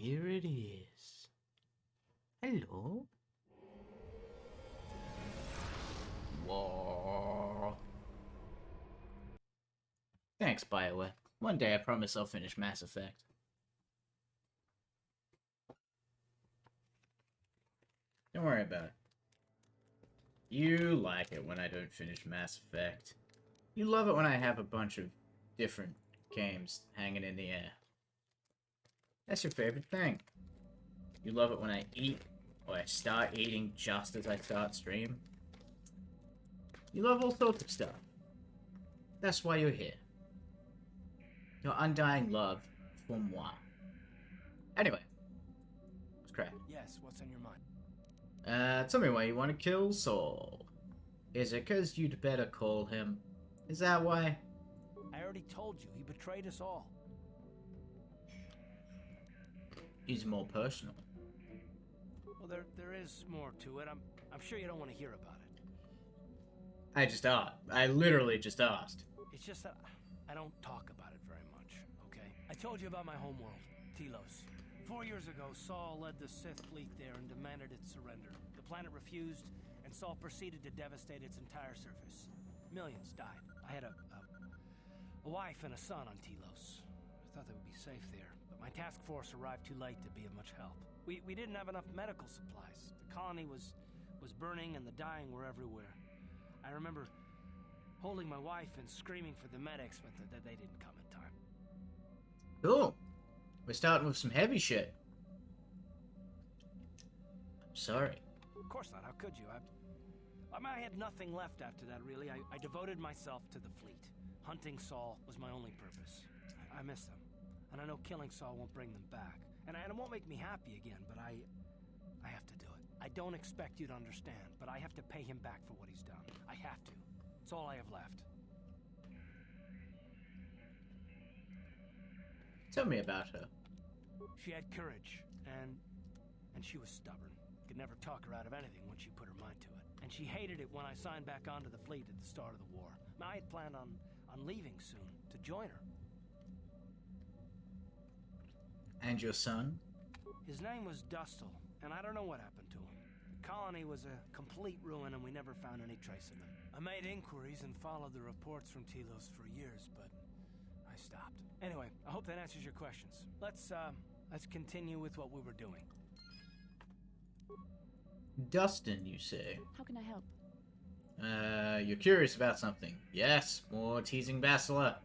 here it is. Hello? Whoa. Thanks, BioWare. One day I promise I'll finish Mass Effect. Don't worry about it. You like it when I don't finish Mass Effect. You love it when I have a bunch of different games hanging in the air. That's your favorite thing. You love it when I eat, or I start eating just as I start stream. You love all sorts of stuff. That's why you're here. Your undying love for moi. Anyway, let's crack. Yes, what's on your mind? Tell me why you want to kill Saul. Is it because you'd better call him? Is that why? I already told you, he betrayed us all. He's more personal. Well, there is more to it. I'm sure you don't want to hear about it. I just asked. I literally just asked. It's just that I don't talk about it very much, okay? I told you about my homeworld, Telos. 4 years ago, Saul led the Sith fleet there and demanded its surrender. The planet refused, and Saul proceeded to devastate its entire surface. Millions died. I had a wife and a son on Telos. I thought they would be safe there, but my task force arrived too late to be of much help. We didn't have enough medical supplies. The colony was burning and the dying were everywhere. I remember holding my wife and screaming for the medics, but they didn't come in time. Cool. We're starting with some heavy shit. I'm sorry. Of course not. How could you? I had nothing left after that, really. I devoted myself to the fleet. Hunting Saul was my only purpose. I miss them. And I know killing Saul won't bring them back. And it won't make me happy again, but I have to do it. I don't expect you to understand, but I have to pay him back for what he's done. I have to. It's all I have left. Tell me about her. She had courage, and she was stubborn. Could never talk her out of anything once she put her mind to it. And she hated it when I signed back onto the fleet at the start of the war. I had planned on leaving soon to join her. And your son? His name was Dustil, and I don't know what happened to him. The colony was a complete ruin, and we never found any trace of him. I made inquiries and followed the reports from Telos for years, but I stopped. Anyway, I hope that answers your questions. Let's continue with what we were doing. Dustin, you say? How can I help? You're curious about something. Yes, more teasing Bastila.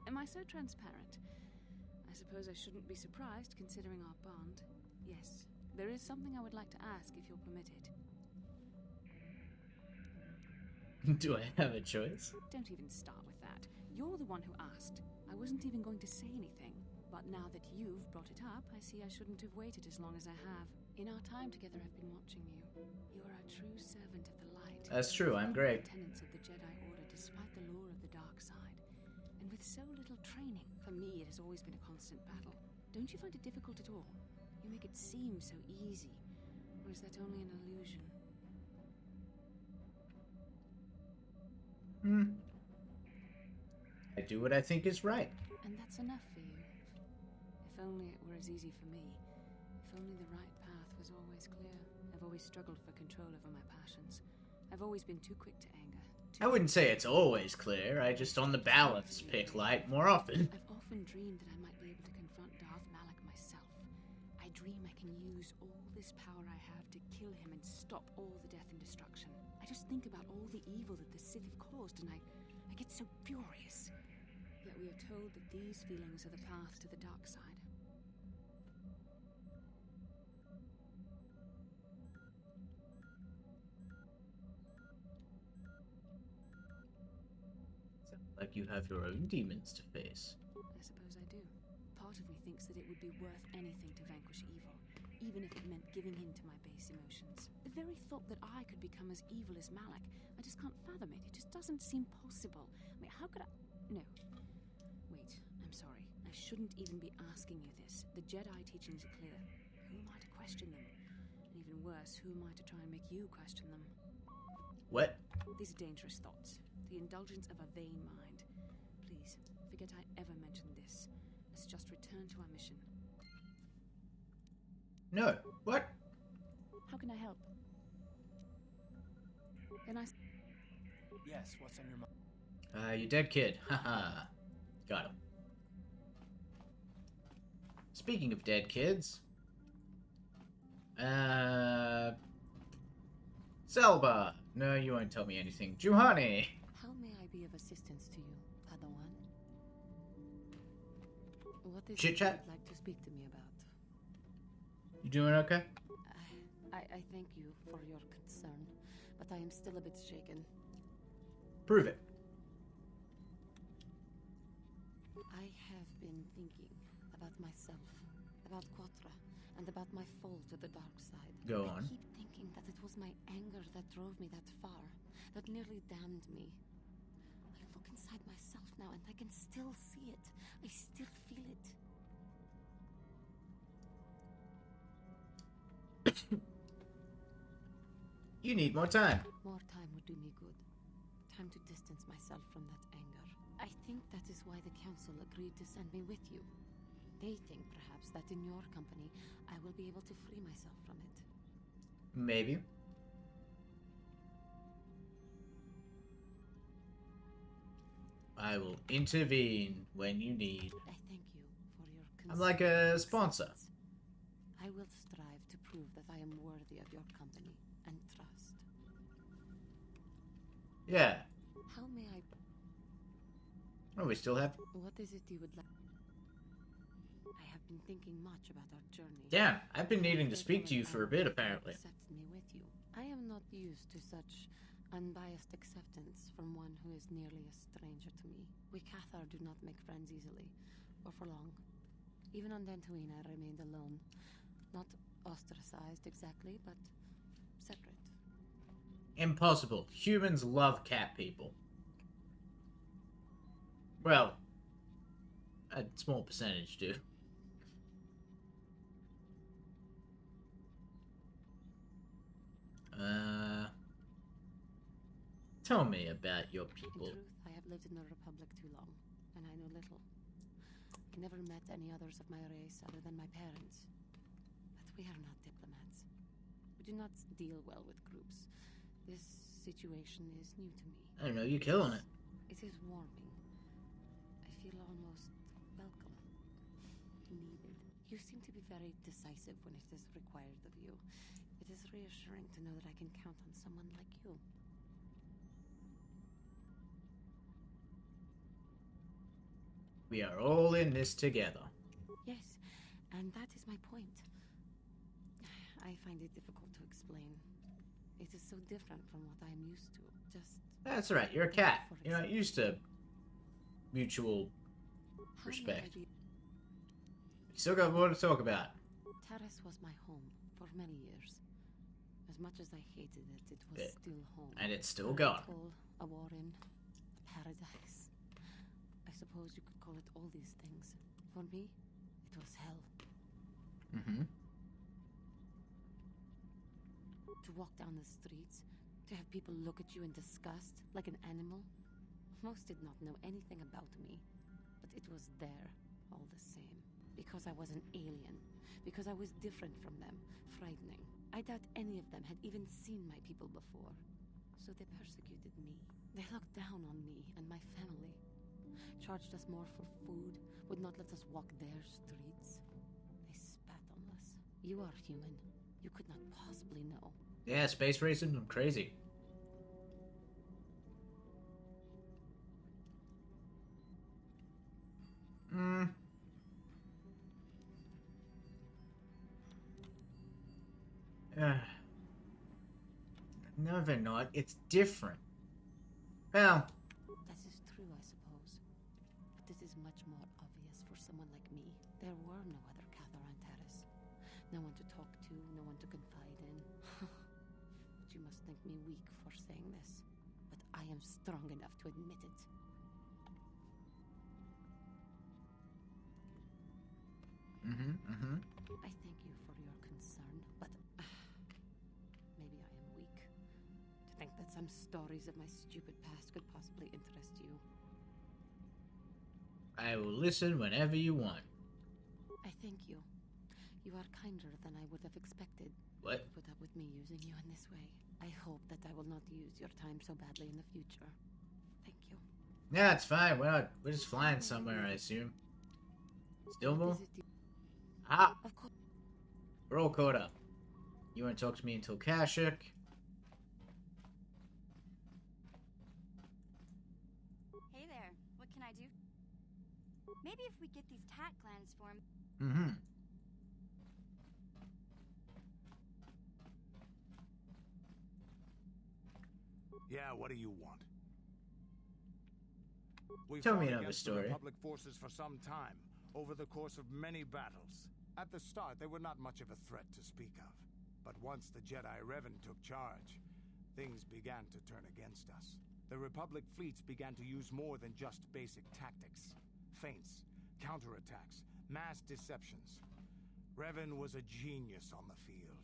Am I so transparent? I suppose I shouldn't be surprised, considering our bond. Yes, there is something I would like to ask, if you'll permit it. Do I have a choice? Don't even start with that. You're the one who asked. I wasn't even going to say anything. But now that you've brought it up, I see I shouldn't have waited as long as I have. In our time together, I've been watching you. You are a true servant of the light. That's true, I'm great. Tenets of the Jedi Order, despite the lure of the dark side. And with so little training, for me it has always been a constant battle. Don't you find it difficult at all? You make it seem so easy. Or is that only an illusion? I do what I think is right. And that's enough for you. If only it were as easy for me. If only the right path was always clear. I've always struggled for control over my passions. I've always been too quick to anger. I wouldn't say it's always clear. I just, on the balance, pick light more often. I've often dreamed that I might be able to confront Darth Malak myself. I dream I can use all this power I have to kill him and stop all the death and destruction. I just think about all the evil that the Sith have caused, and I get so furious. Yet we are told that these feelings are the path to the dark side. Sounds like you have your own demons to face. I suppose I do. Part of me thinks that it would be worth anything to vanquish evil, even if it meant giving in to my base emotions. The very thought that I could become as evil as Malak, I just can't fathom it. It just doesn't seem possible. I mean, how could I... No. Wait, I'm sorry. I shouldn't even be asking you this. The Jedi teachings are clear. Who am I to question them? And even worse, who am I to try and make you question them? What? These are dangerous thoughts. The indulgence of a vain mind. Please, forget I ever mentioned this. Let's just return to our mission. No. What? How can I help? Can I... Yes, what's on your mind? You dead kid. Haha. Got him. Speaking of dead kids. Selba. No, you won't tell me anything. Juhani. How may I be of assistance to you, Padawan? What is Chit it chat? you'd like to speak to me about? You doing okay? I thank you for your concern, but I am still a bit shaken. Prove it. I have been thinking about myself, about KOTOR, and about my fall to the dark side. Go on. I keep thinking that it was my anger that drove me that far, that nearly damned me. I look inside myself now and I can still see it. I still feel it. You need more time. More time would do me good. Time to distance myself from that anger. I think that is why the council agreed to send me with you. They think, perhaps, that in your company, I will be able to free myself from it. Maybe. I will intervene when you need. I thank you for your I'm like a sponsor. acceptance. I will strive to prove that I am worthy of your company and trust. Yeah. How may I... Oh, we still have... What is it you would like? I have been thinking much about our journey. Damn, I've been needing to speak to you for a bit, apparently. Accepted me with you. I am not used to such unbiased acceptance from one who is nearly a stranger to me. We KOTOR do not make friends easily, or for long. Even on Dantooine, I remained alone. Not ostracized exactly, but separate. Impossible. Humans love cat people. Well, a small percentage do. Tell me about your people. In truth, I have lived in the Republic too long, and I know little. I never met any others of my race other than my parents. But we are not diplomats. We do not deal well with groups. This situation is new to me. I don't know, you're killing it. It is warming. I feel almost welcome. Needed. You seem to be very decisive when it is required of you. It is reassuring to know that I can count on someone like you. We are all in this together. Yes, and that is my point. I find it difficult to explain. It is so different from what I am used to. Just... That's right, you're a cat. You're not used to mutual How may respect. I be... You still got more to talk about. Terrace was my home for many years. As much as I hated it, it was Yeah. still home. And it's still A gone. call, a warren, a paradise. I suppose you could call it all these things. For me, it was hell. Mm-hmm. To walk down the streets, to have people look at you in disgust, like an animal. Most did not know anything about me, but it was there, all the same. Because I was an alien, because I was different from them, frightening. I doubt any of them had even seen my people before. So they persecuted me. They looked down on me and my family. Charged us more for food, would not let us walk their streets. They spat on us. You are human. You could not possibly know. Yeah, space racing, I'm crazy. No, they're not. It's different. Well, That is true, I suppose. But it is much more obvious for someone like me. There were no other KOTOR on Terrace. No one to talk to, no one to confide in. But you must think me weak for saying this. But I am strong enough to admit it. I thank you for your concern, but maybe I am weak. To think that some stories of my stupid past could possibly interest you. I will listen whenever you want. I thank you. You are kinder than I would have expected. What? To put up with me using you in this way. I hope that I will not use your time so badly in the future. Thank you. Yeah, it's fine. We're just flying somewhere, I assume. Still more? Is it you? Ah! Of course. Roll KOTOR. You won't talk to me until Kashuk. Hey there, what can I do? Maybe if we get these tat glands for him. Mm-hmm. Yeah, what do you want? We Tell me fought another against story. the Republic forces for some time, over the course of many battles. At the start, they were not much of a threat to speak of. But once the Jedi Revan took charge, things began to turn against us. The Republic fleets began to use more than just basic tactics. Feints, counterattacks, mass deceptions. Revan was a genius on the field.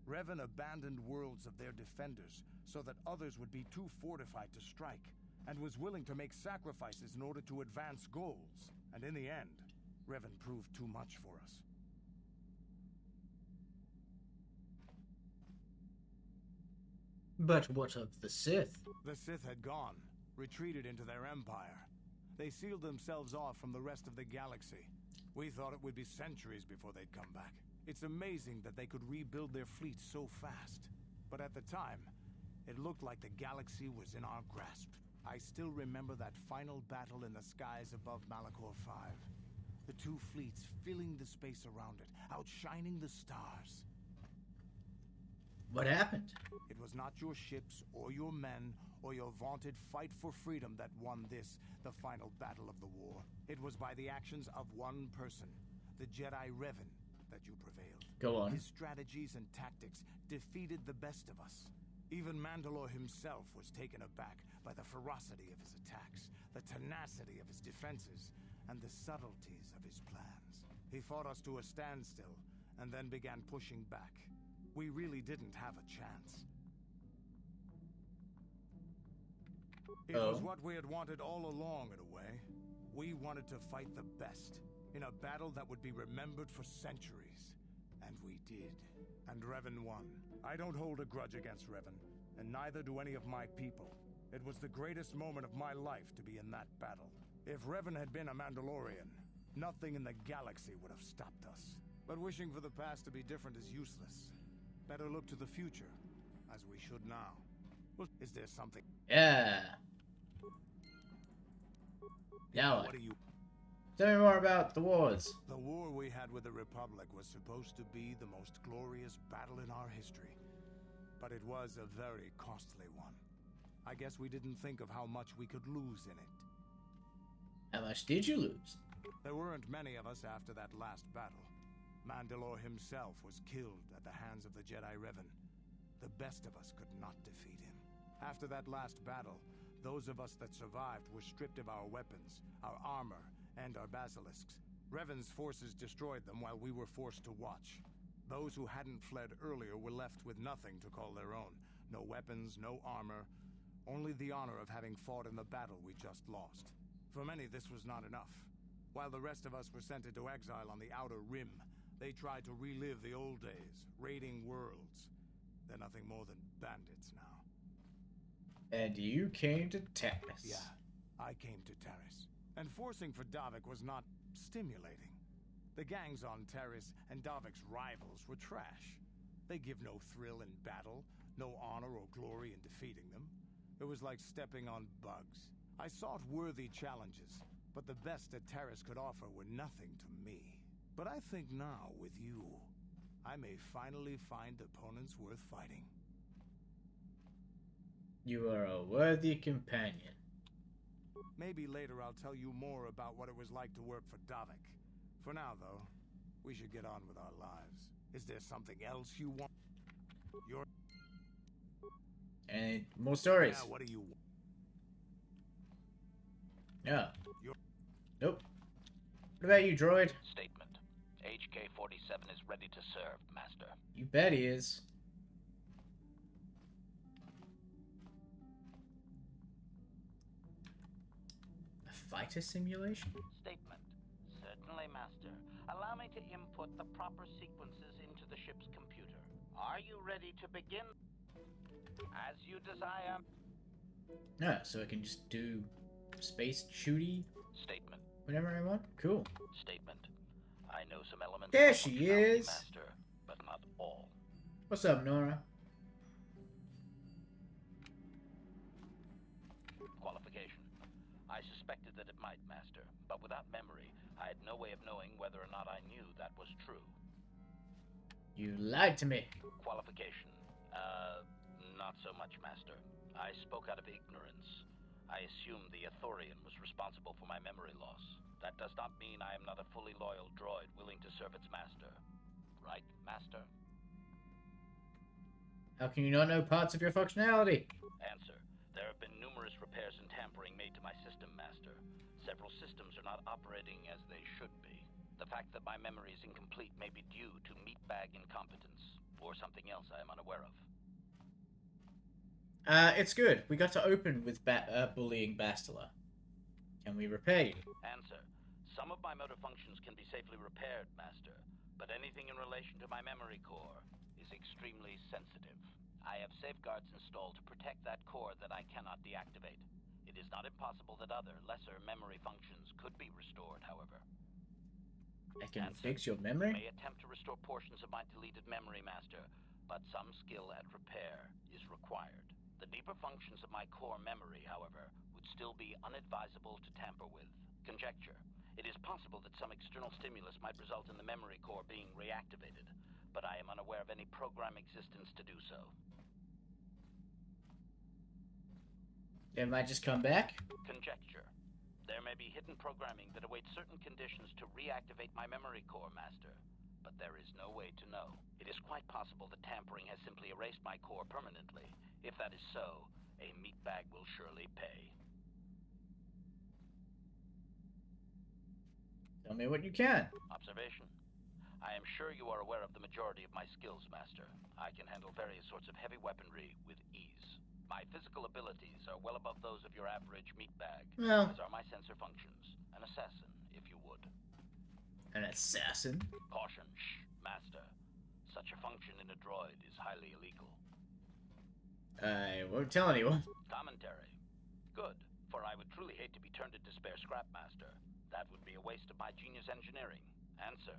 Revan abandoned worlds of their defenders so that others would be too fortified to strike, and was willing to make sacrifices in order to advance goals. And in the end, Revan proved too much for us. But what of the Sith? The Sith had gone, retreated into their empire. They sealed themselves off from the rest of the galaxy. We thought it would be centuries before they'd come back. It's amazing that they could rebuild their fleet so fast. But at the time, it looked like the galaxy was in our grasp. I still remember that final battle in the skies above Malachor 5. The two fleets filling the space around it, outshining the stars. What happened? It was not your ships or your men or your vaunted fight for freedom that won this, the final battle of the war. It was by the actions of one person, the Jedi Revan, that you prevailed. Go on. His strategies and tactics defeated the best of us. Even Mandalore himself was taken aback by the ferocity of his attacks, the tenacity of his defenses, and the subtleties of his plans. He fought us to a standstill, and then began pushing back. We really didn't have a chance. It was what we had wanted all along, in a way. We wanted to fight the best, in a battle that would be remembered for centuries. And we did. And Revan won. I don't hold a grudge against Revan, and neither do any of my people. It was the greatest moment of my life to be in that battle. If Revan had been a Mandalorian, nothing in the galaxy would have stopped us. But wishing for the past to be different is useless. Better look to the future, as we should now. Well, is there something? Yeah. Now What do you... tell me more about the wars. The war we had with the Republic was supposed to be the most glorious battle in our history. But it was a very costly one. I guess we didn't think of how much we could lose in it. How much did you lose? There weren't many of us after that last battle. Mandalore himself was killed at the hands of the Jedi Revan. The best of us could not defeat him. After that last battle, those of us that survived were stripped of our weapons, our armor, and our basilisks. Revan's forces destroyed them while we were forced to watch. Those who hadn't fled earlier were left with nothing to call their own. No weapons, no armor, only the honor of having fought in the battle we just lost. For many, this was not enough. While the rest of us were sent into exile on the Outer Rim, they tried to relive the old days, raiding worlds. They're nothing more than bandits now. And you came to Taris. Yeah, I came to Taris. And forcing for Davik was not stimulating. The gangs on Taris and Davik's rivals were trash. They give no thrill in battle, no honor or glory in defeating them. It was like stepping on bugs. I sought worthy challenges, but the best that Taris could offer were nothing to me. But I think now, with you, I may finally find opponents worth fighting. You are a worthy companion. Maybe later I'll tell you more about what it was like to work for Davik. For now, though, we should get on with our lives. Is there something else you want? And more stories. Yeah, what do you want? Yeah. Nope. What about you, droid? Statement. HK-47 is ready to serve, Master. You bet he is. A fighter simulation? Statement. Master, allow me to input the proper sequences into the ship's computer. Are you ready to begin? As you desire. No, so I can just do space shooty Statement. whenever I want? Cool. Statement. I know some elements There of she functionality, is. Master, but not all. What's up, Nora? Qualification. I suspected that it might, Master, but without memory, I had no way of knowing whether or not I knew that was true. You lied to me. Qualification. Not so much, Master. I spoke out of ignorance. I assumed the Athorian was responsible for my memory loss. That does not mean I am not a fully loyal droid willing to serve its master. Right, Master? How can you not know parts of your functionality? Answer. There have been numerous repairs and tampering made to my system, Master. Several systems are not operating as they should be. The fact that my memory is incomplete may be due to meatbag incompetence, or something else I am unaware of. It's good. We got to open with bullying Bastila. Can we repair you? Answer. Some of my motor functions can be safely repaired, Master, but anything in relation to my memory core is extremely sensitive. I have safeguards installed to protect that core that I cannot deactivate. It is not impossible that other, lesser memory functions could be restored, however. I can Answer. fix your You memory? may attempt to restore portions of my deleted memory, Master, but some skill at repair is required. The deeper functions of my core memory, however, would still be unadvisable to tamper with. Conjecture. It is possible that some external stimulus might result in the memory core being reactivated, but I am unaware of any program existence to do so. It might just come back? Conjecture. There may be hidden programming that awaits certain conditions to reactivate my memory core, Master, but there is no way to know. It is quite possible that tampering has simply erased my core permanently. If that is so, a meatbag will surely pay. Tell me what you can. Observation. I am sure you are aware of the majority of my skills, Master. I can handle various sorts of heavy weaponry with ease. My physical abilities are well above those of your average meatbag, Well, as are my sensor functions. An assassin, if you would. an assassin? Caution, shh, Master. Such a function in a droid is highly illegal. I won't tell anyone. Commentary. Good, for I would truly hate to be turned into spare scrap, Master. That would be a waste of my genius engineering. Answer.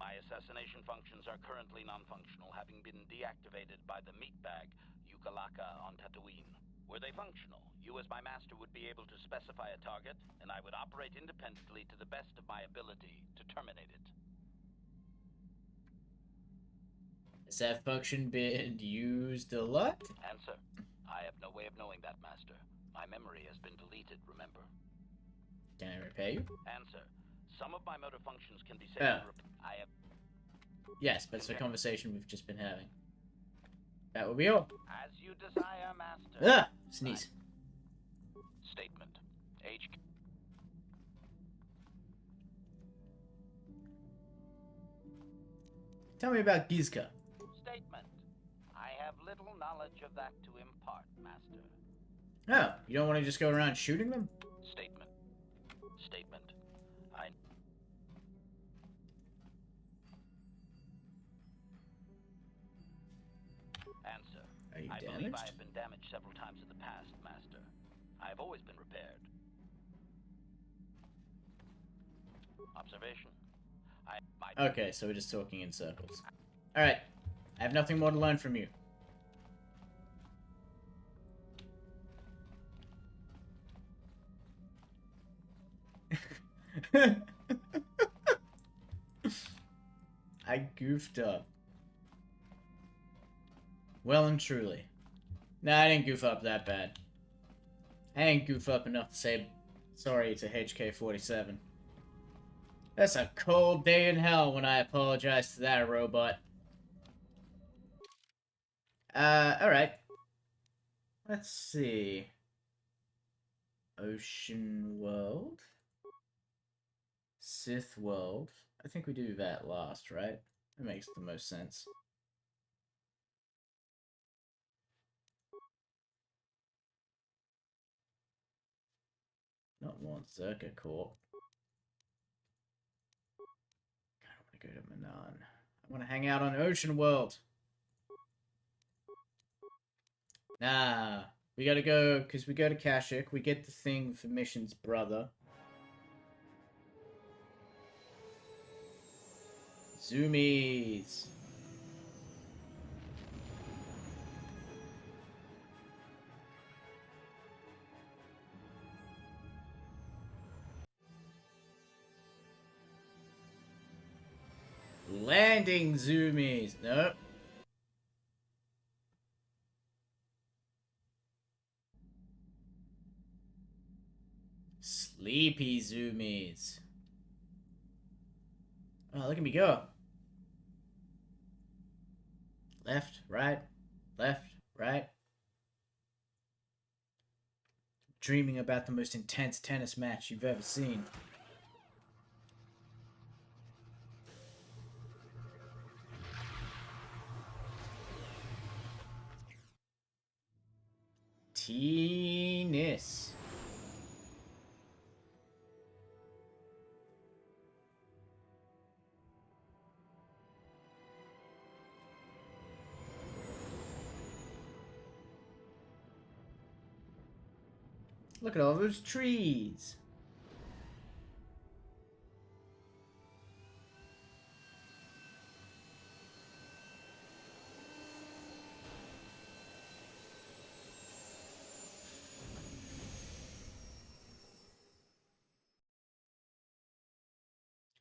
My assassination functions are currently non-functional, having been deactivated by the meatbag Yukalaka on Tatooine. Were they functional, you as my master would be able to specify a target, and I would operate independently to the best of my ability to terminate it. Has that function been used a lot? Answer. I have no way of knowing that, Master. My memory has been deleted, remember? Can I repair you? Answer. Some of my motor functions can be Yeah. saved. I have... Yes, but it's the conversation we've just been having. That will be all. As you desire, Master. Ah! Sneeze. Statement. HQ. Tell me about Gizka. Statement. I have little knowledge of that to impart, Master. Oh, you don't want to just go around shooting them? Statement. Statement. I... Answer. Are you I believe damaged? I have been damaged several times in the past, Master. I have always been repaired. Observation. Okay, so we're just talking in circles. Alright. I have nothing more to learn from you. I goofed up. Well and truly. Nah, I didn't goof up that bad. I didn't goof up enough to say sorry to HK-47. That's a cold day in hell when I apologize to that robot. Alright. Let's see. Ocean World? Sith World? I think we do that last, right? That makes the most sense. Not more Zerka Corp. go to Manan. I want to hang out on Ocean World. Nah. We gotta go, because we go to Kashyyyk. We get the thing for Mission's brother. Zoomies. Landing zoomies. Nope. Sleepy zoomies. Oh, look at me go. Left, right, left, right. Dreaming about the most intense tennis match you've ever seen. Tennis. Look at all those trees.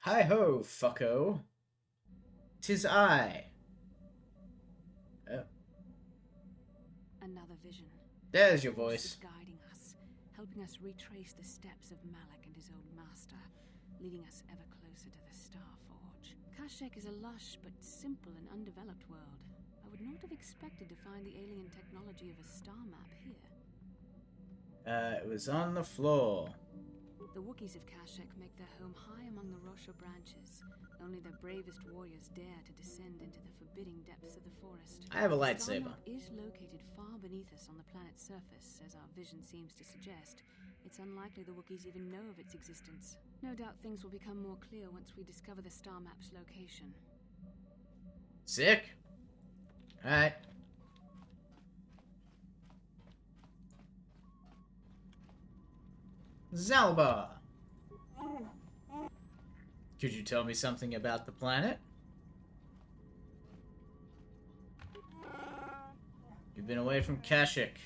Hi-ho, fucko. 'Tis I. Another vision. There's your voice. Guiding us, helping us retrace the steps of Malak and his old master, leading us ever closer to the Star Forge. Kashyyyk is a lush but simple and undeveloped world. I would not have expected to find the alien technology of a star map here. It was on the floor. The Wookiees of Kashyyyk make their home high among the Rosha branches. Only their bravest warriors dare to descend into the forbidding depths of the forest. I have a The lightsaber. star map is located far beneath us on the planet's surface, as our vision seems to suggest. It's unlikely the Wookiees even know of its existence. No doubt things will become more clear once we discover the star map's location. Sick. Alright. Zalbar. Could you tell me something about the planet? You've been away from Kashyyyk.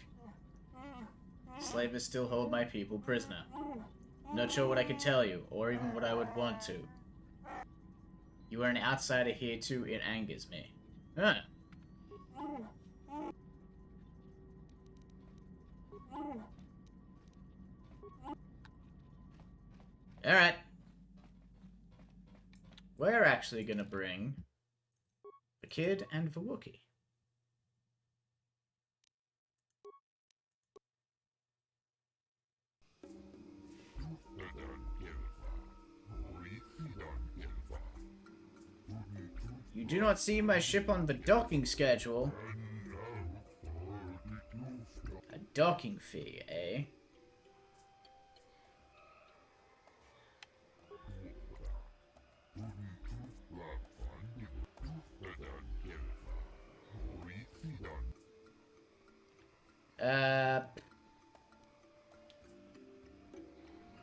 Slavers still hold my people prisoner. Not sure what I could tell you, or even what I would want to. You are an outsider here too, it angers me. Huh. Alright. We're actually gonna bring the kid and the Wookiee. You do not see my ship on the docking schedule. A docking fee, eh?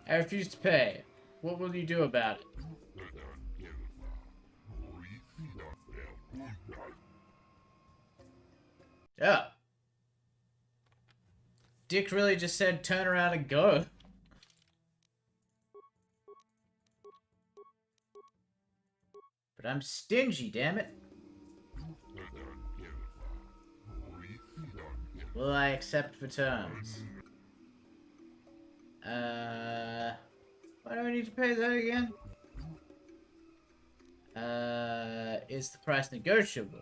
I refuse to pay. What will you do about it? Oh. Dick really just said turn around and go. But I'm stingy, damn it. Will I accept the terms? Why do I need to pay that again? Is the price negotiable?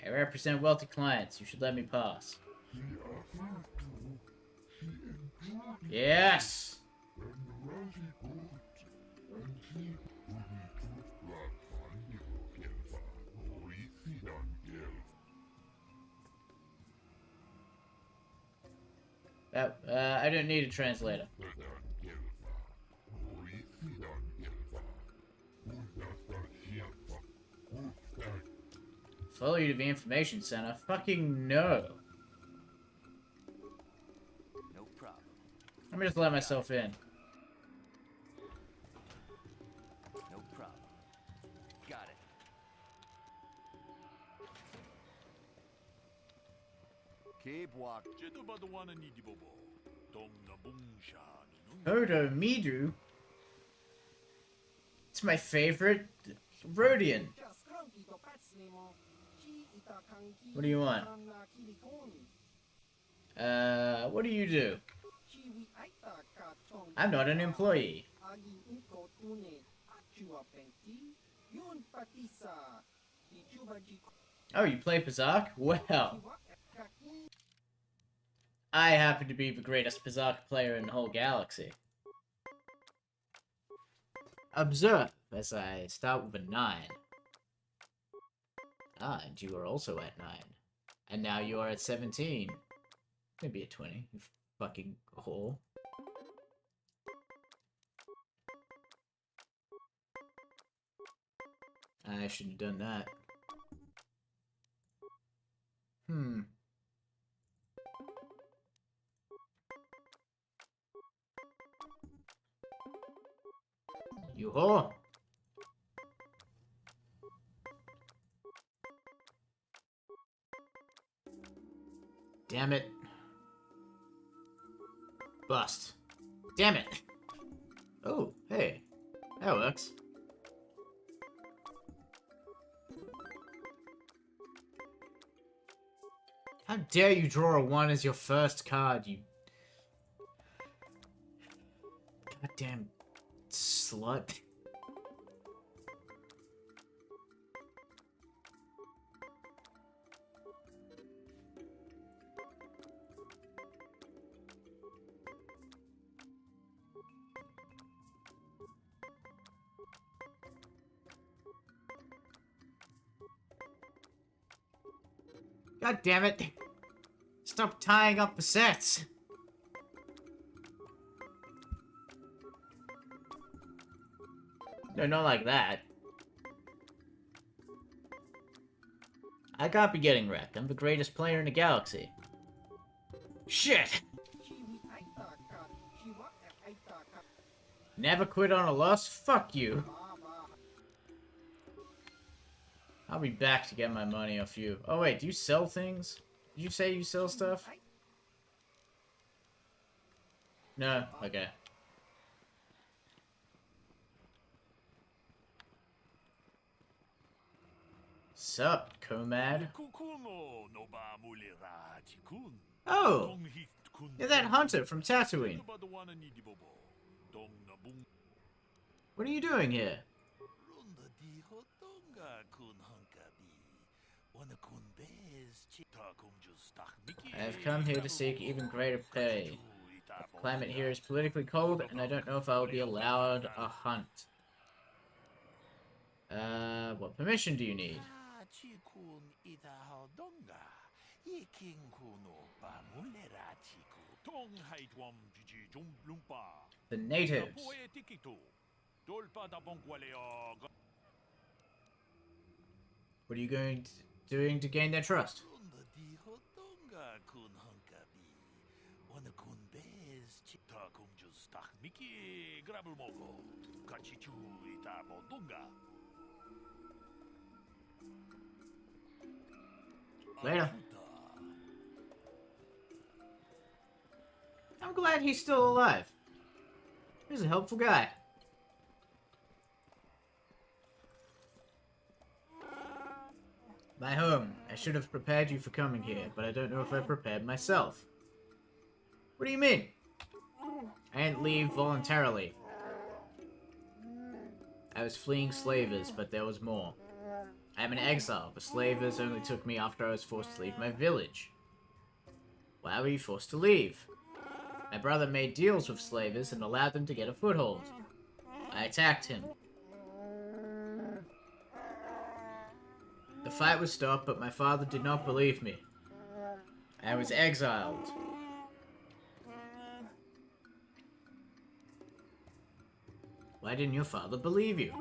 I represent wealthy clients. You should let me pass. Yes! I don't need a translator. Follow you to the information center? Fucking no. No problem. Let me just let myself in. No problem. Got it. Keep walking. Odo Midu? It's my favorite Rhodian. What do you want? What do you do? I'm not an employee. Oh, you play Pazak? Well, I happen to be the greatest Pazak player in the whole galaxy. Observe as I start with a 9. Ah, and you are also at 9. And now you are at 17. Maybe at 20, you fucking whore. I shouldn't have done that. You whore! Damn it. Bust. Damn it! Oh, hey. That works. How dare you draw a 1 as your first card, you... goddamn slut. God damn it! Stop tying up the sets! No, not like that. I can't be getting wrecked. I'm the greatest player in the galaxy. Shit! Never quit on a loss? Fuck you. I'll be back to get my money off you. Oh wait, do you sell things? Did you say you sell stuff? No? Okay. Sup, Comad? Oh! You're that hunter from Tatooine. What are you doing here? I have come here to seek even greater pay. The climate here is politically cold, and I don't know if I will be allowed a hunt. What permission do you need? The natives. What are you doing to gain their trust? Later. I'm glad he's still alive. He's a helpful guy. My home. I should have prepared you for coming here, but I don't know if I prepared myself. What do you mean? I didn't leave voluntarily. I was fleeing slavers, but there was more. I am an exile. The slavers only took me after I was forced to leave my village. Why were you forced to leave? My brother made deals with slavers and allowed them to get a foothold. I attacked him. The fight was stopped, but my father did not believe me. I was exiled. Why didn't your father believe you?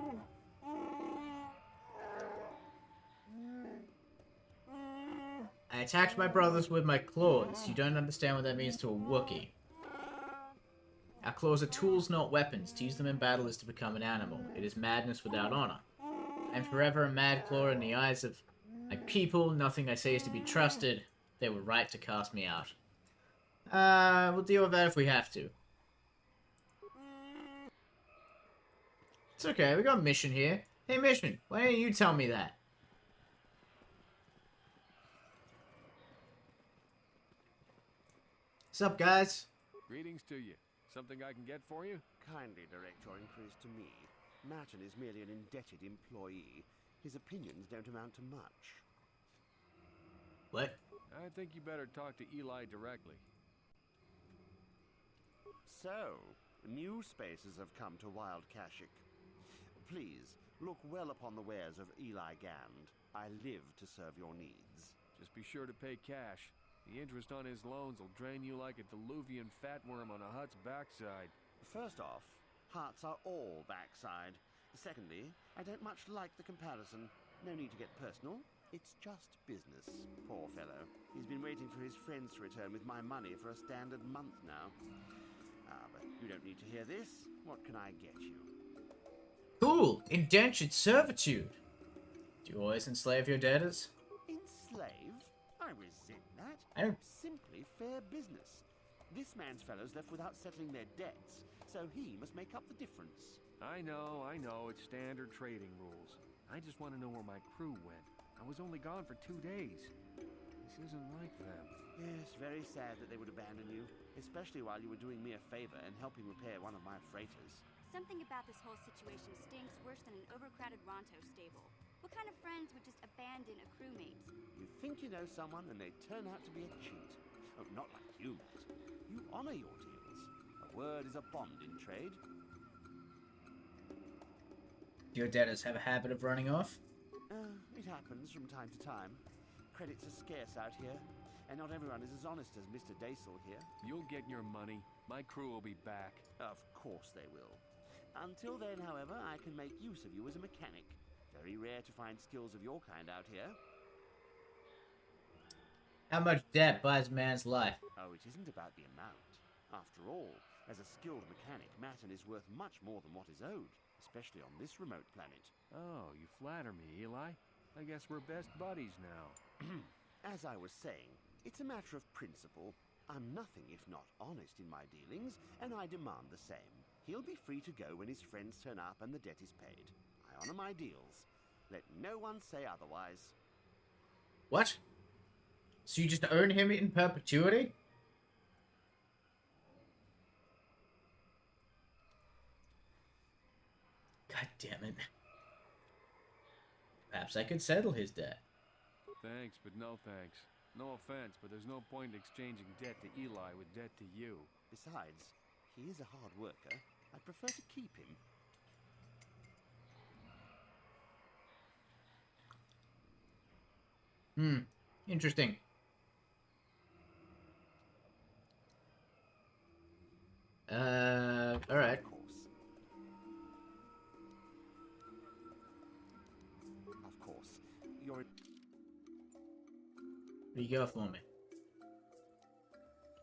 I attacked my brothers with my claws. You don't understand what that means to a Wookiee. Our claws are tools, not weapons. To use them in battle is to become an animal. It is madness without honor. I am forever a mad claw in the eyes of my people. Nothing I say is to be trusted. They were right to cast me out. We'll deal with that if we have to. It's okay, we got Mission here. Hey, Mission, why don't you tell me that? What's up, guys? Greetings to you. Something I can get for you? Kindly direct your inquiries to me. Martin is merely an indebted employee. His opinions don't amount to much. What? I think you better talk to Eli directly. So, new spaces have come to Wild Kashyyyk. Please, look well upon the wares of Eli Gand. I live to serve your needs. Just be sure to pay cash. The interest on his loans will drain you like a diluvian fatworm on a hut's backside. First off, hearts are all backside. Secondly, I don't much like the comparison. No need to get personal. It's just business. Poor fellow. He's been waiting for his friends to return with my money for a standard month now. But you don't need to hear this. What can I get you? Cool! Indentured servitude! Do you always enslave your debtors? Enslave? I resent that. I don't... Simply fair business. This man's fellows left without settling their debts, so he must make up the difference. I know, it's standard trading rules. I just want to know where my crew went. I was only gone for 2 days. This isn't like them. Yes, very sad that they would abandon you, especially while you were doing me a favor and helping repair one of my freighters. Something about this whole situation stinks worse than an overcrowded Ronto stable. What kind of friends would just abandon a crewmate? You think you know someone and they turn out to be a cheat. Oh, not like you, Matt. You honor your deals. A word is a bond in trade. Do your debtors have a habit of running off? It happens from time to time. Credits are scarce out here, and not everyone is as honest as Mr. Daisel here. You'll get your money. My crew will be back. Of course they will. Until then, however, I can make use of you as a mechanic. Very rare to find skills of your kind out here. How much debt buys a man's life? Oh, it isn't about the amount. After all, as a skilled mechanic, Matin is worth much more than what is owed, especially on this remote planet. Oh, you flatter me, Eli. I guess we're best buddies now. As I was saying, it's a matter of principle. I'm nothing if not honest in my dealings, and I demand the same. He'll be free to go when his friends turn up and the debt is paid. I honor my deals. Let no one say otherwise. What? So you just own him in perpetuity? God damn it. Perhaps I could settle his debt. Thanks, but no thanks. No offense, but there's no point in exchanging debt to Eli with debt to you. Besides, he is a hard worker. I'd prefer to keep him. Interesting. Alright. Of course. Of course. You're... What do you got for me?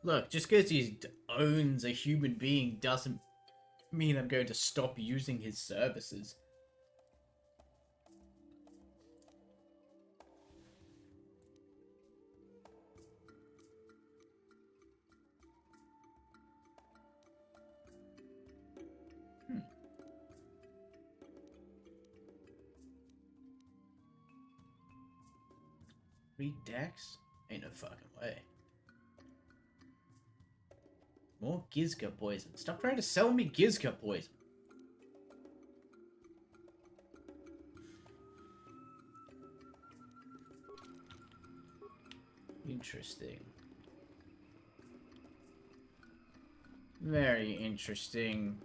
Look, just because he owns a human being doesn't mean I'm going to stop using his services. Read decks? Ain't no fucking way. More Gizka poison. Stop trying to sell me Gizka poison. Interesting. Very interesting.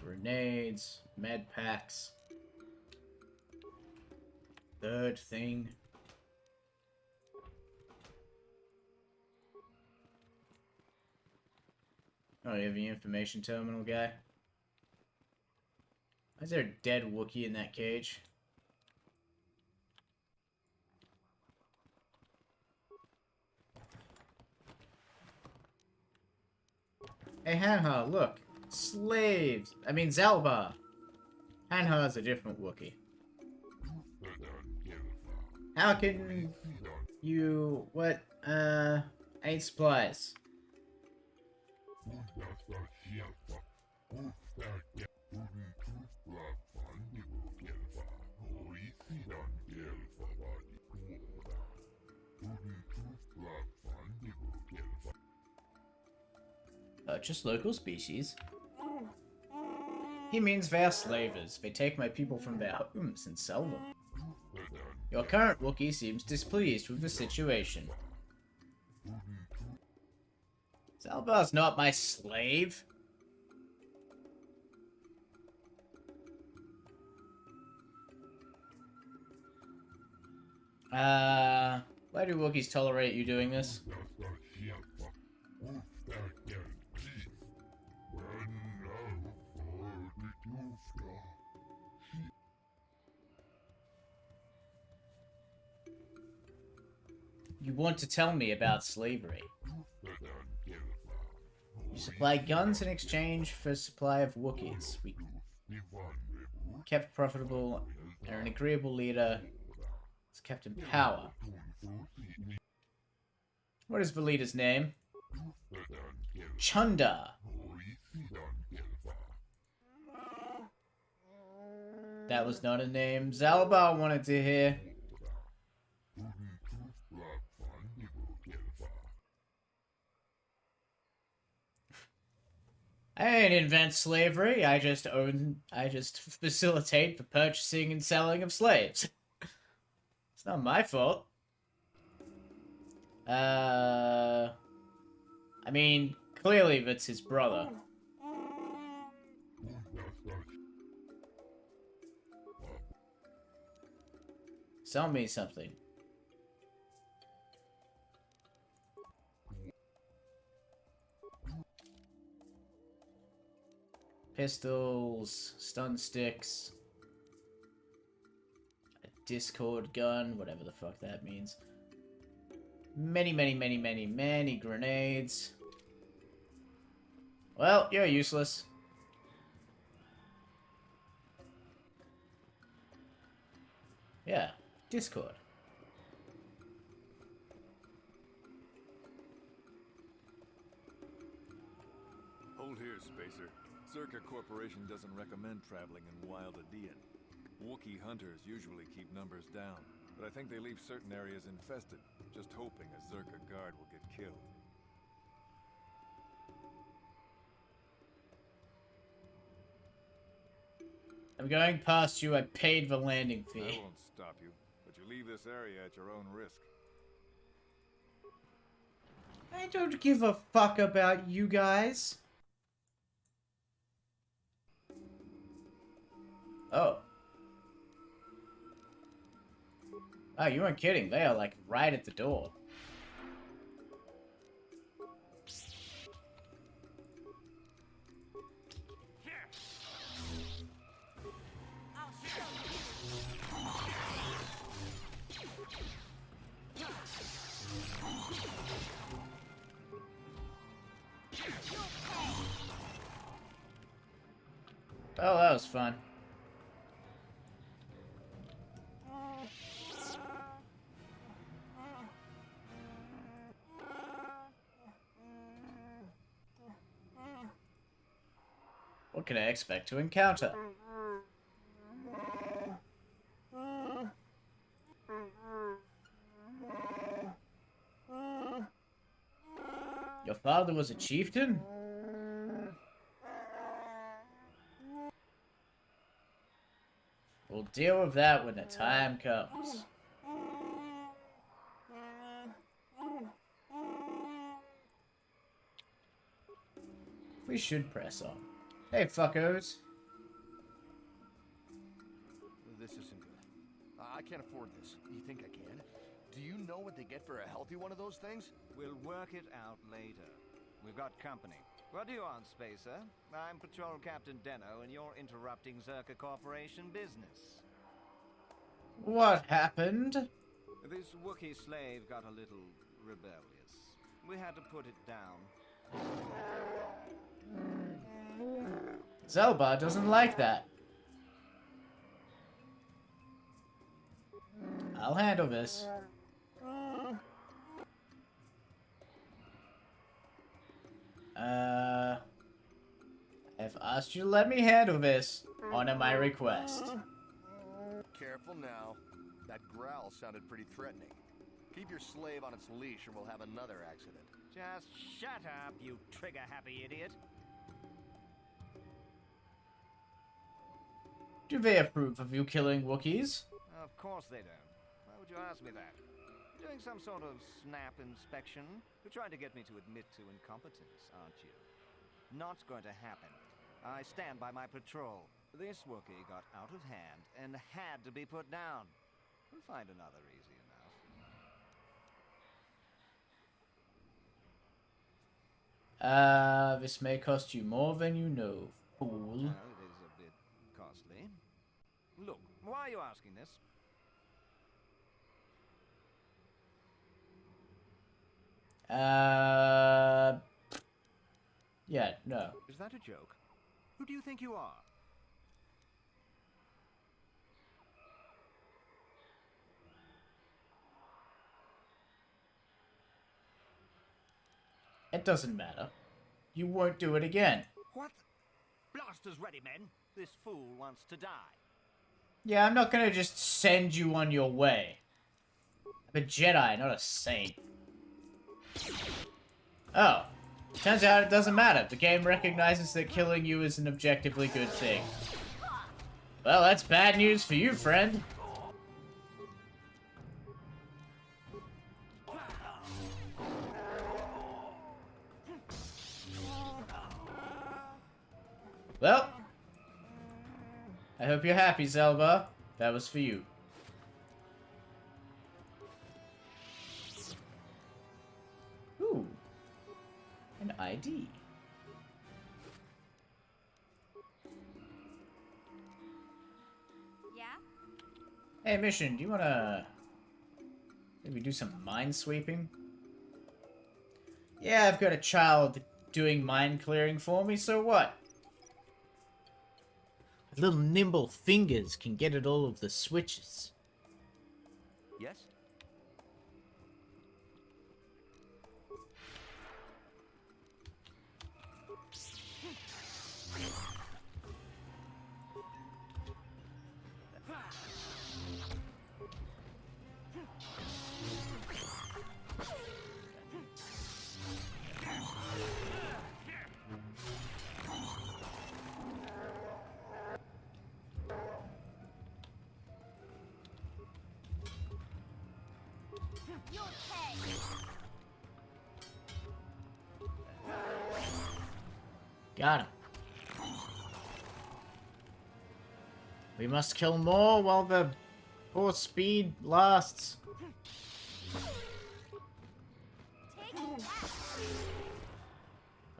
Grenades, med packs. Third thing. Oh, you have the information terminal guy? Is there a dead Wookiee in that cage? Hey, Hanha, look. Slaves! I mean, Zalbar! Hanha's a different Wookiee. How can you... What? I need supplies. Purchase local species. He means they are slavers. They take my people from their homes and sell them. Your current Wookiee seems displeased with the situation. Zalbar's not my slave. Why do Wookiees tolerate you doing this? You want to tell me about slavery. You supply guns in exchange for a supply of Wookiees. We kept profitable, and an agreeable leader is kept in power. What is the leader's name? Chunda. That was not a name Zalbar wanted to hear. I didn't invent slavery. I just facilitate the purchasing and selling of slaves. It's not my fault. I mean, clearly that's his brother. Sell me something. Pistols, stun sticks, a Discord gun, whatever the fuck that means. Many grenades. Well, you're useless. Yeah, Discord. Hold here, Spacer. Zerka Corporation doesn't recommend traveling in Wild Adean. Wookiee hunters usually keep numbers down, but I think they leave certain areas infested, just hoping a Zerka guard will get killed. I'm going past you. I paid the landing fee. I won't stop you, but you leave this area at your own risk. I don't give a fuck about you guys. Oh. Oh, you weren't kidding. They are, like, right at the door. Oh, that was fun. What can I expect to encounter? Your father was a chieftain? We'll deal with that when the time comes. We should press on. Hey, fuckos. This isn't good. I can't afford this. You think I can? Do you know what they get for a healthy one of those things? We'll work it out later. We've got company. What do you want, Spacer? I'm Patrol Captain Deno, and you're interrupting Zerka Corporation business. What happened? This Wookiee slave got a little rebellious. We had to put it down. Zelba doesn't like that. I'll handle this. I've asked you to let me handle this. Honor my request. Careful now. That growl sounded pretty threatening. Keep your slave on its leash or we'll have another accident. Just shut up, you trigger-happy idiot. Do they approve of you killing Wookiees? Of course they don't. Why would you ask me that? Doing some sort of snap inspection? You're trying to get me to admit to incompetence, aren't you? Not going to happen. I stand by my patrol. This Wookiee got out of hand and had to be put down. We'll find another easy enough. This may cost you more than you know, fool. Well, it is a bit costly. Look, why are you asking this? Yeah, no. Is that a joke? Who do you think you are? It doesn't matter. You won't do it again. What? Blasters ready, men. This fool wants to die. Yeah, I'm not gonna just send you on your way. I'm a Jedi, not a saint. Oh. Turns out it doesn't matter. The game recognizes that killing you is an objectively good thing. Well, that's bad news for you, friend. Well, I hope you're happy, Zelba. That was for you. Ooh. An ID. Yeah? Hey, Mission, do you wanna maybe do some mine sweeping? Yeah, I've got a child doing mine clearing for me, so what? Little nimble fingers can get at all of the switches. Yes? Got him. We must kill more while the force speed lasts.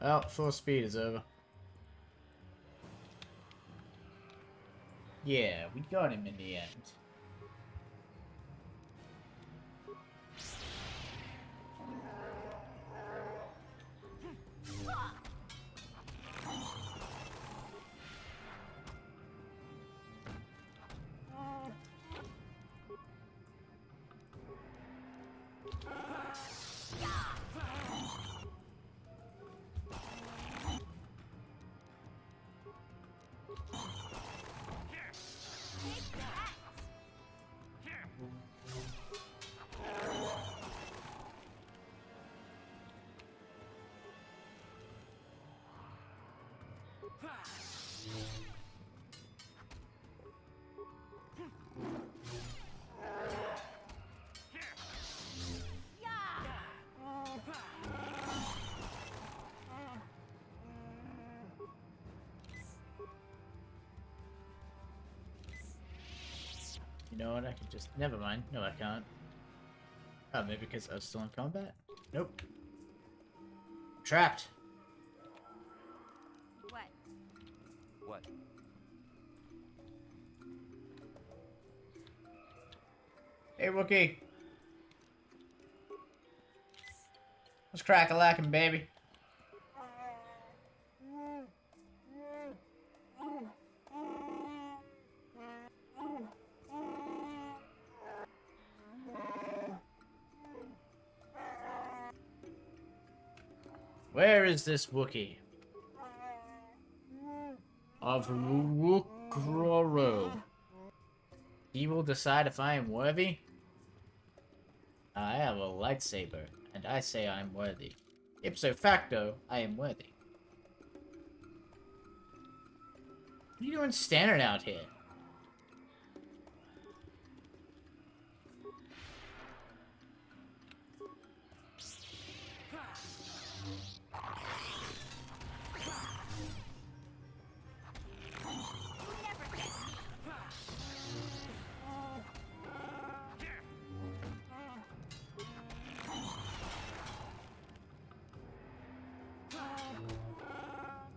Well, force speed is over. Yeah, we got him in the end. You know what? I can just... Never mind. No, I can't. Oh, maybe because I was still in combat? Nope. Trapped. What? Hey, Wookie. Let's crack a lacking, baby. Where is this Wookiee? Of Wukroro. He will decide if I am worthy. I have a lightsaber, and I say I am worthy. Ipso facto, I am worthy. What are you doing standing out here?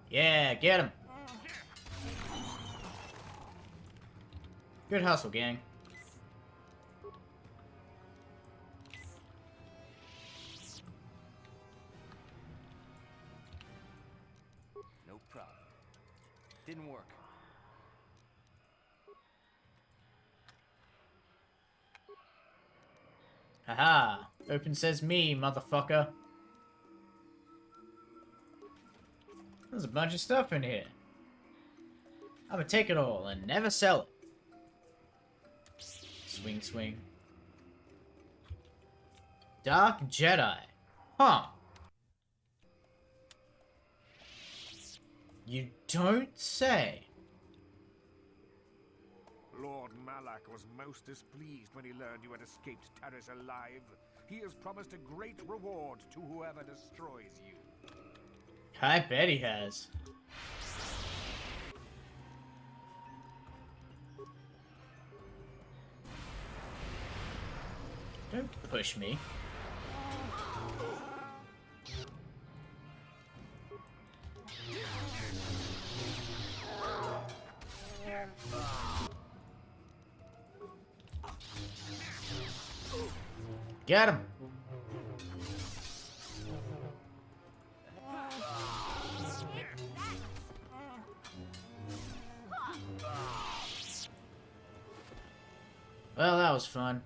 Yeah, get him. Good hustle, gang. No problem. Didn't work. Haha. Open says me, motherfucker. There's a bunch of stuff in here. I'm gonna take it all and never sell it. Swing, swing. Dark Jedi. Huh. You don't say. Lord Malak was most displeased when he learned you had escaped Taris alive. He has promised a great reward to whoever destroys you. I bet he has. Don't push me. Get him! Well, that was fun.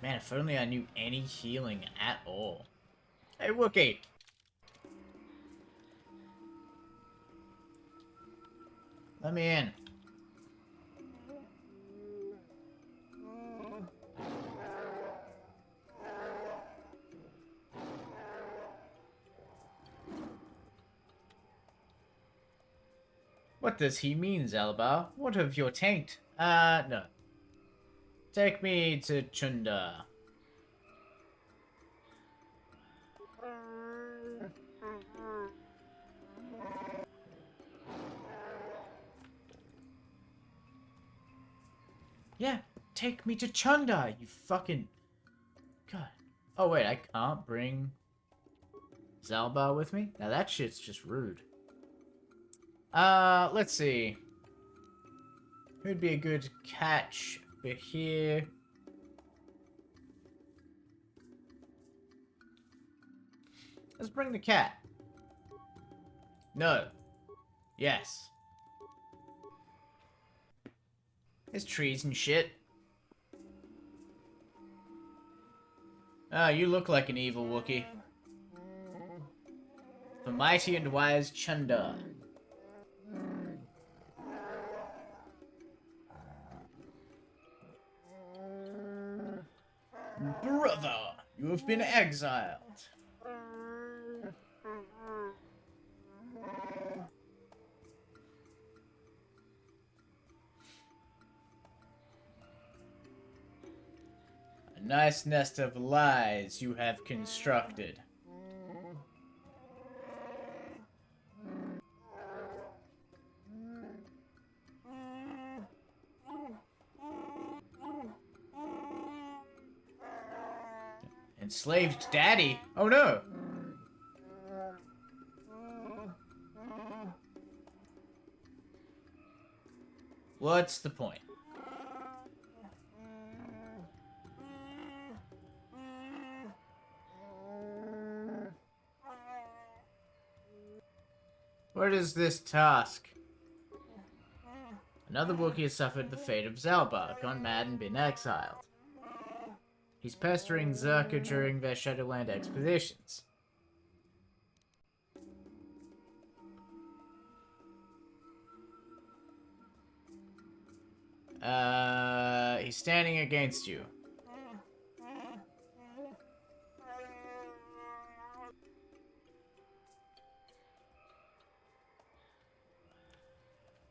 Man, if only I knew any healing at all. Hey, Wookie! Let me in. What does he mean, Zalbar? What of your taint? No. Take me to Chunda. Yeah, take me to Chunda, you fucking... God. Oh, wait, I can't bring Zalbar with me? Now that shit's just rude. Let's see. Who'd be a good catch for here? Let's bring the cat. No. Yes. There's trees and shit. Ah, you look like an evil Wookiee. The mighty and wise Chunda. Brother, you have been exiled. A nice nest of lies you have constructed. Enslaved daddy? Oh no! What's the point? What is this task? Another Wookiee has suffered the fate of Zalbar, gone mad and been exiled. He's pestering Zerka during their Shadowland expeditions. He's standing against you.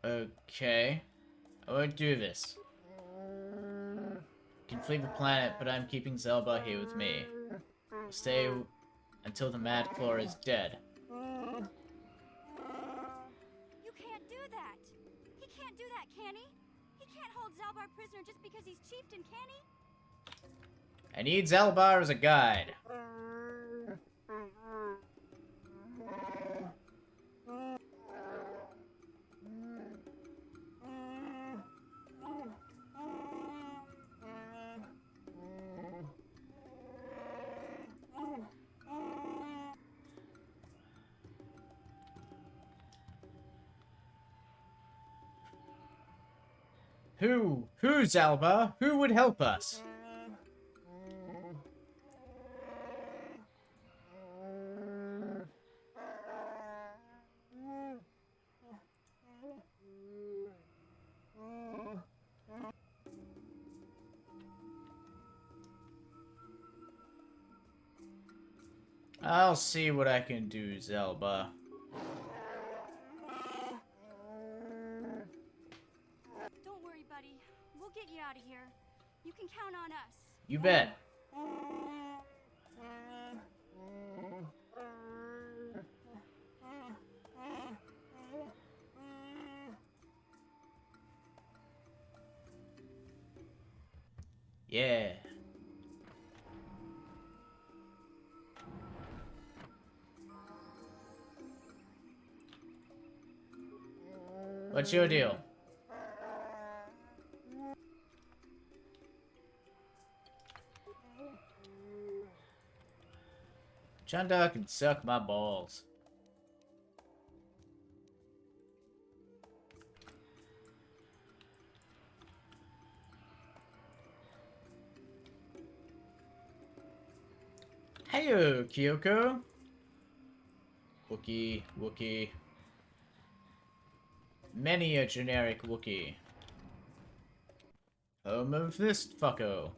Okay. I won't do this. You can flee the planet, but I'm keeping Zelba here with me. I'll stay until the Mad Claw is dead. You can't do that! He can't do that, can he? He can't hold Zalbar prisoner just because he's chieftain, can he? I need Zalbar as a guide. Who, Zalbar? Who would help us? I'll see what I can do, Zelba. Don't worry, buddy. We'll get you out of here. You can count on us. You bet. Yeah. What's your deal? Chanda can suck my balls. Heyo, Kyoko. Wookie. Many a generic Wookie. Home of this fucko.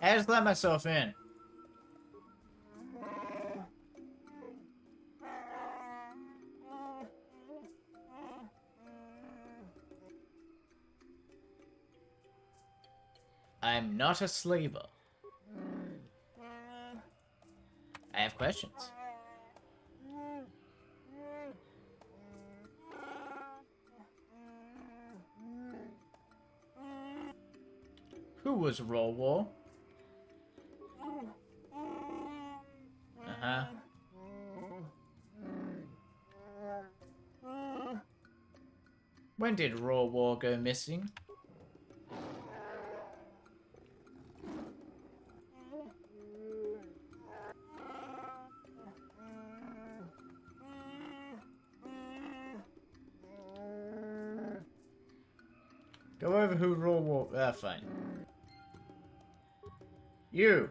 I just let myself in. I'm not a slaver. I have questions. Who was Rolwar? Uh-huh. When did Rolwar go missing? Go over who Rolwar... Ah, fine. You!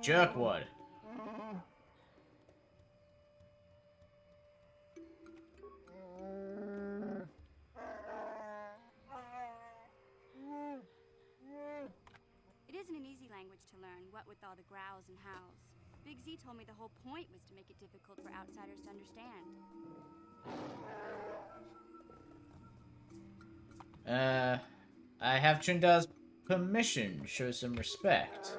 Jerkwad. It isn't an easy language to learn, what with all the growls and howls. Big Z told me the whole point was to make it difficult for outsiders to understand. I have Chunda's permission. Show some respect.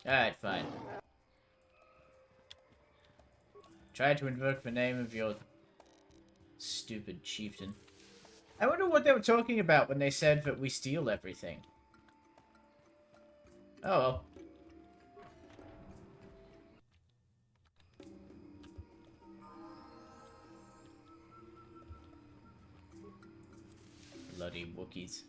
Alright, fine. Try to invoke the name of your stupid chieftain. I wonder what they were talking about when they said that we steal everything. Oh well. Bloody Wookiees.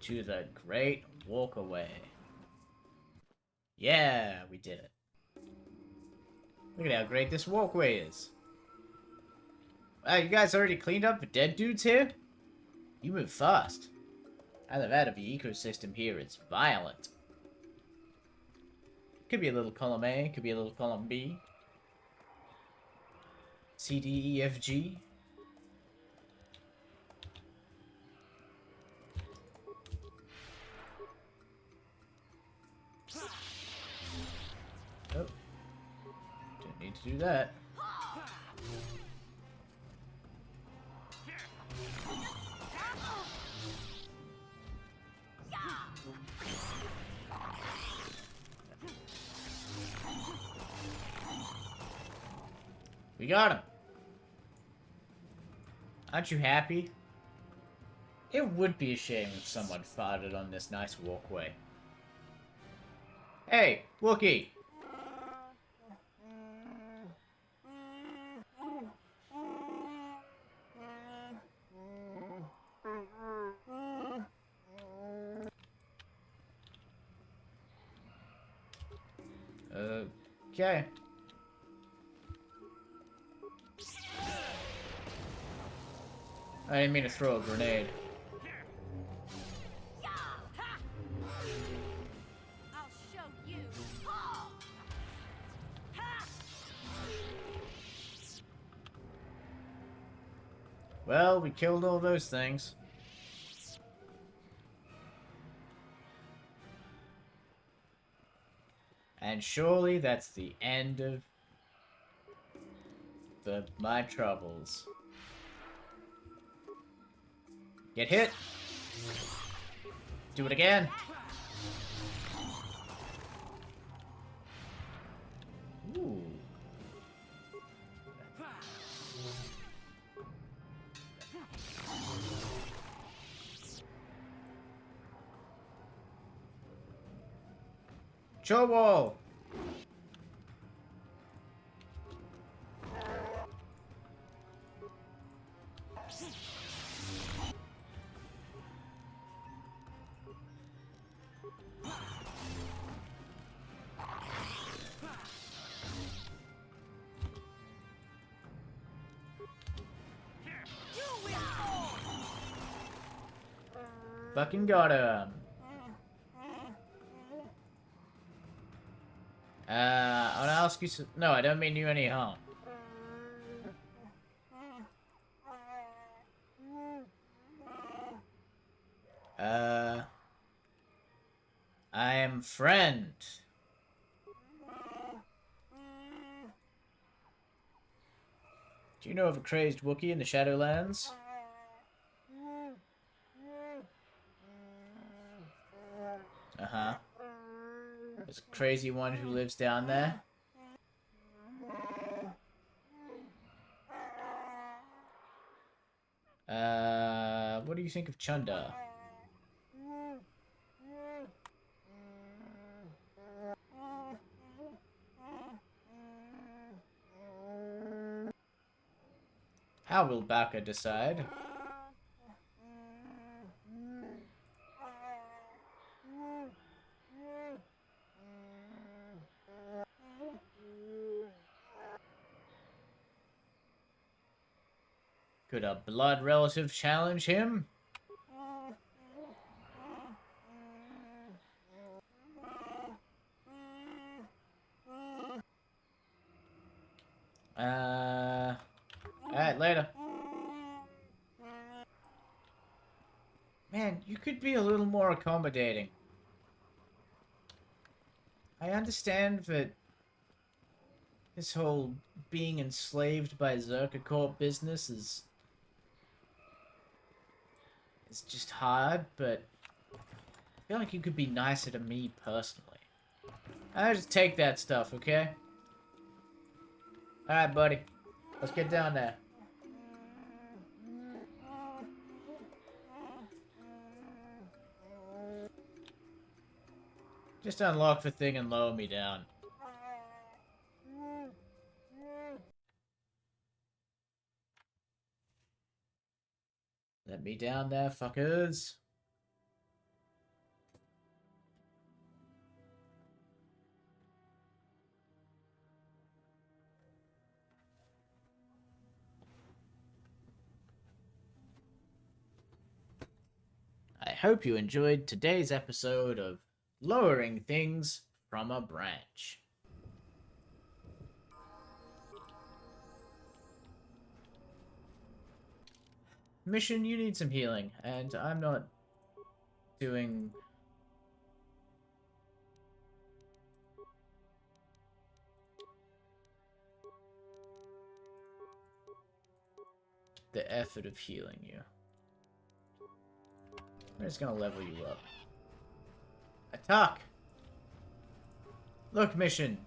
To the Great Walkaway. Yeah, we did it. Look at how great this walkway is. Wow, you guys already cleaned up the dead dudes here? You move fast. Either that or the ecosystem here is violent. Could be a little column A, could be a little column B. C, D, E, F, G. Oh. Didn't need to do that. We got him. Aren't you happy? It would be a shame if someone farted on this nice walkway. Hey, Wookie! Okay. I didn't mean to throw a grenade. I'll show you. Well, we killed all those things. And surely that's the end of my troubles. Get hit. Do it again. Ooh. Chobo! Fucking got him. I wanna ask you some... No, I don't mean you any harm. I am friend. Do you know of a crazed Wookiee in the Shadowlands? Uh-huh. There's a crazy one who lives down there. What do you think of Chunda? How will Baka decide? Could a blood relative challenge him? Alright, later. Man, you could be a little more accommodating. I understand that this whole being enslaved by Zerka Corp business is just hard, but I feel like you could be nicer to me personally. I just take that stuff, okay? Alright, buddy. Let's get down there. Just unlock the thing and lower me down. Let me down there, fuckers. I hope you enjoyed today's episode of Lowering Things from a Branch. Mission, you need some healing, and I'm not doing the effort of healing you. I'm just gonna level you up. Attack! Look, mission!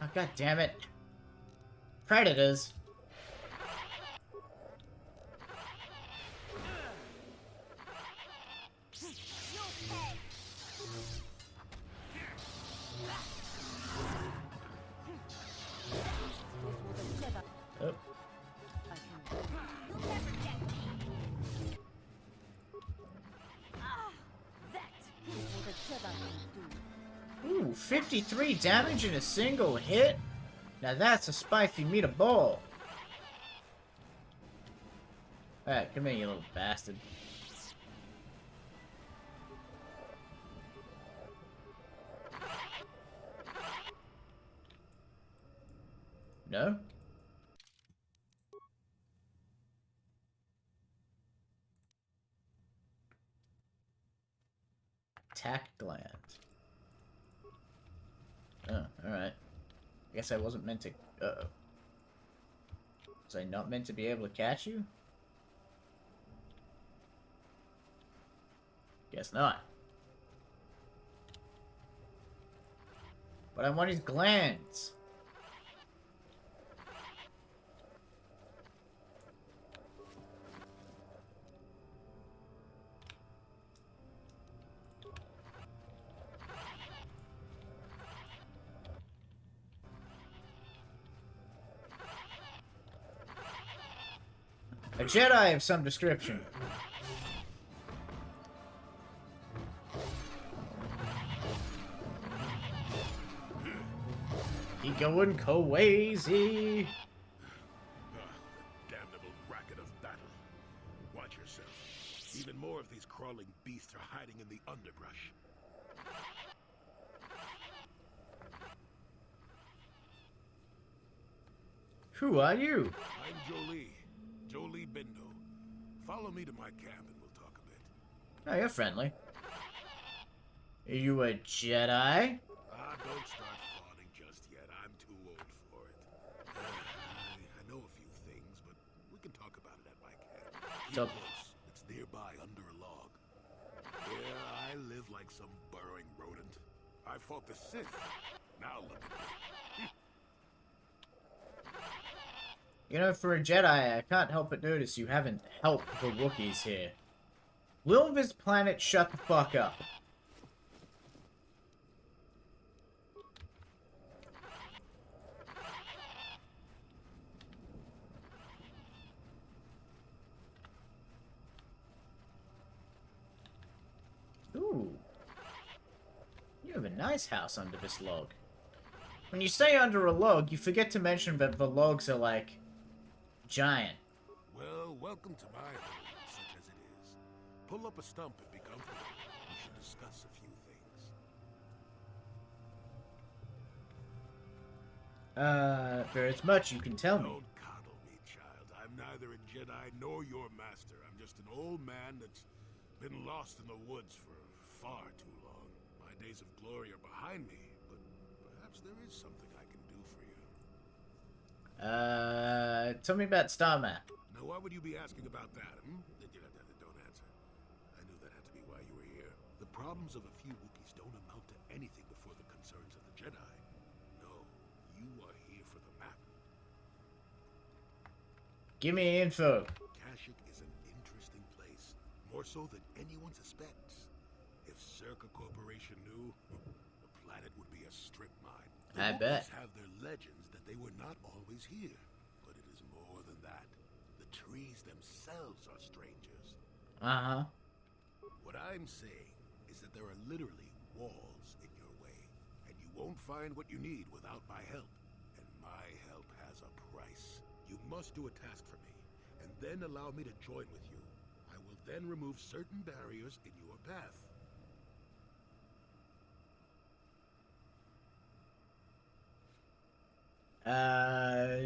Oh, god damn it. Predators! Oh. Ooh, 53 damage in a single hit? Now that's a spicy meatball. Alright, come here, you little bastard. No? Attack gland. Oh, alright. I guess I wasn't meant to... Uh-oh. Was I not meant to be able to catch you? Guess not. But I want his glands. A Jedi of some description. He going crazy. Damnable racket of battle. Watch yourself. Even more of these crawling beasts are hiding in the underbrush. Who are you? I'm Jolie Bindo. Follow me to my camp and we'll talk a bit. Oh, you're friendly. Are you a Jedi? Don't start fawning just yet. I'm too old for it. I know a few things, but we can talk about it at my camp. Keep close. It's nearby under a log. Yeah, I live like some burrowing rodent. I fought the Sith. Now look at me. You know, for a Jedi, I can't help but notice you haven't helped the Wookiees here. Will this planet shut the fuck up? Ooh. You have a nice house under this log. When you say under a log, you forget to mention that the logs are, like, giant. Well, welcome to my home, such as it is. Pull up a stump and be comfortable. We should discuss a few things. There is much you can tell me. Don't coddle me, child. I'm neither a Jedi nor your master. I'm just an old man that's been lost in the woods for far too long. My days days of glory are behind me, but perhaps there is something I can do for you. Tell me about Star Map. Now, why would you be asking about that, hmm? Don't answer. I knew that had to be why you were here. The problems of a few Wookiees don't amount to anything before the concerns of the Jedi. No, you are here for the map. Give me info. Kashyyyk is an interesting place, more so than anyone suspects. If Circa Corporation knew, the planet would be a strip mine. I bet. Have their legends that they were not always here, but it is more than that. The trees themselves are strangers. Uh-huh. What I'm saying is that there are literally walls in your way, and you won't find what you need without my help. And my help has a price. You must do a task for me, and then allow me to join with you. I will then remove certain barriers in your path.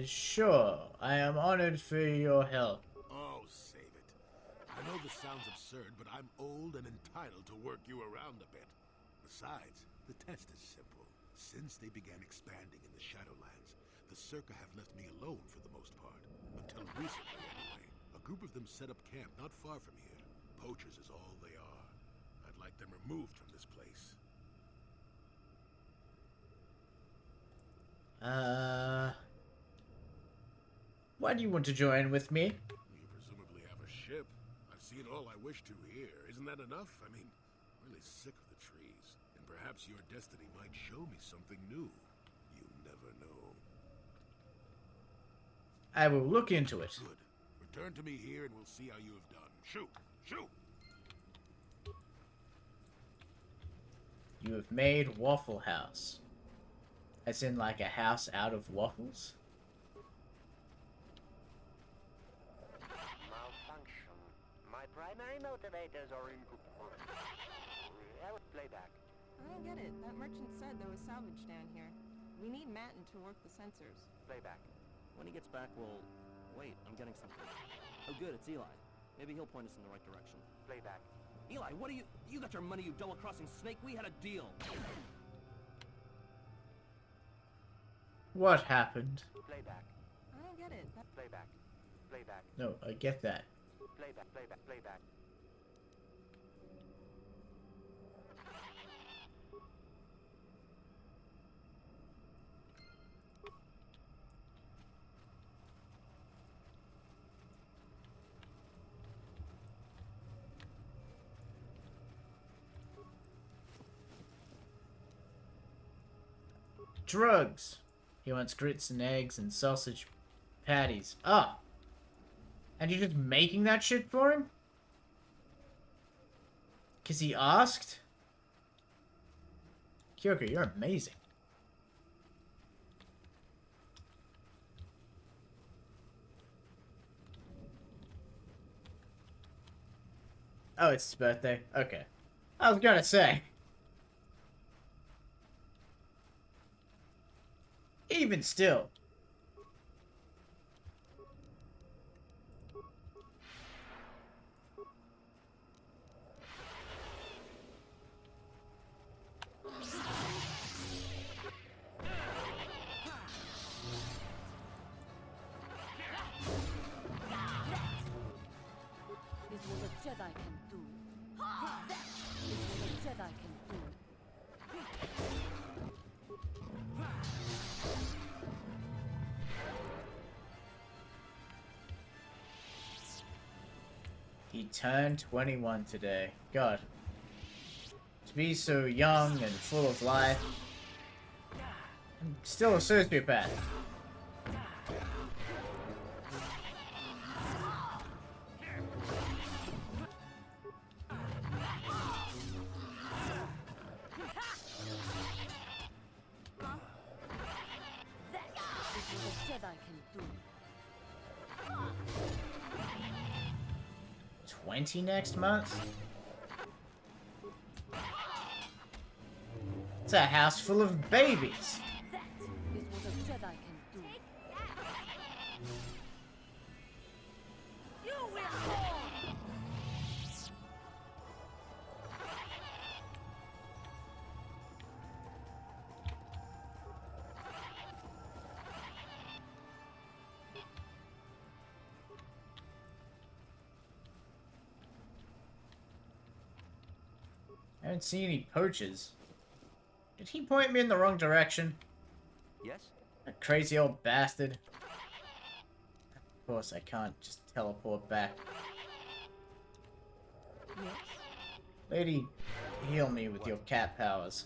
Sure. I am honored for your help. Oh, save it. I know this sounds absurd, but I'm old and entitled to work you around a bit. Besides, the test is simple. Since they began expanding in the Shadowlands, the Circa have left me alone for the most part. Until recently, anyway. A group of them set up camp not far from here. Poachers is all they are. I'd like them removed from this place. Why do you want to join with me? You presumably have a ship. I've seen all I wish to here. Isn't that enough? I mean, I'm really sick of the trees. And perhaps your destiny might show me something new. You never know. I will look into it. Good. Return to me here and we'll see how you have done. Shoot! Shoot! You have made Waffle House. As in, like, a house out of waffles? Malfunction. My primary motivators are in good order. Playback. I don't get it. That merchant said there was salvage down here. We need Matten to work the sensors. Playback. When he gets back, we'll... Wait, I'm getting something. Oh good, it's Eli. Maybe he'll point us in the right direction. Playback. Eli, what are you... You got your money, you double-crossing snake. We had a deal. What happened? Playback. I don't get it. Playback. Playback. No, I get that. Playback. Playback. Playback. Drugs. He wants grits and eggs and sausage patties. Ah! And you're just making that shit for him? 'Cause he asked? Kyoko, you're amazing. Oh, it's his birthday? Okay. I was gonna say. Even still. Is what a Jedi can do. That is what a Jedi can do. He turned 21 today. God. To be so young and full of life. I'm still a sociopath. Is what a Jedi can do. 20 next month? It's a house full of babies. That is what a Jedi can do. You will fall! don't see any poachers. Did he point me in the wrong direction? Yes? That crazy old bastard. Of course, I can't just teleport back. Yes? Lady, heal me with your cat powers.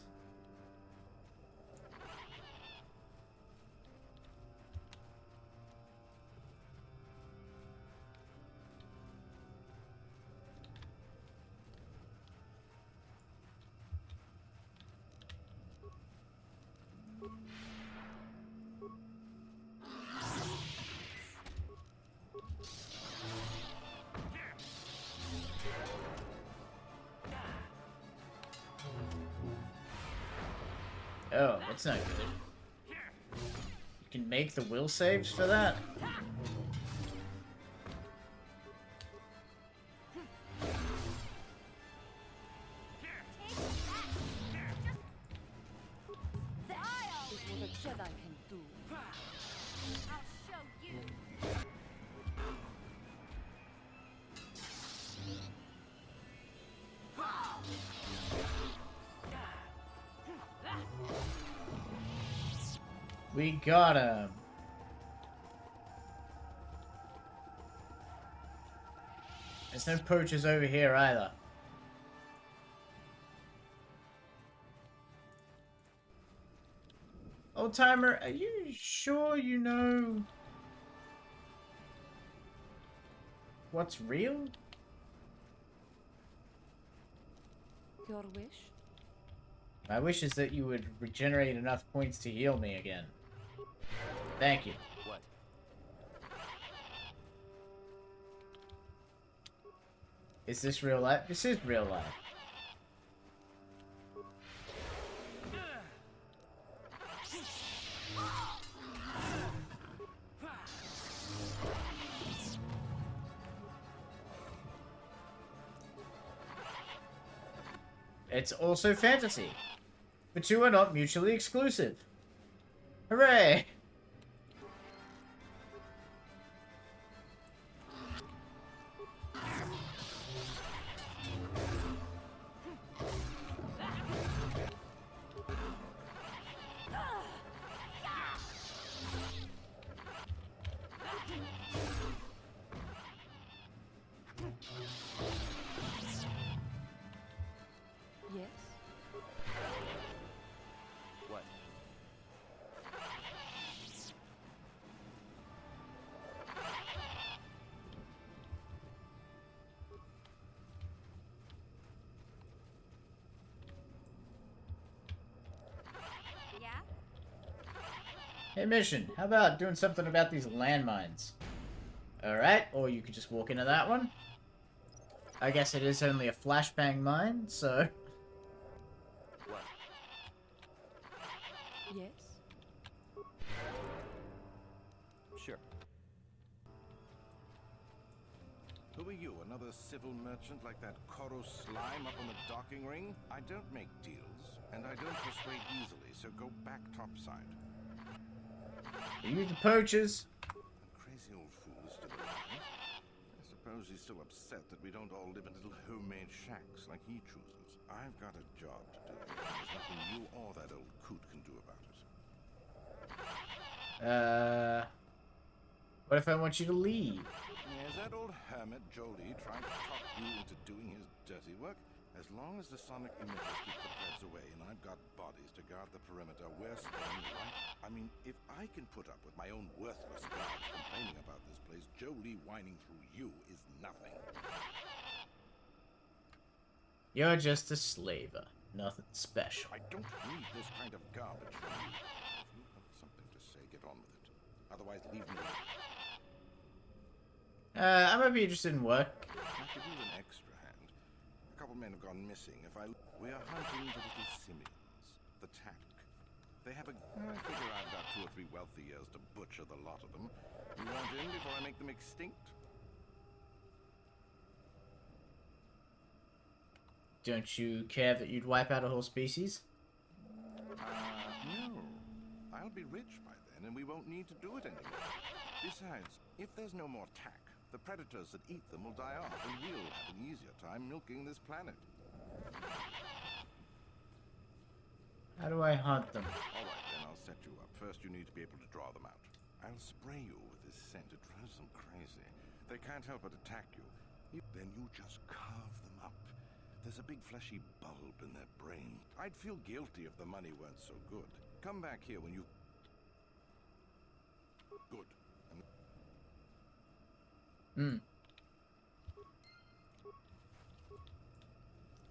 Oh, that's not good. You can make the will saves for that? Is what a Jedi can do. I'll show you. We got him. There's no poachers over here either. Old timer, are you sure you know what's real? Your wish? My wish is that you would regenerate enough points to heal me again. Thank you. What? Is this real life? This is real life. It's also fantasy. The two are not mutually exclusive. Hooray! Yes? What? Yeah? Hey, mission, how about doing something about these landmines? Alright, or you could just walk into that one. I guess it is only a flashbang mine, so... What? Yes? Sure. Who are you, another civil merchant like that Koro slime up on the docking ring? I don't make deals, and I don't persuade easily, so go back topside. Are you the poachers? That crazy old fool is still alive. I suppose he's still upset that we don't all live in little homemade shacks like he chooses. I've got a job to do, and there's nothing you or that old coot can do about it. What if I want you to leave? Is that old hermit Jolie trying to talk you into doing his dirty work? As long as the sonic emitters keep the Preds away and I've got bodies to guard the perimeter, we're staying right. I mean, if I can put up with my own worthless guards complaining about this place, Jolie whining through you is nothing. You're just a slaver. Nothing special. I don't need this kind of garbage from you. If you've got something to say, get on with it. Otherwise, leave me alone. I might be interested in work. I could use an extra hand. A couple men have gone missing. We are hunting the little simians, the tack. They have I figure I've got 2 or 3 wealthy years to butcher the lot of them. You want in before I make them extinct? Don't you care that you'd wipe out a whole species? No. I'll be rich by then, and we won't need to do it anymore. Besides, if there's no more tack, the predators that eat them will die off, and we'll have an easier time milking this planet. How do I hunt them? All right, then I'll set you up. First, you need to be able to draw them out. I'll spray you with this scent. It drives them crazy. They can't help but attack you. Then you just carve them up. There's a big fleshy bulb in their brain. I'd feel guilty if the money weren't so good. Come back here when you... Good. Hmm.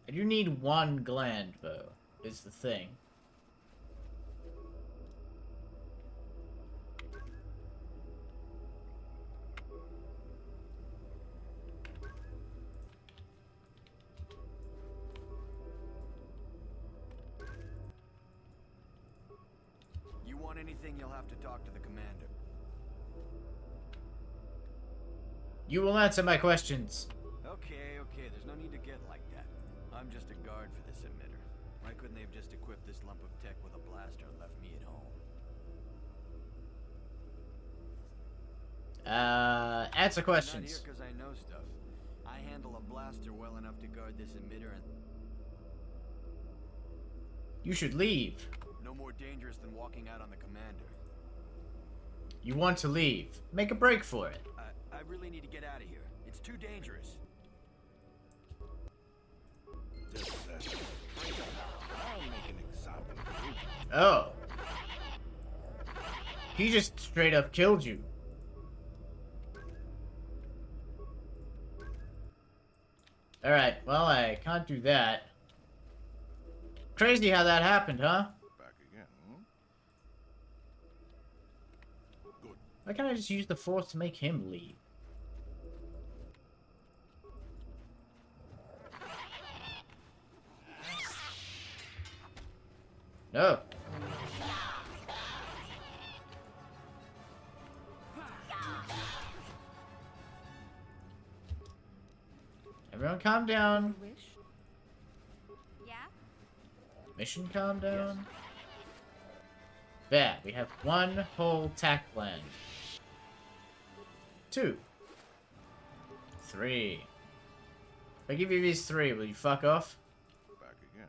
I do need one gland, though, is the thing. You want anything, you'll have to talk to the commander. You will answer my questions. Okay, there's no need to get like that. I'm just a guard for this emitter. Why couldn't they have just equipped this lump of tech with a blaster and left me at home? Answer I'm questions. not here because I know stuff. I handle a blaster well enough to guard this emitter and... You should leave. No more dangerous than walking out on the commander. You want to leave. Make a break for it. I really need to get out of here. It's too dangerous. I'll make an example of you. Oh. He just straight up killed you. Alright, well, I can't do that. Crazy how that happened, huh? Back again. Good. Why can't I just use the force to make him leave? No. Everyone calm down. Yeah? Mission calm down. There, we have one whole tack land. 2. 3. If I give you these 3, will you fuck off? Back again.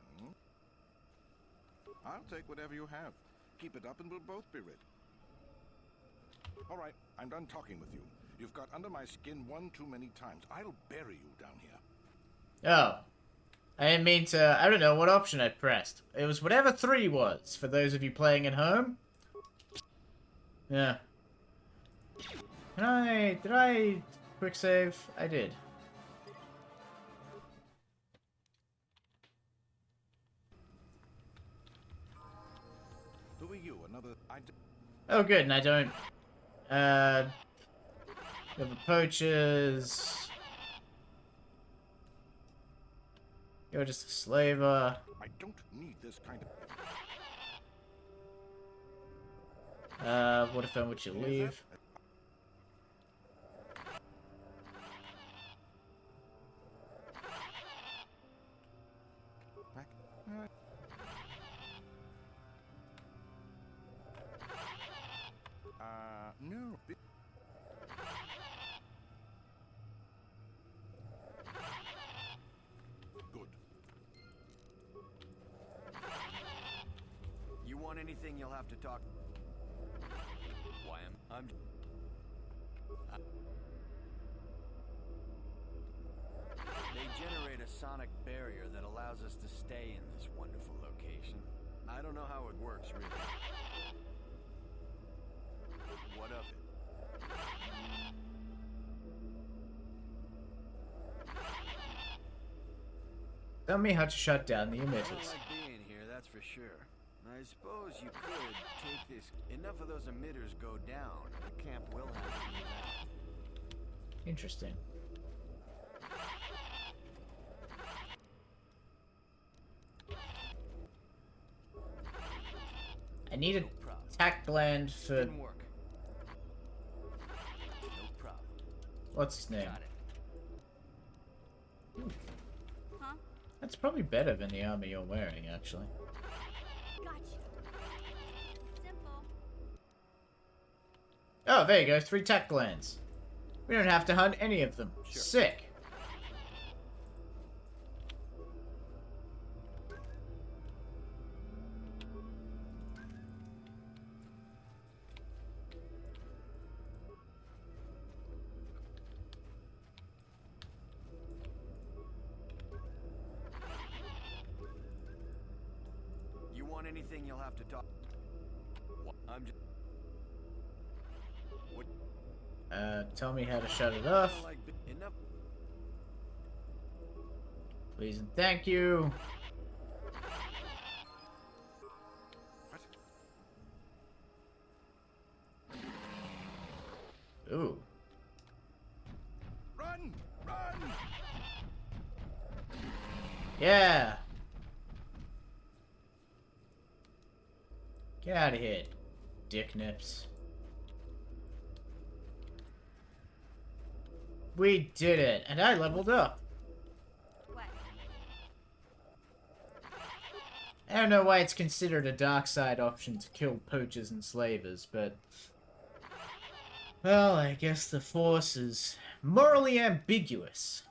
I'll take whatever you have. Keep it up and we'll both be rich. All right, I'm done talking with you. You've got under my skin one too many times. I'll bury you down here. Oh. I didn't mean to... I don't know what option I pressed. It was whatever 3 was, for those of you playing at home. Yeah. Did I quick save? I did. Who are you? Another... Oh, good, and I don't... We have the poachers. You're just a slaver. I don't need this kind of... what if I would you leave? No. Good. You want anything, you'll have to talk. Why I'm... They generate a sonic barrier that allows us to stay in this wonderful location. I don't know how it works, really. What of it? Tell me how to shut down the I don't emitters. like being here, that's for sure. I suppose you could take this. Enough of those emitters go down, and the camp will have to move out. Interesting. I need a tack gland for... Didn't work. No problem. What's his name? Got it. Huh? That's probably better than the armor you're wearing, actually. Gotcha. Simple. Oh, there you go. 3 tack glands. We don't have to hunt any of them. Sure. Sick. want anything, you'll have to talk. I'm just... What? Tell me how to shut it off. Enough. Please and thank you. Ooh. Run! Run! Yeah. Get out of here, dick nips. We did it, and I leveled up. What? I don't know why it's considered a dark side option to kill poachers and slavers, but... well, I guess the Force is morally ambiguous.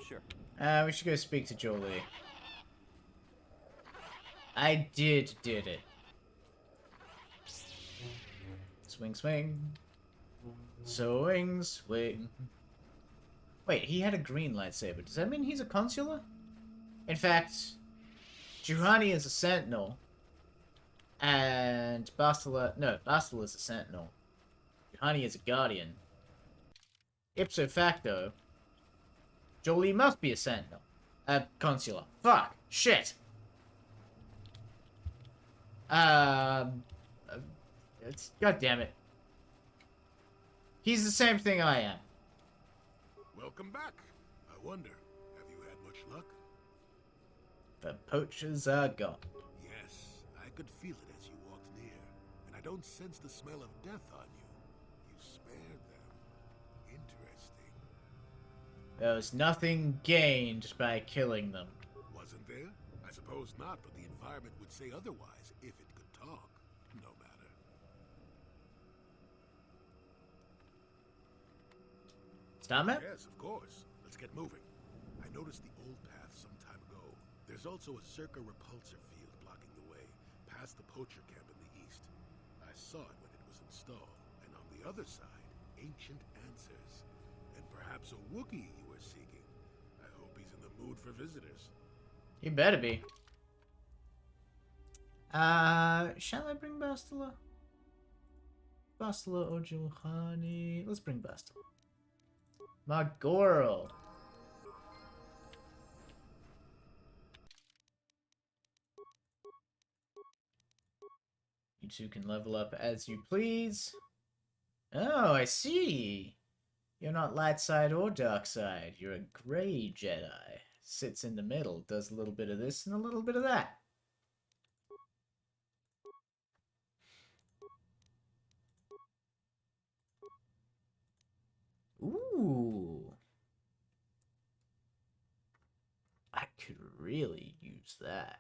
Sure. We should go speak to Jolie. I did it. Swing, swing. Swing, swing. Wait, he had a green lightsaber. Does that mean he's a consular? In fact, Juhani is a sentinel. And Bastila... no, Bastila is a sentinel. Juhani is a guardian. Ipso facto, Jolie must be a sentinel. Consular. Fuck. Shit. It's... god damn it. He's the same thing I am. Welcome back. I wonder, have you had much luck? The poachers are gone. Yes, I could feel it as you walked near, and I don't sense the smell of death on you. You spared them. Interesting. There was nothing gained by killing them. Wasn't there? I suppose not, but the environment would say otherwise if it could talk. No matter. Stop it? Yes, of course. Let's get moving. I noticed the old path some time ago. There's also a Circa repulsor field blocking the way, past the poacher camp in the east. I saw it when it was installed, and on the other side, ancient answers. And perhaps a Wookiee you were seeking. I hope he's in the mood for visitors. He better be. Shall I bring Bastila? Bastila or Juhani? Let's bring Bastila. Magoro. You two can level up as you please. Oh, I see. You're not light side or dark side. You're a gray Jedi. Sits in the middle, does a little bit of this and a little bit of that. Ooh. I could really use that.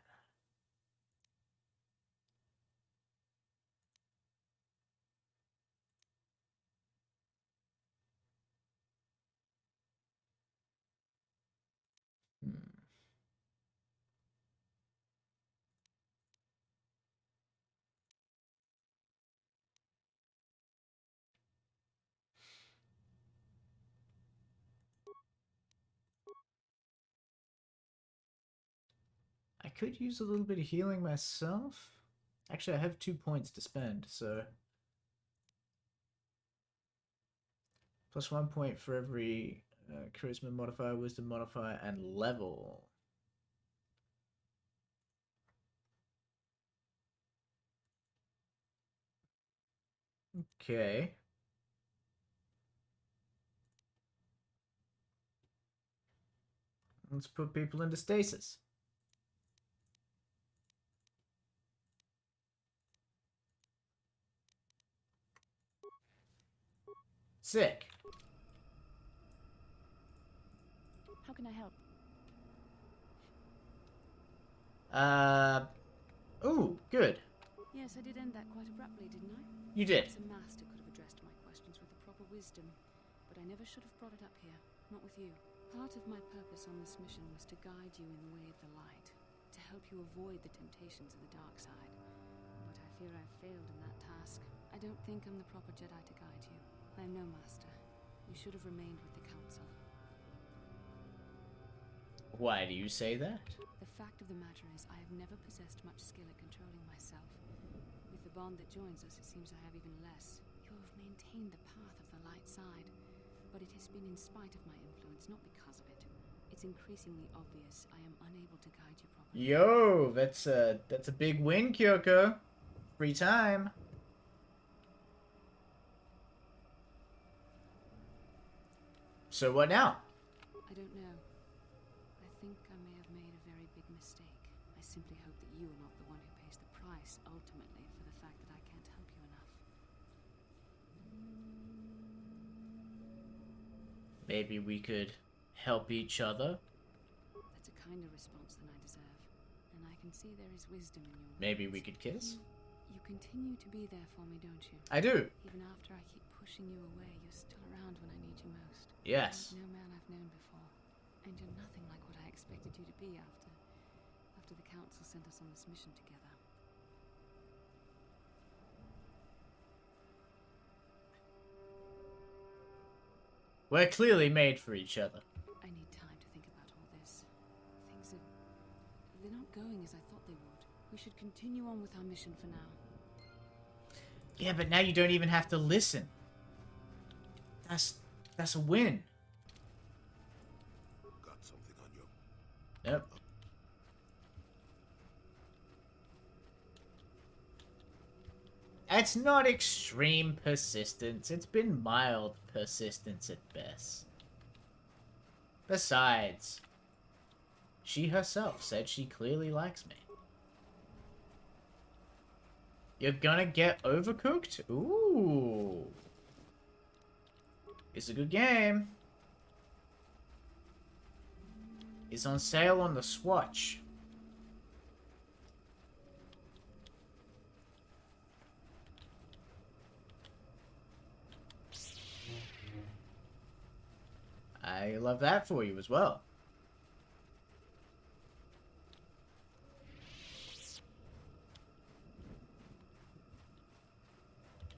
I could use a little bit of healing myself. Actually, I have 2 points to spend, so... Plus 1 point for every charisma modifier, wisdom modifier, and level. Okay. Let's put people into stasis. Sick. How can I help? Ooh, good. Yes, I did end that quite abruptly, didn't I? You did. Perhaps a master could have addressed my questions with the proper wisdom, but I never should have brought it up here. Not with you. Part of my purpose on this mission was to guide you in the way of the light, to help you avoid the temptations of the dark side. But I fear I've failed in that task. I don't think I'm the proper Jedi to guide you. I am no master. You should have remained with the Council. Why do you say that? The fact of the matter is, I have never possessed much skill at controlling myself. With the bond that joins us, it seems I have even less. You have maintained the path of the light side, but it has been in spite of my influence, not because of it. It's increasingly obvious I am unable to guide you properly. Yo, that's a big win, Kyoko. Free time. So what now? I don't know. I think I may have made a very big mistake. I simply hope that you are not the one who pays the price, ultimately, for the fact that I can't help you enough. Maybe we could help each other? That's a kinder response than I deserve. And I can see there is wisdom in your words. Maybe we could kiss? You continue to be there for me, don't you? I do. Even after I keep pushing you away, you're still around when I need you most. Yes. You're no man I've known before. And you're nothing like what I expected you to be after the Council sent us on this mission together. We're clearly made for each other. I need time to think about all this. They're not going as I thought they would. We should continue on with our mission for now. Yeah, but now you don't even have to listen. That's a win. Got something on you. Yep. It's not extreme persistence. It's been mild persistence at best. Besides, she herself said she clearly likes me. You're gonna get overcooked? Ooh. It's a good game. It's on sale on the Swatch. I love that for you as well.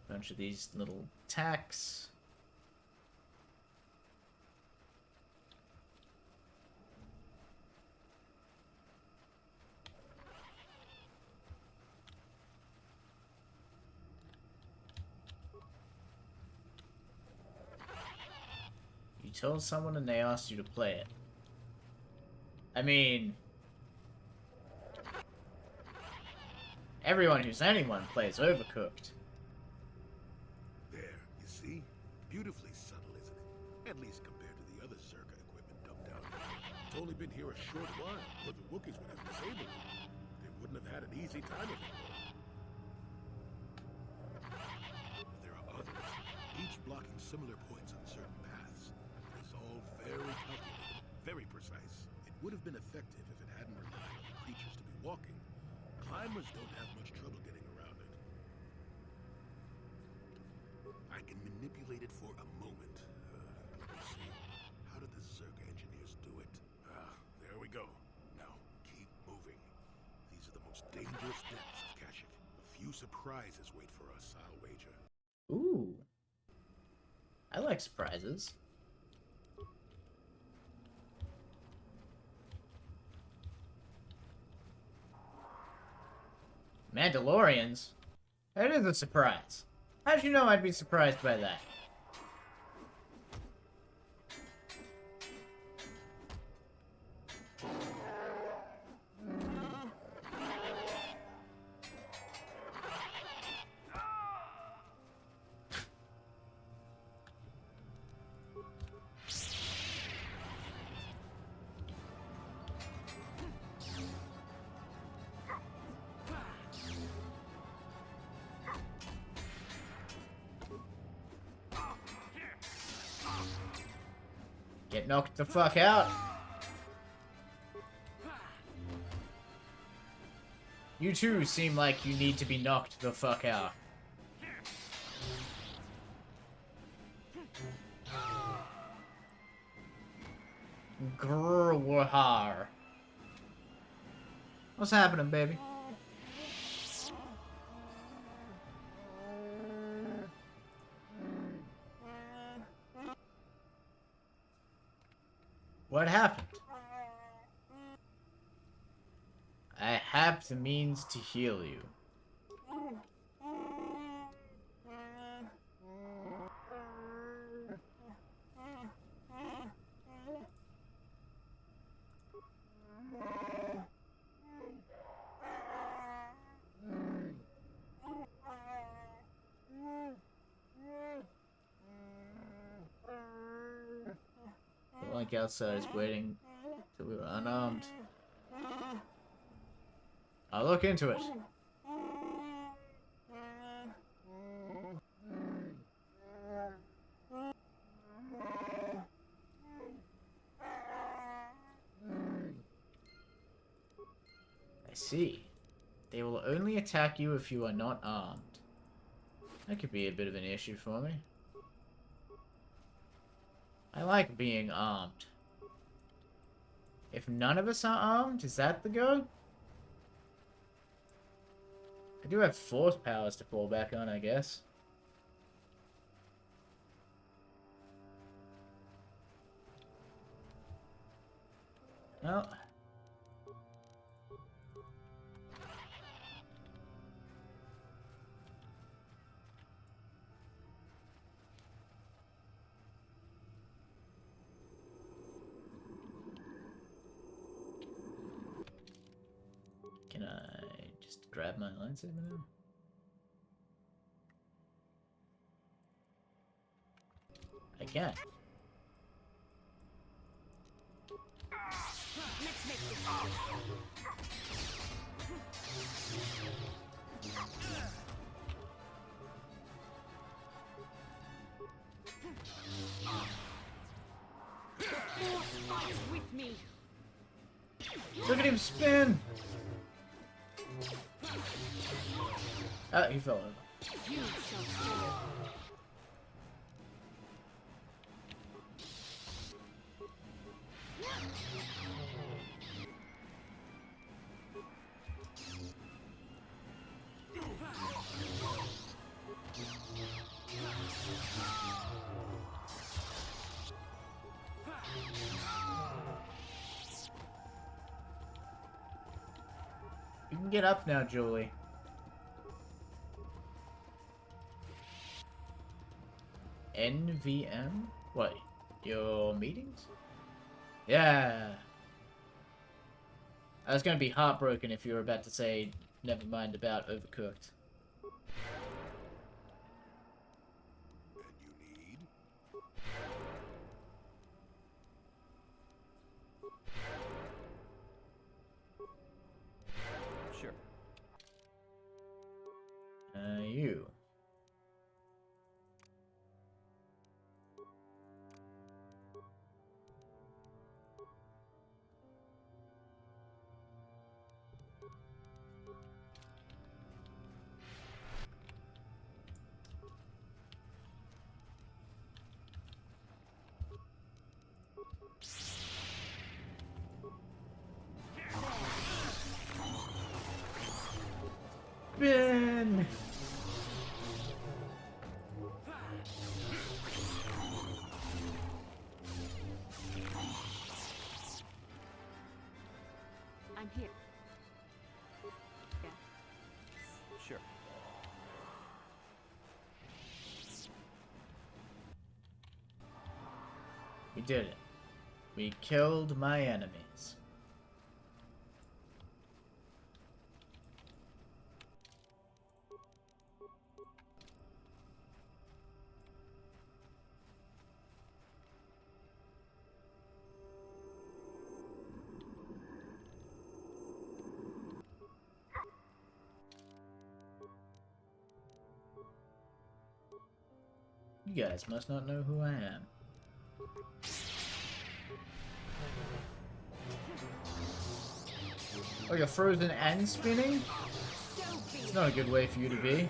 Bunch of these little tacks. You told someone and they asked you to play it. I mean, everyone who's anyone plays Overcooked. There, you see? Beautifully subtle, isn't it? At least compared to the other Zerka equipment dumped down here. It's only been here a short while, or the Wookiees would have disabled it. They wouldn't have had an easy time of it, though. But there are others, each blocking similar points on certain paths. It is all very calculated, very precise. It would have been effective if it hadn't relied on the creatures to be walking. Climbers don't have much trouble getting around it. I can manipulate it for a moment. Let me see. How did the Zerka engineers do it? There we go. Now, keep moving. These are the most dangerous depths of Kashyyyk. A few surprises wait for us, I'll wager. Ooh. I like surprises. Mandalorians? That is a surprise. How'd you know I'd be surprised by that? Get knocked the fuck out. You too seem like you need to be knocked the fuck out. Grrwahar. What's happening, baby? What happened? I have the means to heal you. The link outside is waiting till we were unarmed. I'll look into it. I see. They will only attack you if you are not armed. That could be a bit of an issue for me. I like being armed. If none of us are armed, is that the go? I do have force powers to fall back on, I guess. Well. Can I just grab my lightsaber now? I can. Let's make this happen. Force fights with me. Look at him spin! Ah, he fell over. You shall fall. You can get up now, Julie. NVM? What? Your meetings? Yeah. I was gonna be heartbroken if you were about to say, never mind about Overcooked. Sure. You. Ben! I'm here. Yeah. Sure. We did it. We killed my enemies. You guys must not know who I am. Oh, you're frozen and spinning? It's not a good way for you to be.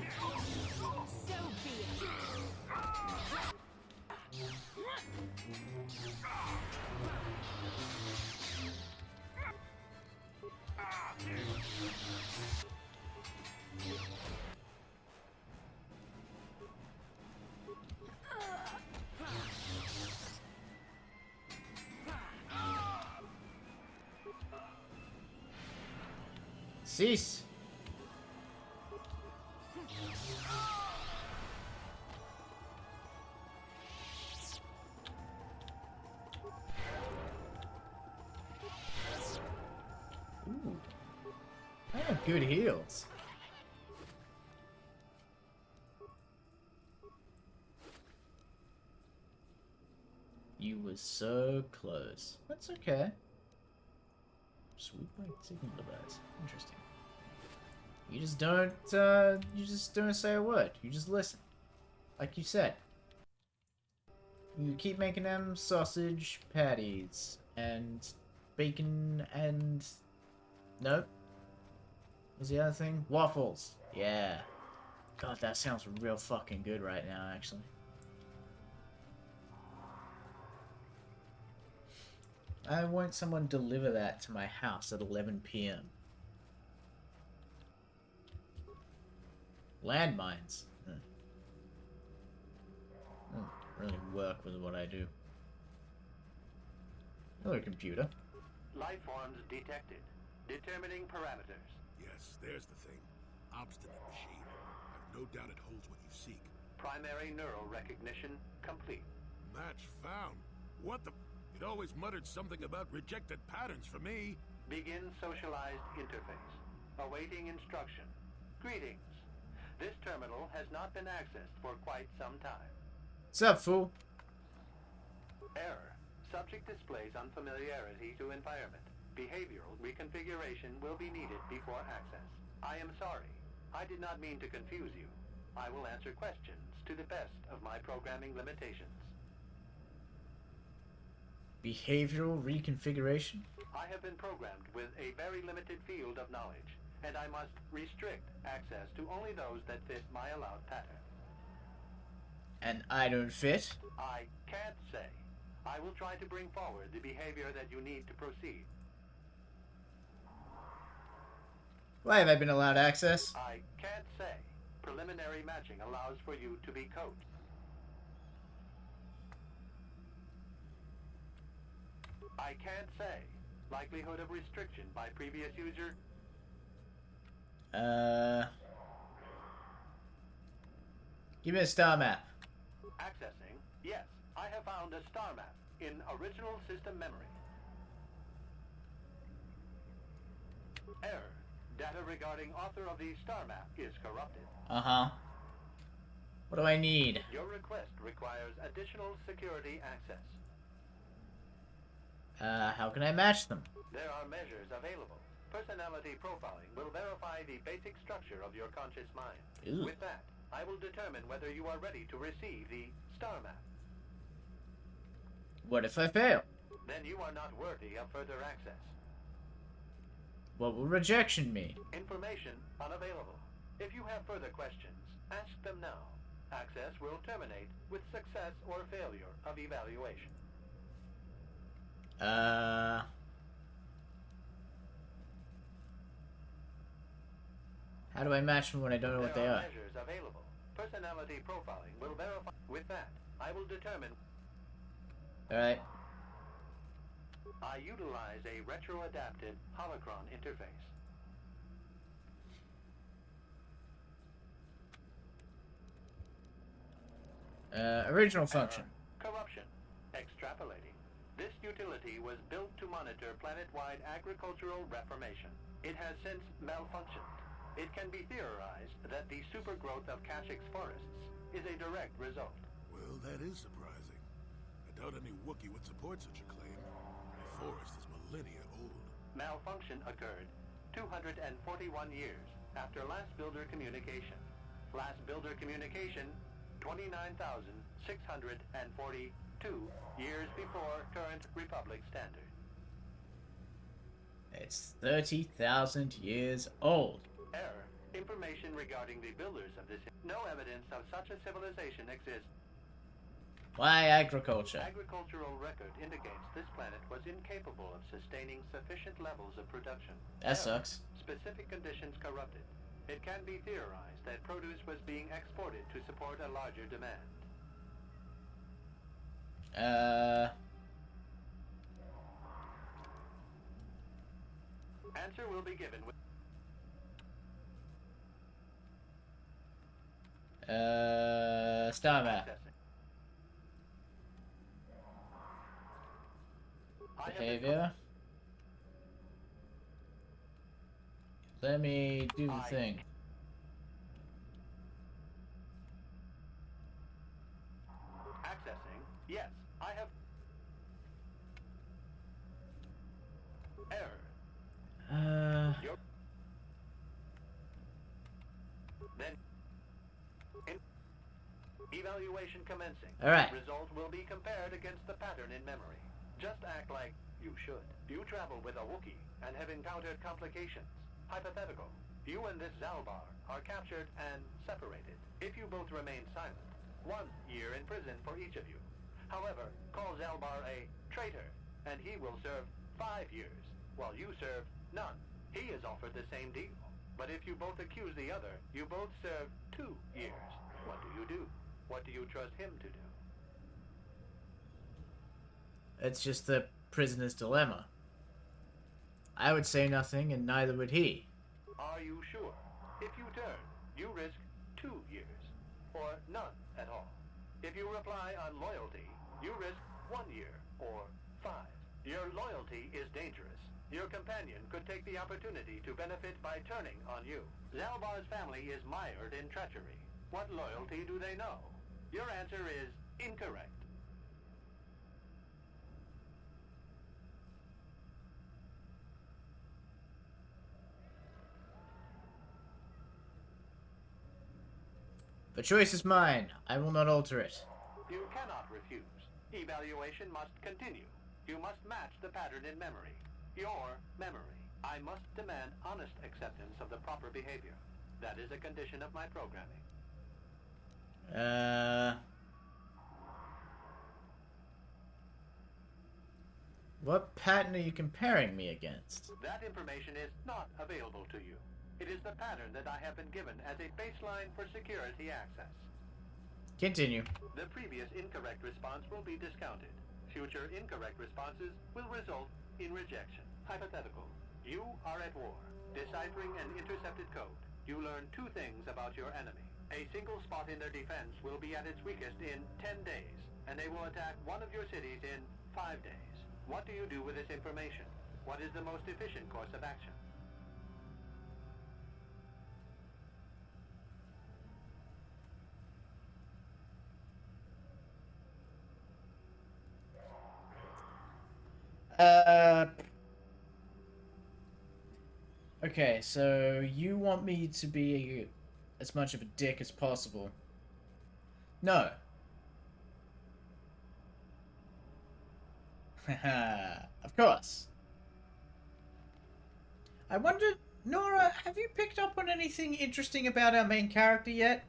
Cease! Ooh. I have good heals. You were so close. That's okay. Sweet like signal device. Interesting. You just don't say a word. You just listen. Like you said. You keep making them sausage patties and bacon and nope. What's the other thing? Waffles. Yeah. God, that sounds real fucking good right now, actually. I want someone to deliver that to my house at 11 p.m. Landmines. Don't really work with what I do. Hello, computer. Life forms detected. Determining parameters. Yes, there's the thing. Obstinate machine. I've no doubt it holds what you seek. Primary neural recognition complete. Match found. What the... It always muttered something about rejected patterns for me. Begin socialized interface. Awaiting instruction. Greetings. This terminal has not been accessed for quite some time. What's up, fool? Error. Subject displays unfamiliarity to environment. Behavioral reconfiguration will be needed before access. I am sorry. I did not mean to confuse you. I will answer questions to the best of my programming limitations. Behavioral reconfiguration? I have been programmed with a very limited field of knowledge, and I must restrict access to only those that fit my allowed pattern. And I don't fit? I can't say. I will try to bring forward the behavior that you need to proceed. Why have I been allowed access? I can't say. Preliminary matching allows for you to be code. I can't say. Likelihood of restriction by previous user. Give me a star map. Accessing. Yes, I have found a star map in original system memory. Error. Data regarding author of the star map is corrupted. Uh-huh. What do I need? Your request requires additional security access. How can I match them? There are measures available. Personality profiling will verify the basic structure of your conscious mind. Ooh. With that, I will determine whether you are ready to receive the star map. What if I fail? Then you are not worthy of further access. What will rejection mean? Information unavailable. If you have further questions, ask them now. Access will terminate with success or failure of evaluation. How do I match them when I don't know what they are? Measures available. Personality profiling will verify. With that, I will determine. Alright. I utilize a retro-adapted holocron interface. Original function. Corruption. Extrapolating. This utility was built to monitor planet-wide agricultural reformation. It has since malfunctioned. It can be theorized that the supergrowth of Kashyk's forests is a direct result. Well, that is surprising. I doubt any Wookiee would support such a claim. The forest is millennia old. Malfunction occurred 241 years after last builder communication. Last builder communication, 29,642 years before current Republic standard. It's 30,000 years old. Error. Information regarding the builders of this... No evidence of such a civilization exists. Why agriculture? Agricultural record indicates this planet was incapable of sustaining sufficient levels of production. That sucks. Specific conditions corrupted. It can be theorized that produce was being exported to support a larger demand. Answer will be given with... Star map. Behavior. Let me do the thing. Accessing. Yes, I have. Error. Then. Evaluation commencing. Alright. Result will be compared against the pattern in memory. Just act like you should. You travel with a Wookiee and have encountered complications. Hypothetical. You and this Zalbar are captured and separated. If you both remain silent, 1 year in prison for each of you. However, call Zalbar a traitor, and he will serve 5 years, while you serve none. He is offered the same deal. But if you both accuse the other, you both serve 2 years. What do you do? What do you trust him to do? It's just the prisoner's dilemma. I would say nothing, and neither would he. Are you sure? If you turn, you risk 2 years, or none at all. If you reply on loyalty, you risk 1 year, or 5. Your loyalty is dangerous. Your companion could take the opportunity to benefit by turning on you. Zalbar's family is mired in treachery. What loyalty do they know? Your answer is incorrect. The choice is mine. I will not alter it. You cannot refuse. Evaluation must continue. You must match the pattern in memory. Your memory. I must demand honest acceptance of the proper behavior. That is a condition of my programming. What pattern are you comparing me against? That information is not available to you. It is the pattern that I have been given as a baseline for security access. Continue. The previous incorrect response will be discounted. Future incorrect responses will result in rejection. Hypothetical. You are at war. Deciphering an intercepted code. You learn 2 things about your enemy. A single spot in their defense will be at its weakest in 10 days, and they will attack one of your cities in 5 days. What do you do with this information? What is the most efficient course of action? Okay, so you want me to be as much of a dick as possible. No. Haha, of course. I wonder, Nora, have you picked up on anything interesting about our main character yet?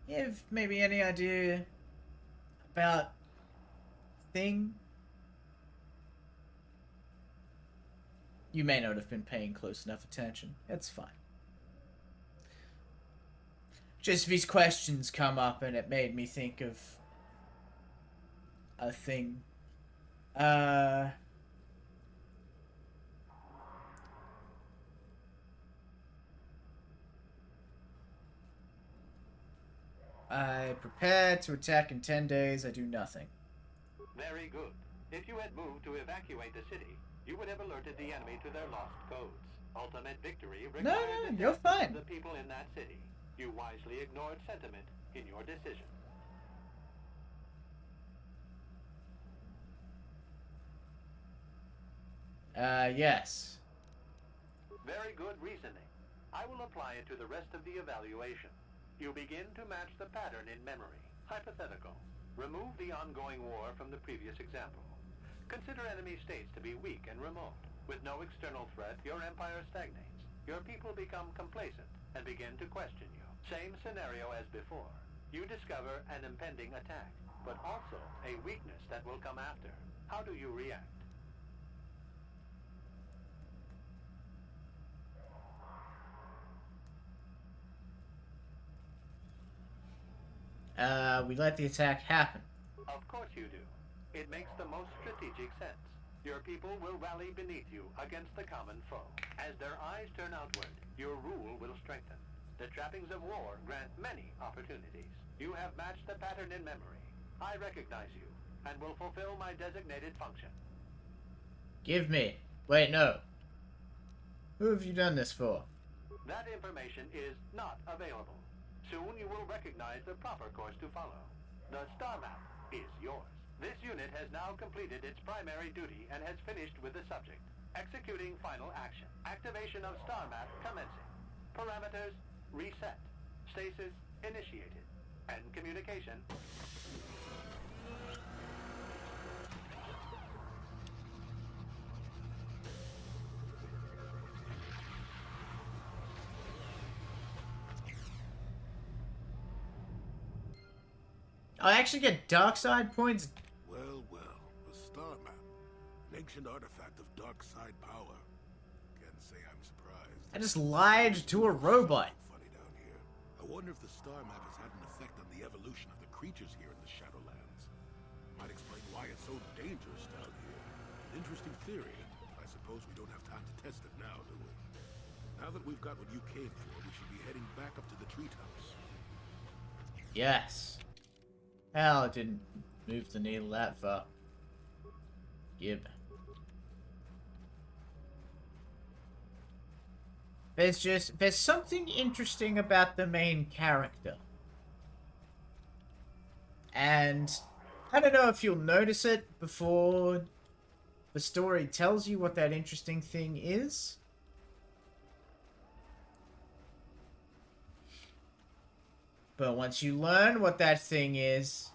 You have maybe any idea about thing? You may not have been paying close enough attention. It's fine. Just these questions come up and it made me think of a thing. I prepare to attack in 10 days. I do nothing. Very good. If you had moved to evacuate the city, you would have alerted the enemy to their lost codes. Ultimate victory required the you're death fine. of the people in that city. You wisely ignored sentiment in your decision. Yes. Very good reasoning. I will apply it to the rest of the evaluation. You begin to match the pattern in memory. Hypothetical. Remove the ongoing war from the previous example. Consider enemy states to be weak and remote. With no external threat, your empire stagnates. Your people become complacent and begin to question you. Same scenario as before. You discover an impending attack, but also a weakness that will come after. How do you react? We let the attack happen. Of course you do. It makes the most strategic sense. Your people will rally beneath you against the common foe. As their eyes turn outward, your rule will strengthen. The trappings of war grant many opportunities. You have matched the pattern in memory. I recognize you, and will fulfill my designated function. Give me. Wait, no. Who have you done this for? That information is not available. Soon you will recognize the proper course to follow. The star map is yours. This unit has now completed its primary duty and has finished with the subject. Executing final action. Activation of star map commencing. Parameters reset. Stasis initiated. End communication. I actually get dark side points. Well, a star map. An ancient artifact of dark side power. Can't say I'm surprised. I just lied to a robot. Funny down here. I wonder if the star map has had an effect on the evolution of the creatures here in the Shadowlands. Might explain why it's so dangerous down here. An interesting theory. I suppose we don't have time to test it now, do we? Now that we've got what you came for, we should be heading back up to the treetops. Yes. Hell, it didn't move the needle that far. Gib. There's something interesting about the main character. And I don't know if you'll notice it before the story tells you what that interesting thing is. But once you learn what that thing is,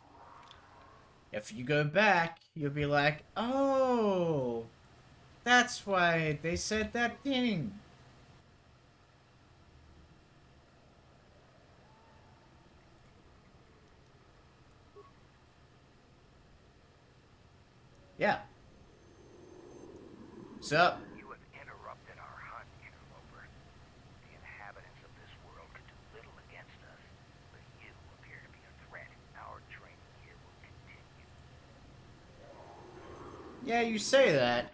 if you go back, you'll be like, oh, that's why they said that thing. Yeah. So, You have interrupted our hunt, interloper. The inhabitants of this world could do little against us, but you appear to be a threat. Our training here will continue. yeah, you say that.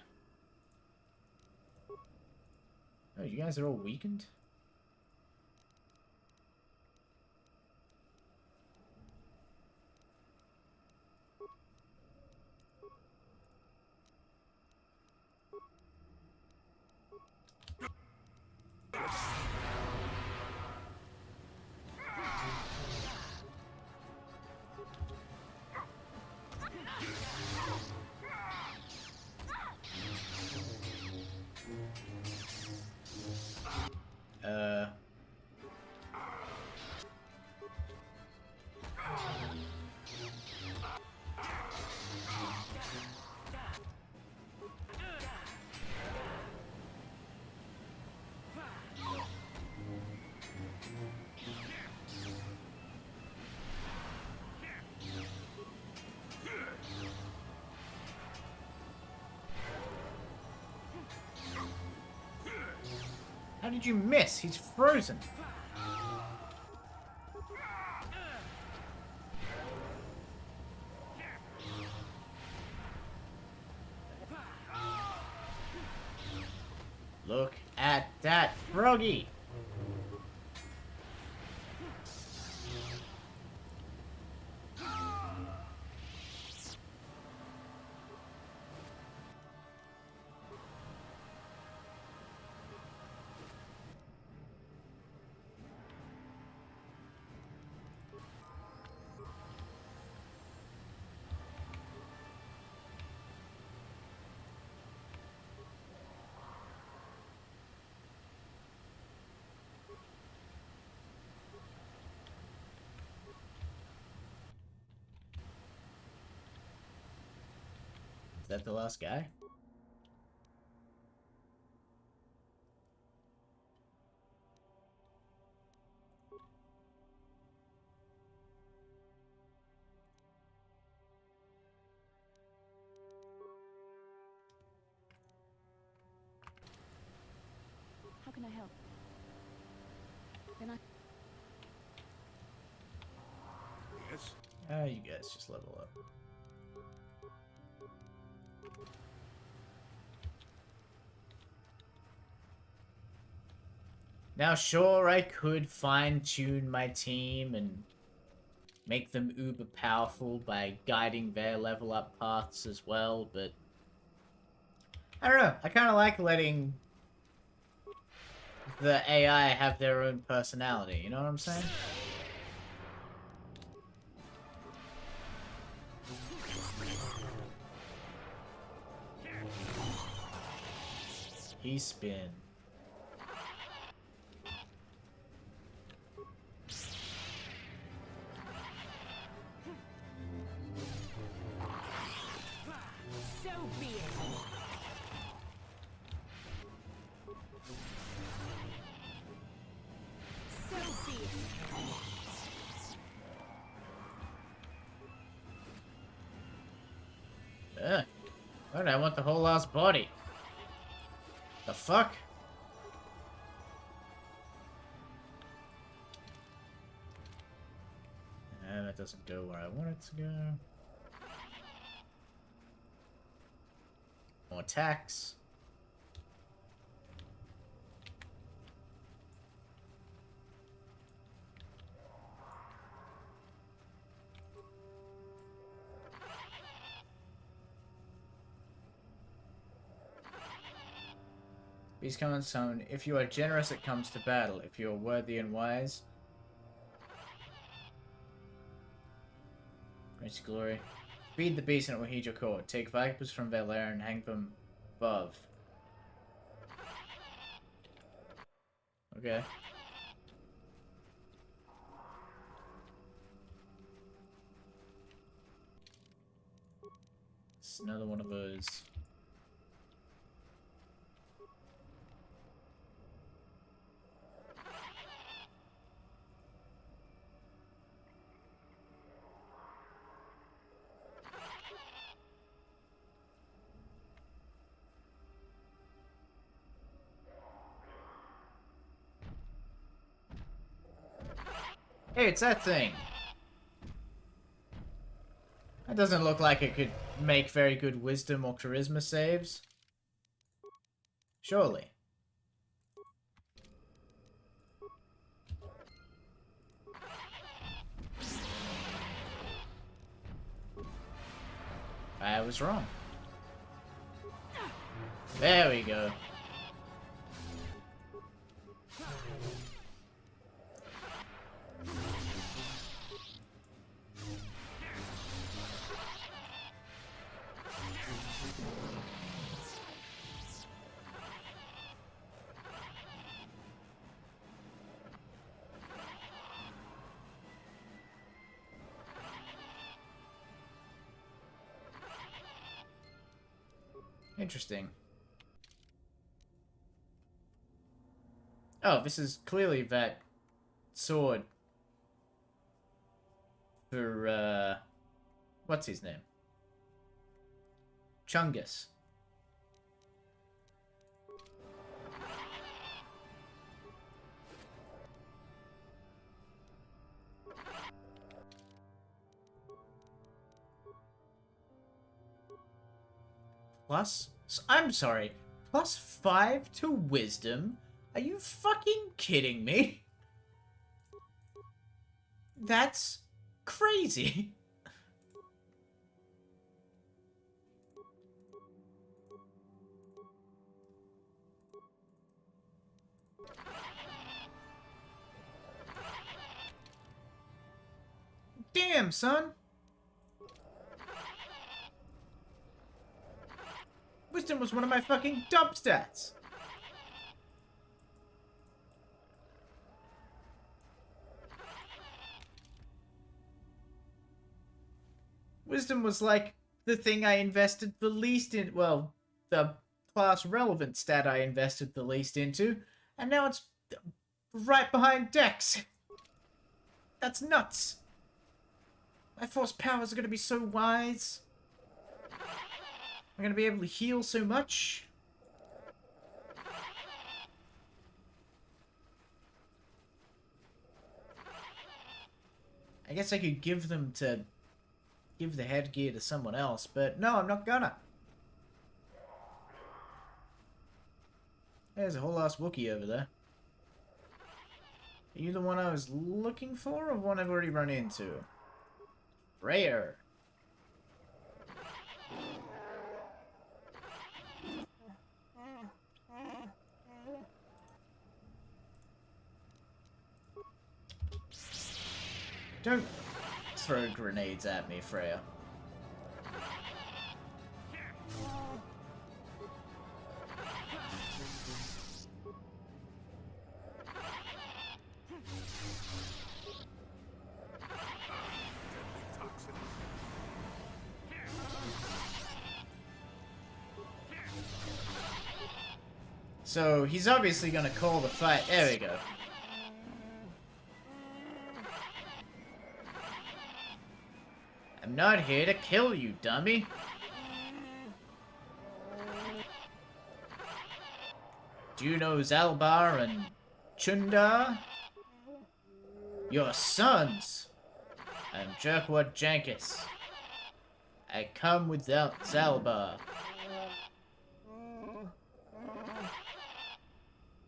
Oh, you guys are all weakened? How did you miss? He's frozen. Look at that froggy. Is that the last guy? How can I help? Then I... Yes? You guys just level up. Now, sure, I could fine-tune my team and make them uber powerful by guiding their level up paths as well, but I don't know. I kind of like letting the AI have their own personality, you know what I'm saying? He spin. So be it. So be it. Ugh. What? I want the whole last body. The fuck? That doesn't go where I want it to go. More attacks. Beast commands summon. If you are generous, it comes to battle. If you are worthy and wise, great glory. Feed the beast and it will heed your call. Take vipers from their lair and hang them above. Okay. It's another one of those. Hey, it's that thing! That doesn't look like it could make very good wisdom or charisma saves. Surely. I was wrong. There we go. Interesting. Oh, this is clearly that sword for, what's his name? Chungus. Plus, I'm sorry, +5 to wisdom? Are you fucking kidding me? That's crazy. Damn, son. Wisdom was one of my fucking dump stats. Wisdom was like the thing I invested the least in. Well, the class relevant stat I invested the least into. And now it's right behind Dex. That's nuts. My force powers are going to be so wise. I'm going to be able to heal so much. I guess I could give the headgear to someone else, but no, I'm not gonna. There's a whole ass Wookiee over there. Are you the one I was looking for, or one I've already run into? Rare. Don't throw grenades at me, Freya. So, he's obviously gonna call the fight. There we go. I'm not here to kill you, dummy. Do you know Zalbar and Chunda? Your sons! I'm Jerkwad Jankis. I come without Zalbar.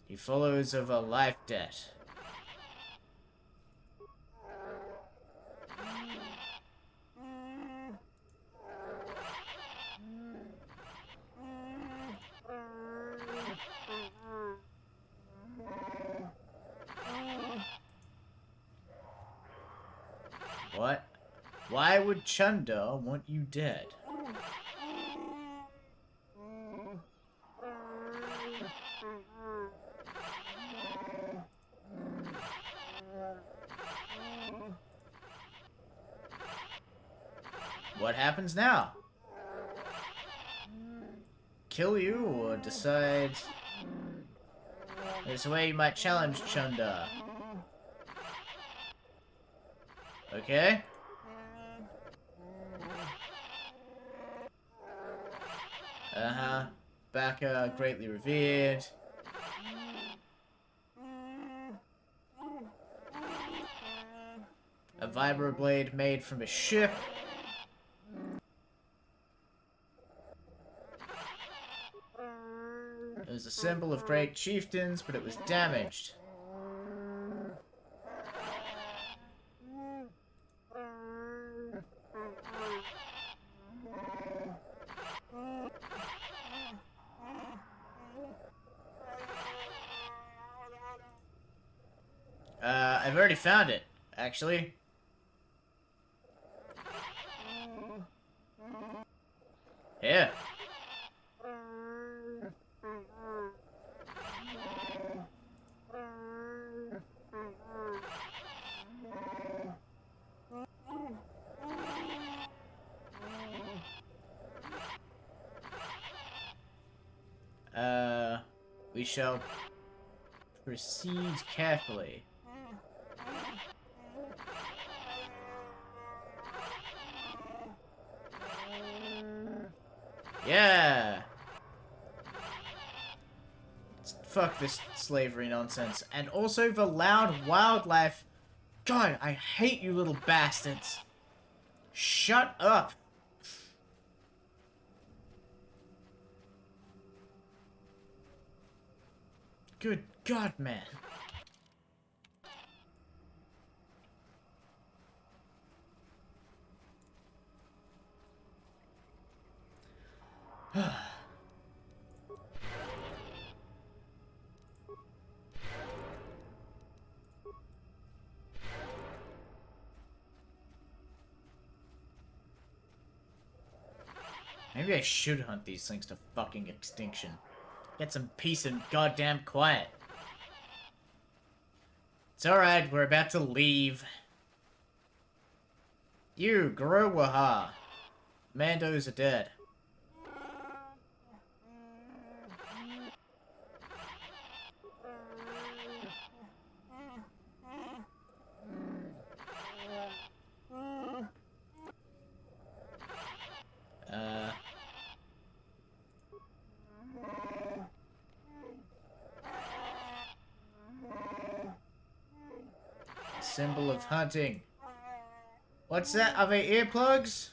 He follows of a life debt. What? Why would Chunda want you dead? What happens now? Kill you or decide... There's a way you might challenge Chunda. Okay? Uh-huh. Baka, greatly revered. A vibroblade made from a ship. It was a symbol of great chieftains, but it was damaged. I've already found it, actually. Here. We shall proceed carefully. Yeah! Fuck this slavery nonsense. And also the loud wildlife. God, I hate you little bastards. Shut up. Good God, man. Maybe I should hunt these things to fucking extinction. Get some peace and goddamn quiet. It's alright, we're about to leave. You, Garowaha. Mandos are dead. Symbol of hunting. What's that? Are they earplugs?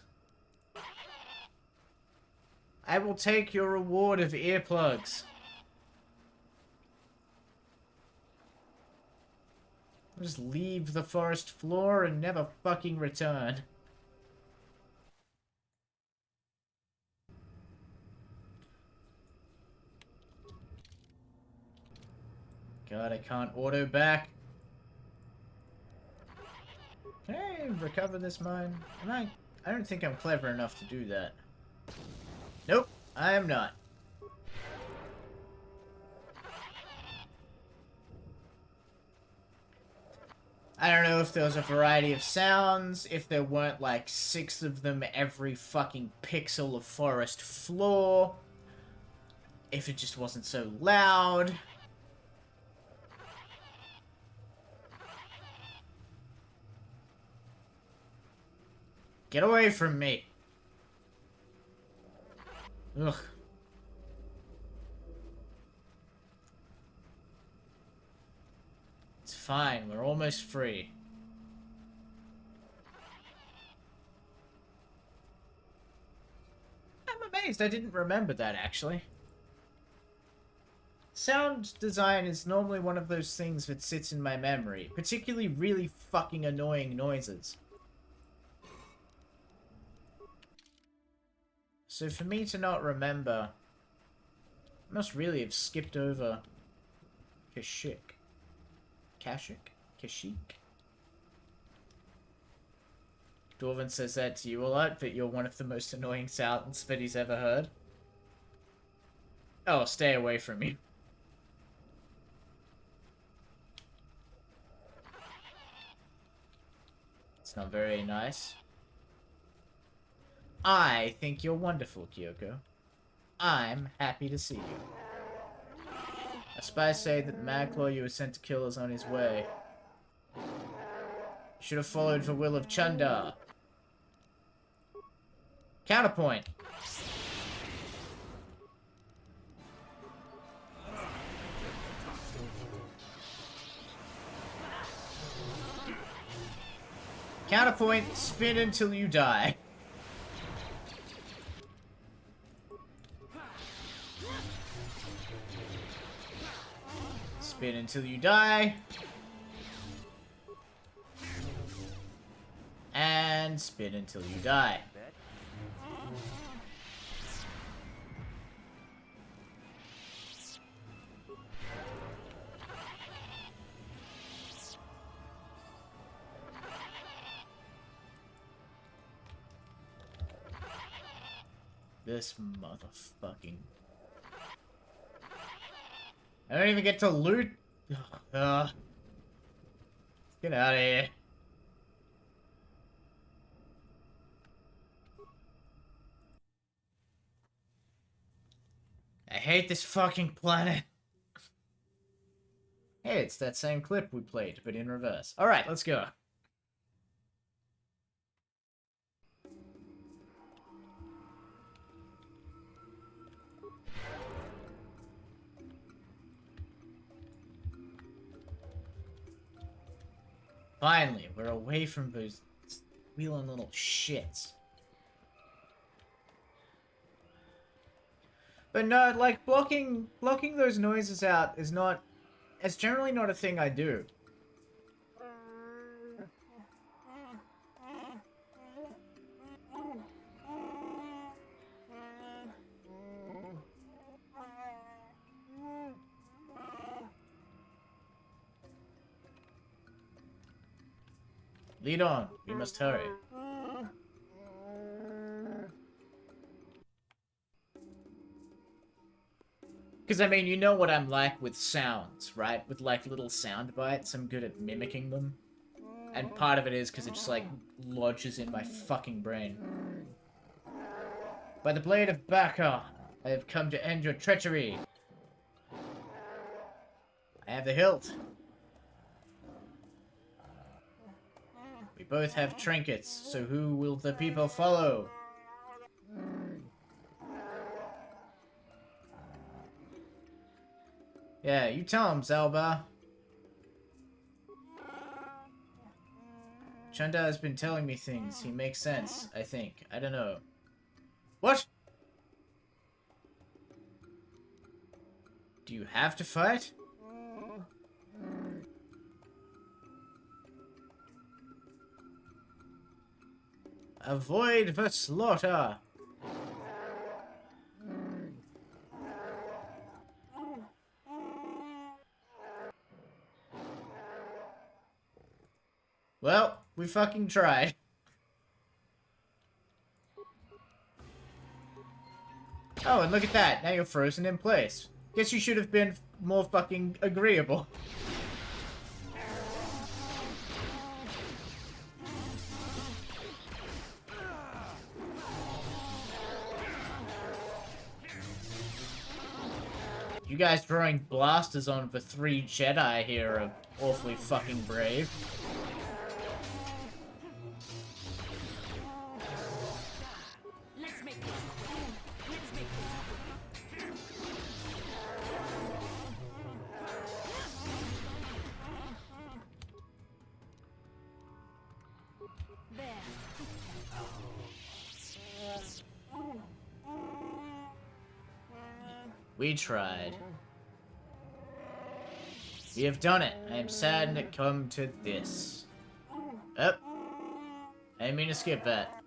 I will take your reward of earplugs. Just leave the forest floor and never fucking return. God, I can't auto back. Can I recover this mine? I don't think I'm clever enough to do that. Nope, I am not. I don't know if there was a variety of sounds, if there weren't like 6 of them every fucking pixel of forest floor, if it just wasn't so loud. Get away from me. Ugh. It's fine, we're almost free. I'm amazed I didn't remember that, actually. Sound design is normally one of those things that sits in my memory, particularly really fucking annoying noises. So for me to not remember, I must really have skipped over Kashyyyk. Kashyyyk? Dwarven says that to you a lot, that you're one of the most annoying sounds that he's ever heard. Oh, stay away from me. It's not very nice. I think you're wonderful, Kyoko. I'm happy to see you. A spies say that the Madclaw you were sent to kill is on his way. You should have followed the will of Chundar. Counterpoint. Counterpoint, spin until you die. Spin until you die. And spin until you die. This motherfucking... I don't even get to loot. Get out of here. I hate this fucking planet. Hey, it's that same clip we played, but in reverse. Alright, let's go. Finally, we're away from those squealing little shits. But no, like, blocking those noises out is not... It's generally not a thing I do. Lead on. We must hurry. Because, I mean, you know what I'm like with sounds, right? With, like, little sound bites, I'm good at mimicking them. And part of it is because it just, like, lodges in my fucking brain. By the blade of Baka, I have come to end your treachery. I have the hilt. We both have trinkets, so who will the people follow? Yeah, you tell him, Zalbar. Chunda has been telling me things. He makes sense, I think. I don't know. What? Do you have to fight? avoid the slaughter. Well, we fucking tried. Oh, and look at that. Now you're frozen in place. Guess you should have been more fucking agreeable. You guys throwing blasters on the 3 Jedi here are awfully fucking brave. Let's make this happen. Let's make this happen. There. We tried. We have done it. I am saddened it come to this. Oh. I didn't mean to skip that.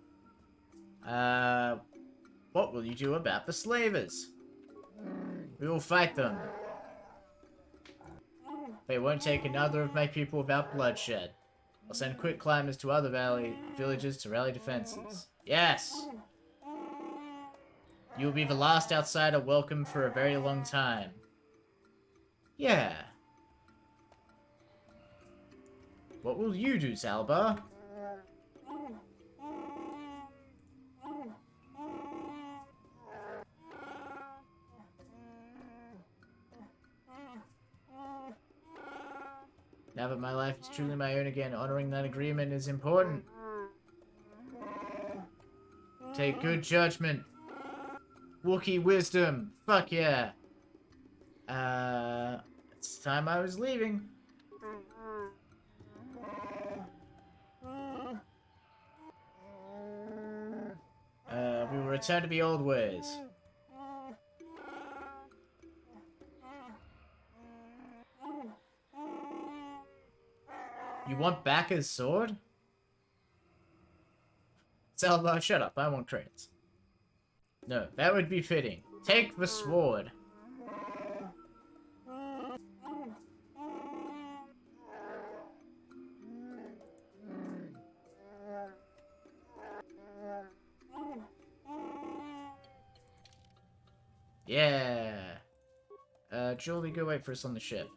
What will you do about the slavers? We will fight them. They won't take another of my people without bloodshed. I'll send quick climbers to other villages to rally defenses. Yes! You will be the last outsider welcome for a very long time. Yeah. What will you do, Zalbar? Now that my life is truly my own again, honoring that agreement is important. Take good judgment. Wookiee wisdom. Fuck yeah. It's time I was leaving. We will return to the old ways. You want back his sword? Zalbar, shut up. I want credits. No, that would be fitting. Take the sword. Yeah. Julie, go wait for us on the ship.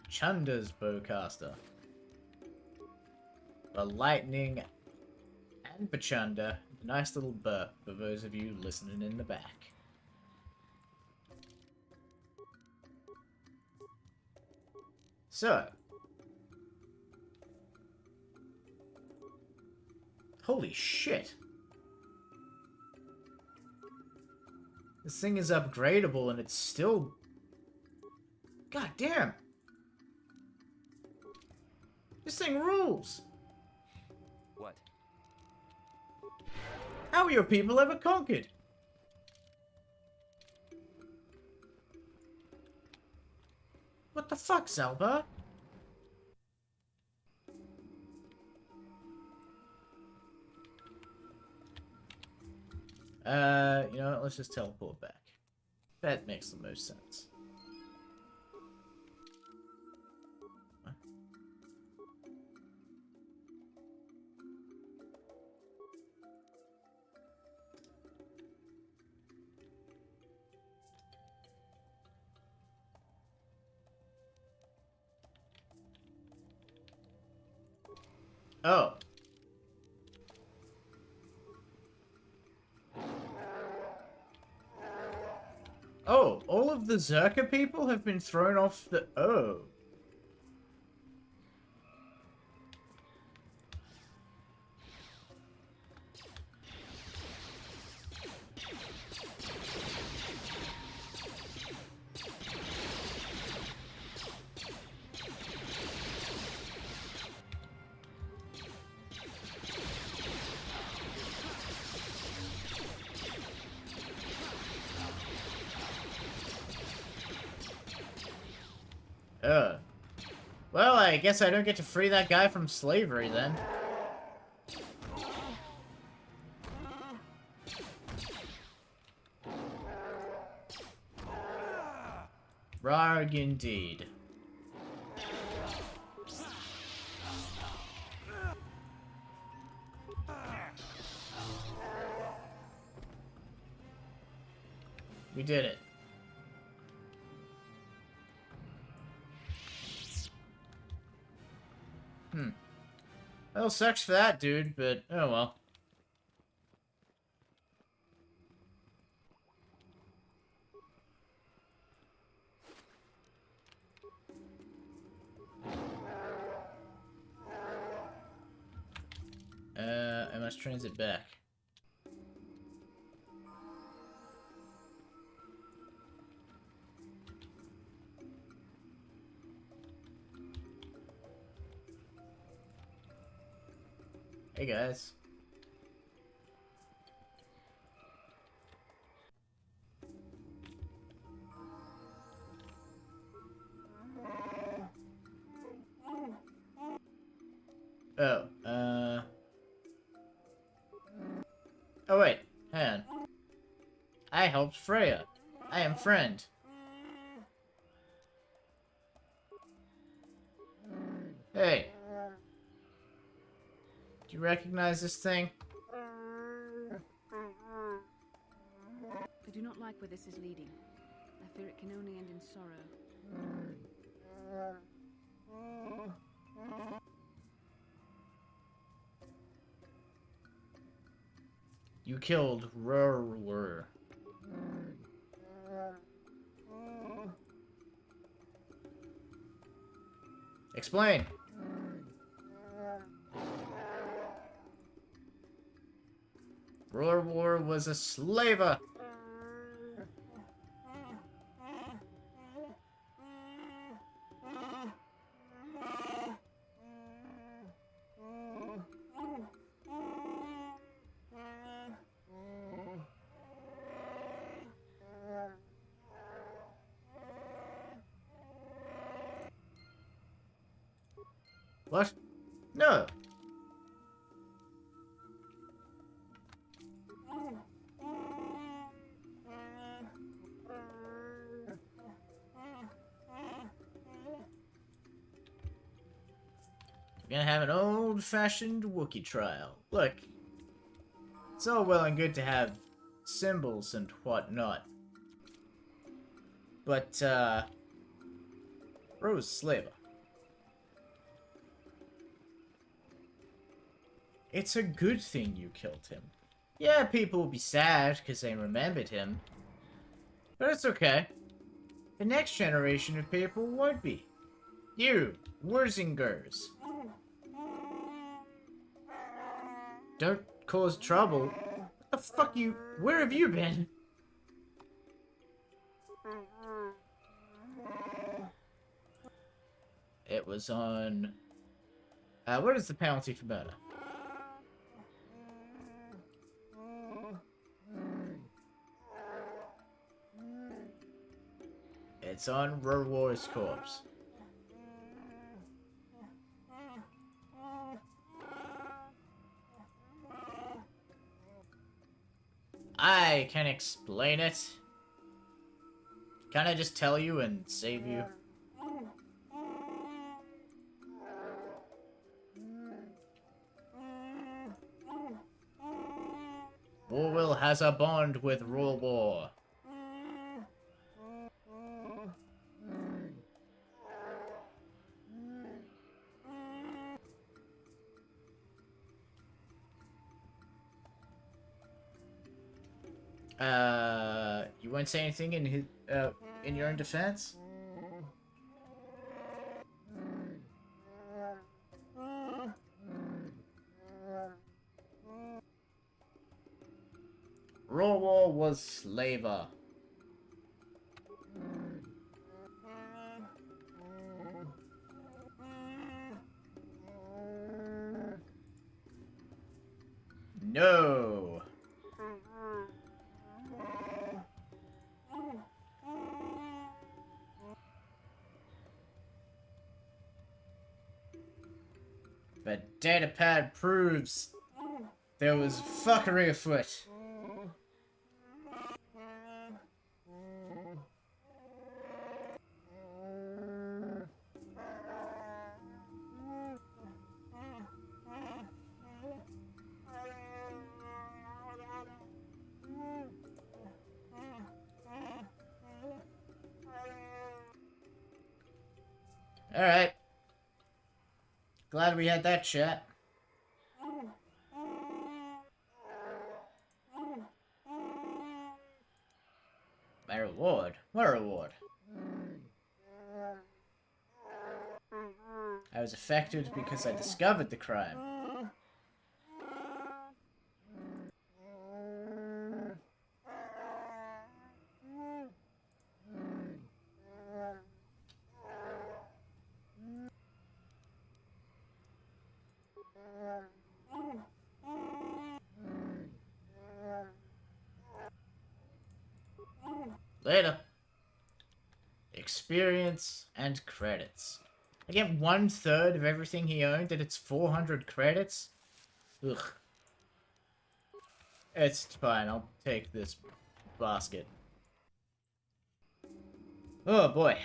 Chunda's bowcaster. The lightning and the Chunda. Nice little burp for those of you listening in the back. So. Holy shit. This thing is upgradable and it's still... God damn. This thing rules. What? How were your people ever conquered? What the fuck, Zalbar? You know what? Let's just teleport back. That makes the most sense. Oh. Oh, all of the Zerka people have been thrown off the... Oh. Well, I guess I don't get to free that guy from slavery, then. Rarg indeed. We did it. Well, sucks for that dude, but oh well. I must transit back. Hey guys. Oh, oh wait, hang on. I helped Freya. I am friend. Hey. Do you recognize this thing? I do not like where this is leading. I fear it can only end in sorrow. You killed Rurwur. Explain. Rurwur was a slaver. What? No. We're gonna have an old-fashioned Wookiee trial. Look, it's all well and good to have symbols and whatnot. But, Rose Slaver. It's a good thing you killed him. Yeah, people will be sad because they remembered him. But it's okay. The next generation of people won't be. You, Wurzingers. Don't cause trouble. What the fuck you... Where have you been? It was on... what is the penalty for murder? It's on Rurwur's corpse. I can explain it. Can I just tell you and save you? Warwill has a bond with Rurwur. You won't say anything in his, in your own defense? Rurwur was slaver. No. But datapad proves there was fuckery afoot. Alright. Glad we had that chat. My reward? What reward? I was affected because I discovered the crime. Later. Experience and credits. I get 1/3 of everything he owned and it's 400 credits? Ugh. It's fine, I'll take this basket. Oh boy.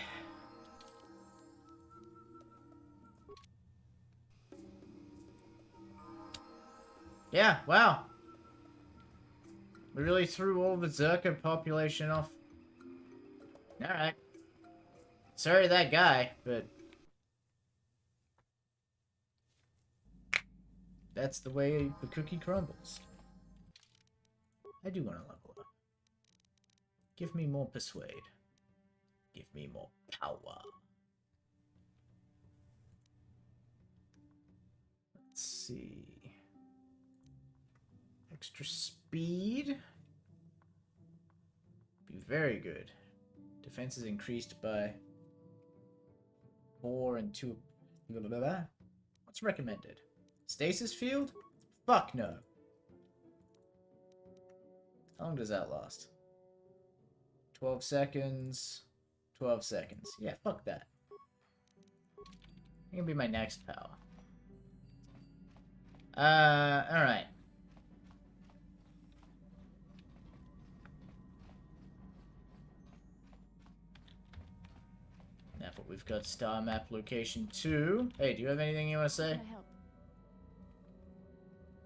Yeah, wow. We really threw all the Zerka population off. Alright. Sorry that guy, but... that's the way the cookie crumbles. I do want to level up. Give me more persuade. Give me more power. Let's see. Extra speed. Be very good. Defense is increased by 4 and 2. Blah, blah, blah. What's recommended? Stasis field? Fuck no. How long does that last? 12 seconds. 12 seconds. Yeah, fuck that. It can be my next power. Alright. Now what we've got star map location 2. Hey, do you have anything you want to say? Can I help?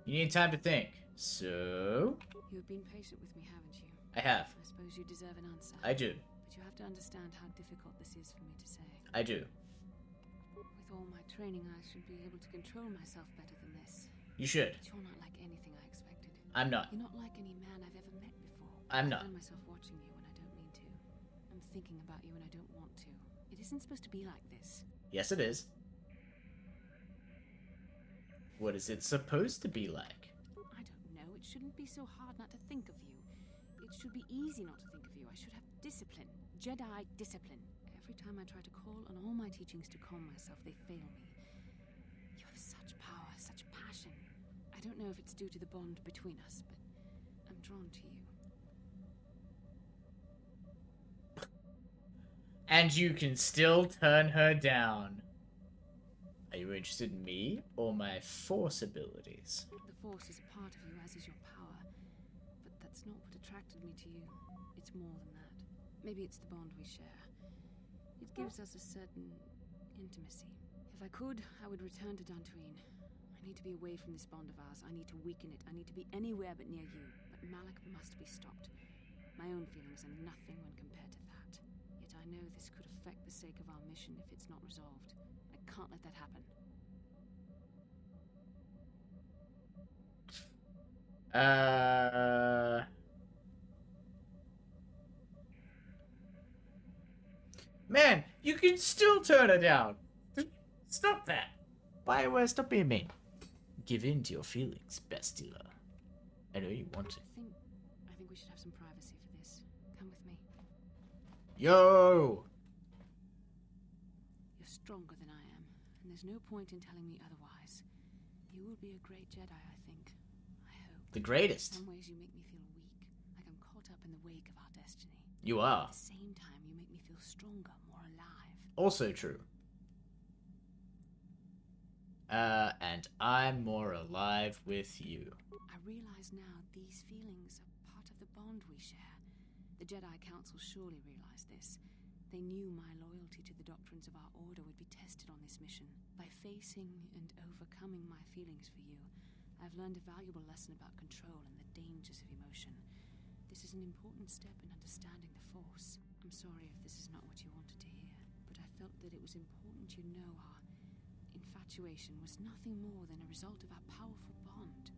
You need time to think. So... You've been patient with me, haven't you? I have. I suppose you deserve an answer. I do. But you have to understand how difficult this is for me to say. I do. With all my training, I should be able to control myself better than this. You should. But you're not like anything I expected. I'm not. You're not like any man I've ever met before. I'm not. I find myself watching you when I don't mean to. I'm thinking about you when I don't want to. It isn't supposed to be like this. Yes, it is. What is it supposed to be like? I don't know. It shouldn't be so hard not to think of you. It should be easy not to think of you. I should have discipline. Jedi discipline. Every time I try to call on all my teachings to calm myself, they fail me. You have such power, such passion. I don't know if it's due to the bond between us, but I'm drawn to you. And you can still turn her down. Are you interested in me or my force abilities? The Force is a part of you, as is your power. But that's not what attracted me to you. It's more than that. Maybe it's the bond we share. It gives us a certain intimacy. If I could, I would return to Dantooine. I need to be away from this bond of ours. I need to weaken it. I need to be anywhere but near you. But Malak must be stopped. My own feelings are nothing when compared to that. Yet I know this could affect the sake of our mission if it's not resolved. I can't let that happen. Man, you can still turn her down. Stop that. Bioware, stop being mean. Give in to your feelings, Bastila. I know you want to. I think we should have some privacy for this. Come with me. Yo! You're stronger than I am, and there's no point in telling me otherwise. You will be a great Jedi, I think. I hope. The greatest. In some ways you make me feel weak, like I'm caught up in the wake of our destiny. You are. At the same time, you make me feel stronger, more alive. Also true. And I'm more alive with you. I realize now these feelings are part of the bond we share. The Jedi Council surely realized this. They knew my loyalty to the doctrines of our order would be tested on this mission. By facing and overcoming my feelings for you, I've learned a valuable lesson about control and the dangers of emotion. This is an important step in understanding the Force. I'm sorry if this is not what you wanted to hear, but I felt that it was important you know our infatuation was nothing more than a result of our powerful bond.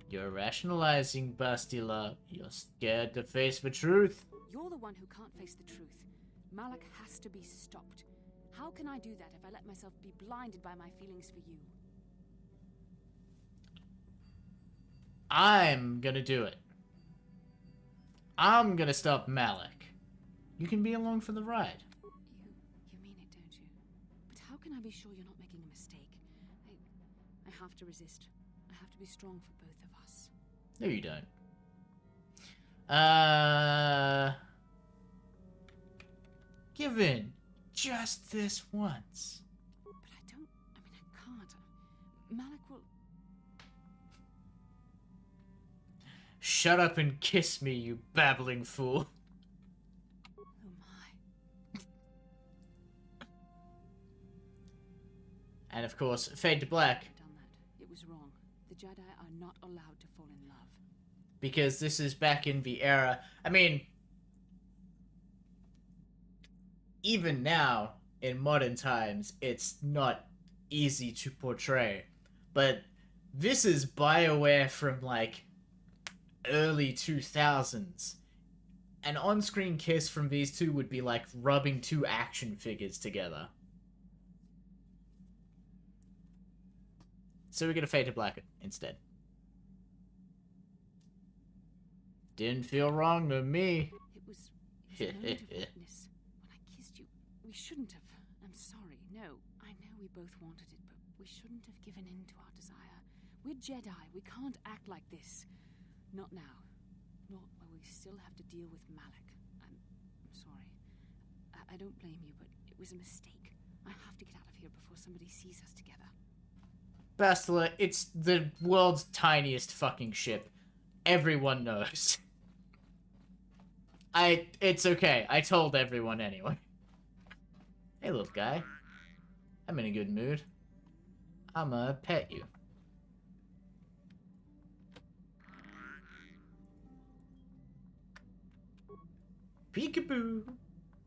You're rationalizing, Bastila. You're scared to face the truth. You're the one who can't face the truth. Malak has to be stopped. How can I do that if I let myself be blinded by my feelings for you? I'm gonna do it. I'm gonna stop Malak. You can be along for the ride. You mean it, don't you? But how can I be sure you're not making a mistake? I have to resist. I have to be strong for both of us. No, you don't. Give in. Just this once. But I can't. Malak will... Shut up and kiss me, you babbling fool. Oh my. And of course, fade to black. Done that. It was wrong. The Jedi are not allowed to fall in love. Because this is back in the era. I mean, even now, in modern times, it's not easy to portray. But this is BioWare from, like, early 2000s. An on-screen kiss from these two would be like rubbing two action figures together. So we're gonna fade to black instead. Didn't feel wrong to me. It was a moment of weakness. When I kissed you, we shouldn't have. I'm sorry. No, I know we both wanted it, but we shouldn't have given in to our desire. We're Jedi. We can't act like this. Not now. Not while we still have to deal with Malak. I'm sorry. I don't blame you, but it was a mistake. I have to get out of here before somebody sees us together. Bastila, it's the world's tiniest fucking ship. Everyone knows. It's okay. I told everyone anyway. Hey, little guy. I'm in a good mood. I'ma pet you. Peekaboo.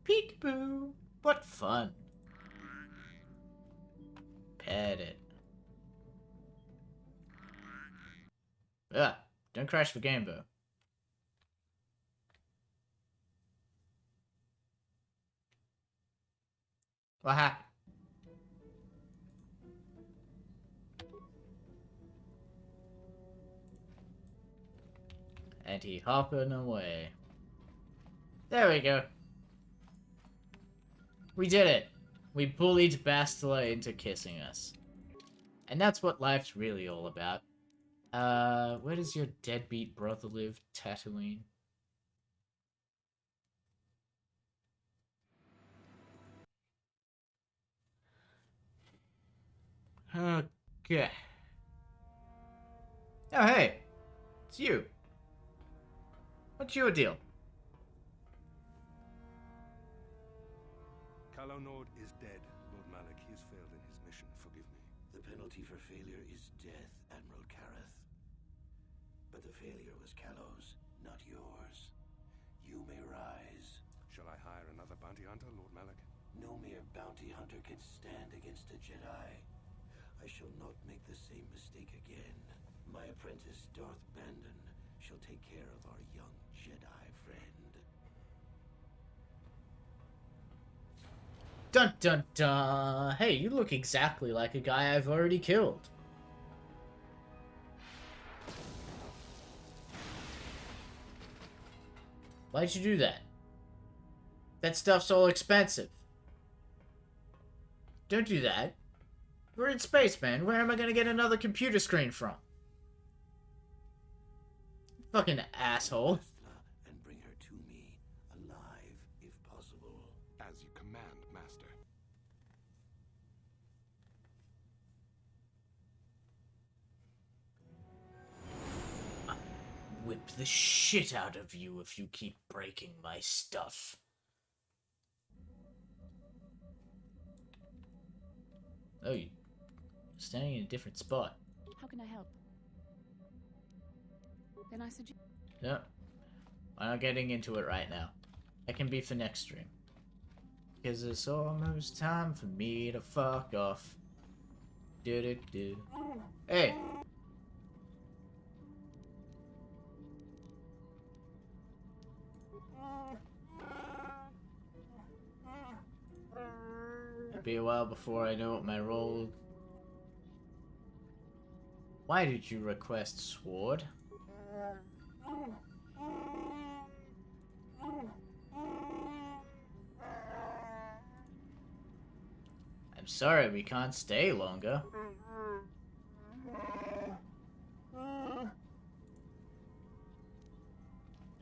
Peekaboo. What fun. Pet it. Ugh. Don't crash the game, though. What happened? And he hopping away. There we go. We did it. We bullied Bastila into kissing us. And that's what life's really all about. Where does your deadbeat brother live, Tatooine? Okay. Oh, hey. It's you. What's your deal? Kylo Nord is dead, Lord Malak. He has failed in his mission. Forgive me. The penalty for failure is death, Admiral Kareth. But the failure was Kylo's, not yours. You may rise. Shall I hire another bounty hunter, Lord Malak? No mere bounty hunter can stand against a Jedi. I shall not make the same mistake again. My apprentice, Darth Bandon, shall take care of our young Jedi friend. Dun dun dun! Hey, you look exactly like a guy I've already killed. Why'd you do that? That stuff's all expensive. Don't do that. We're in space, man. Where am I gonna get another computer screen from? Fucking asshole. And bring her to me. the shit out of you if you keep breaking my stuff. Oh, you're standing in a different spot. How can I help? Then I suggest... No, I'm not getting into it right now. That can be for next stream. Because it's almost time for me to fuck off. Do-do-do. Hey! It'll be a while before I know what my role... Why did you request sword? I'm sorry, we can't stay longer.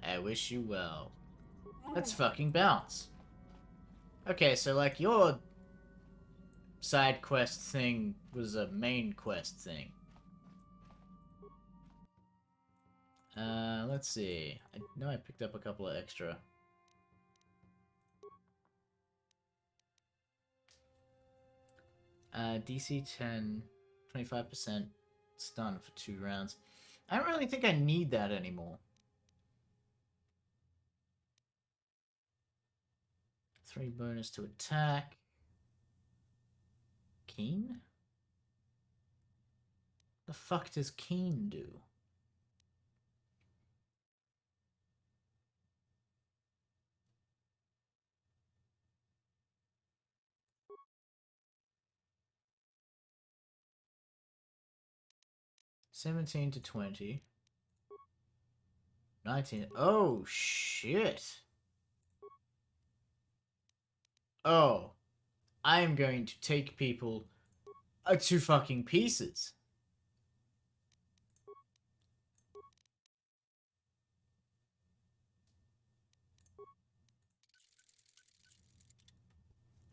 I wish you well. Let's fucking bounce. Okay, so like your side quest thing was a main quest thing. Let's see. I know I picked up a couple of extra. DC 10, 25% stun for 2 rounds. I don't really think I need that anymore. 3 bonus to attack. Keen? The fuck does Keen do? $17 to $20. 19. Oh, shit. Oh. I am going to take people to fucking pieces.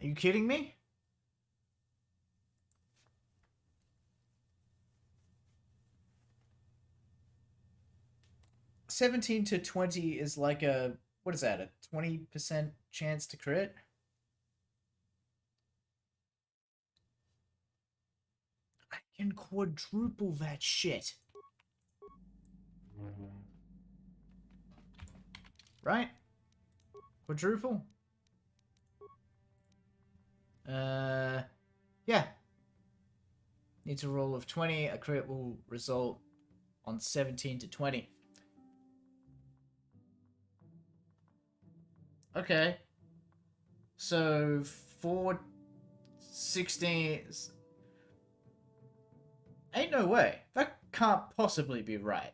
Are you kidding me? $17 to $20 is like a, what is that, a 20% chance to crit? I can quadruple that shit. Right? Quadruple? Yeah. Needs a roll of 20. A crit will result on 17 to 20. Okay. So, 416... Ain't no way. That can't possibly be right.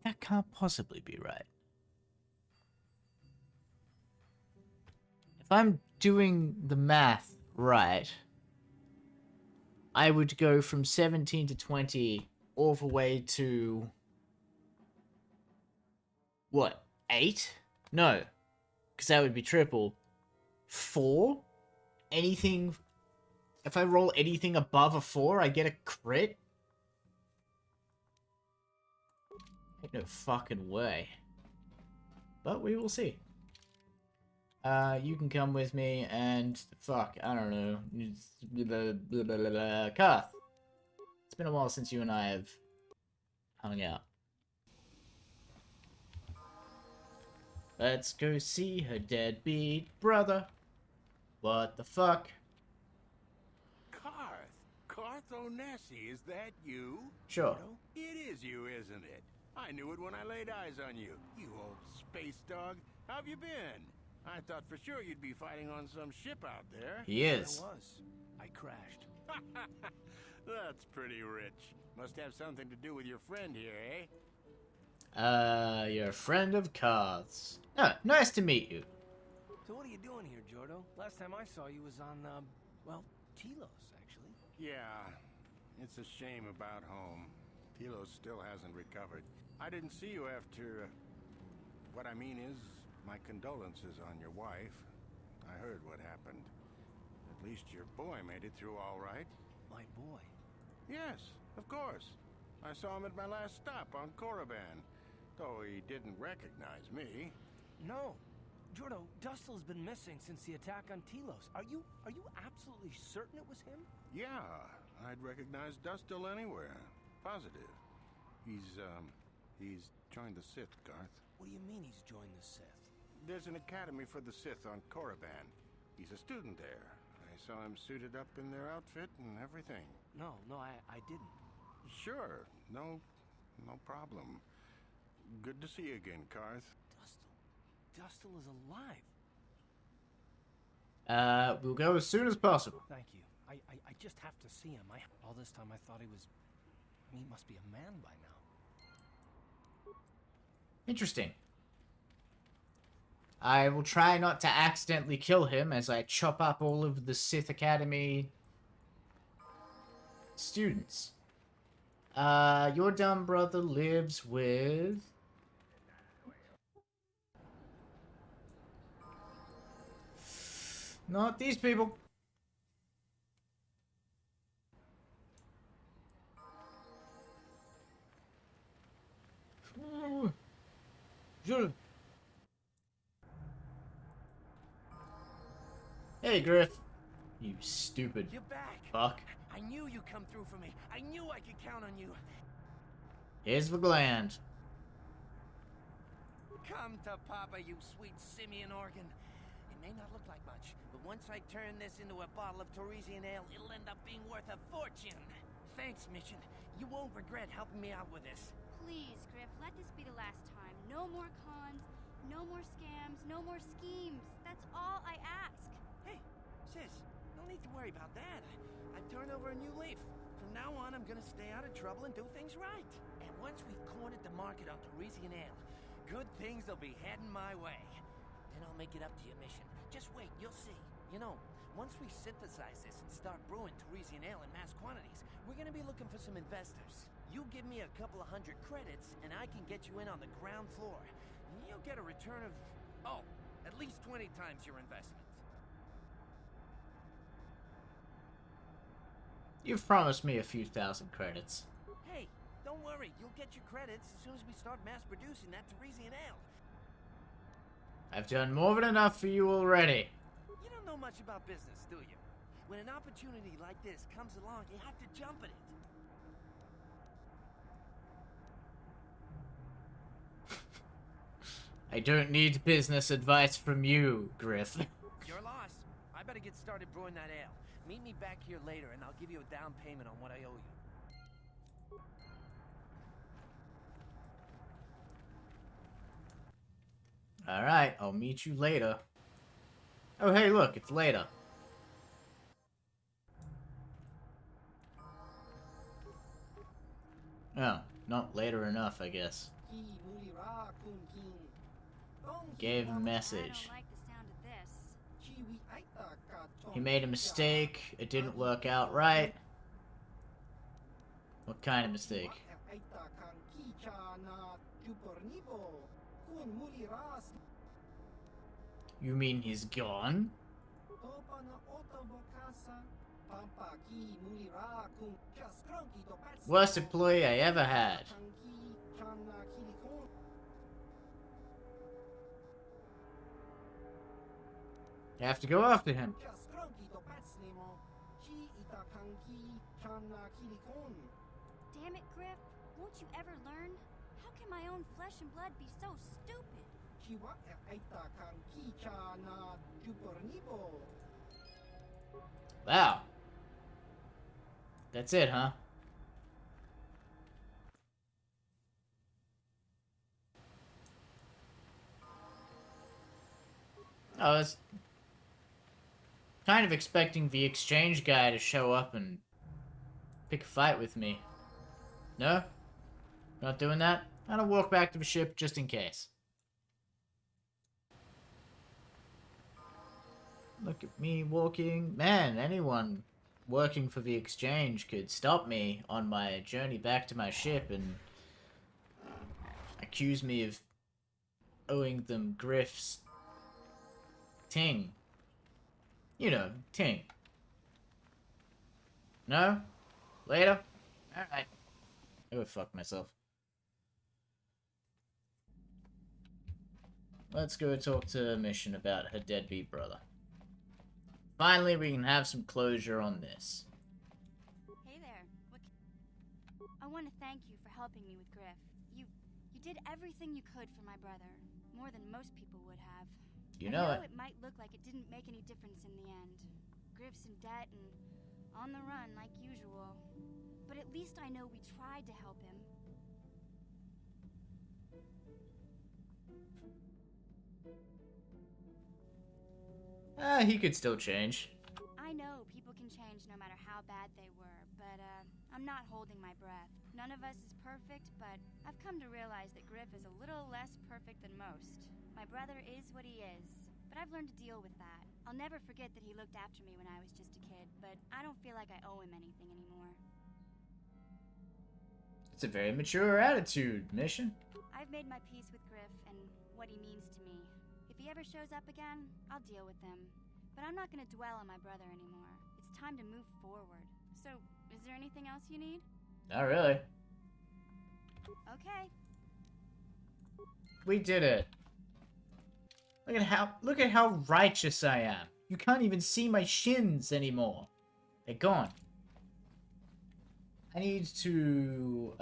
That can't possibly be right. If I'm doing the math right, I would go from 17 to 20 all the way to... What? 8? No. Because that would be triple. 4? Anything... If I roll anything above a 4, I get a crit? Ain't no fucking way. But we will see. You can come with me and... Fuck, I don't know. Karth. It's been a while since you and I have hung out. Let's go see her deadbeat brother. What the fuck? Karth Onesi, is that you? Sure. It is you, isn't it? I knew it when I laid eyes on you. You old space dog. How have you been? I thought for sure you'd be fighting on some ship out there. He is. I was. I crashed. That's pretty rich. Must have something to do with your friend here, eh? You're a friend of Karth's. Oh, nice to meet you. So what are you doing here, Jordo? Last time I saw you was on, well, Telos, actually. Yeah, it's a shame about home. Telos still hasn't recovered. I didn't see you after... What I mean is, my condolences on your wife. I heard what happened. At least your boy made it through all right. My boy. Yes, of course. I saw him at my last stop on Korriban, though he didn't recognize me. No. Jordo, Dustil's been missing since the attack on Telos. Are you absolutely certain it was him? Yeah, I'd recognize Dustil anywhere. Positive. He's joined the Sith, Garth. What do you mean he's joined the Sith? There's an academy for the Sith on Korriban. He's a student there. I saw him suited up in their outfit and everything. No, I didn't. Sure, no problem. Good to see you again, Garth. Dustil is alive. We'll go as soon as possible. Thank you. I just have to see him. All this time I thought he was... he must be a man by now. Interesting. I will try not to accidentally kill him as I chop up all of the Sith Academy students. Your dumb brother lives with... Not these people. Hey, Griff. You stupid You're back. fuck. I knew you'd come through for me. I knew I could count on you. Here's the gland. Come to Papa, you sweet simian organ. It may not look like much, but once I turn this into a bottle of Torresian ale, it'll end up being worth a fortune. Thanks, Mission. You won't regret helping me out with this. Please, Griff, let this be the last time. No more cons, no more scams, no more schemes. That's all I ask. Hey, sis, no need to worry about that. I've turned over a new leaf. From now on, I'm gonna stay out of trouble and do things right. And once we've cornered the market on Torresian ale, good things will be heading my way. Then I'll make it up to you, Mission. Just wait, you'll see. You know, once we synthesize this and start brewing Torresian ale in mass quantities, we're gonna be looking for some investors. You give me a couple of 100 credits, and I can get you in on the ground floor. You'll get a return of, at least 20 times your investment. You've promised me a few thousand credits. Hey, don't worry. You'll get your credits as soon as we start mass producing that Torresian ale. I've done more than enough for you already. You don't know much about business, do you? When an opportunity like this comes along, you have to jump at it. I don't need business advice from you, Griff. Your loss. I better get started brewing that ale. Meet me back here later, and I'll give you a down payment on what I owe you. Alright, I'll meet you later. Oh, hey, look, it's later. Oh, not later enough, I guess. Gave a message. He made a mistake. It didn't work out right. What kind of mistake? You mean he's gone? Worst employee I ever had. You have to go after him. Damn it, Griff. Won't you ever learn? How can my own flesh and blood be so stupid? Wow. That's it, huh? I was kind of expecting the exchange guy to show up and pick a fight with me. No? Not doing that? I'm gonna walk back to the ship just in case. Look at me walking. Man, anyone working for the exchange could stop me on my journey back to my ship and accuse me of owing them Griff's ting. You know, ting. No? Later? Alright. I would fuck myself. Let's go talk to Mission about her deadbeat brother. Finally, we can have some closure on this. Hey there. I want to thank you for helping me with Griff. You did everything you could for my brother. More than most people would have. You know it. It might look like it didn't make any difference in the end. Griff's in debt and on the run like usual. But at least I know we tried to help him. He could still change. I know people can change no matter how bad they were, but I'm not holding my breath. None of us is perfect, but I've come to realize that Griff is a little less perfect than most. My brother is what he is, but I've learned to deal with that. I'll never forget that he looked after me when I was just a kid, but I don't feel like I owe him anything anymore. It's a very mature attitude, Mission. I've made my peace with Griff and what he means to me. If he ever shows up again, I'll deal with him. But I'm not going to dwell on my brother anymore. It's time to move forward. So, is there anything else you need? Not really. Okay. We did it. Look at how righteous I am. You can't even see my shins anymore. They're gone. I need to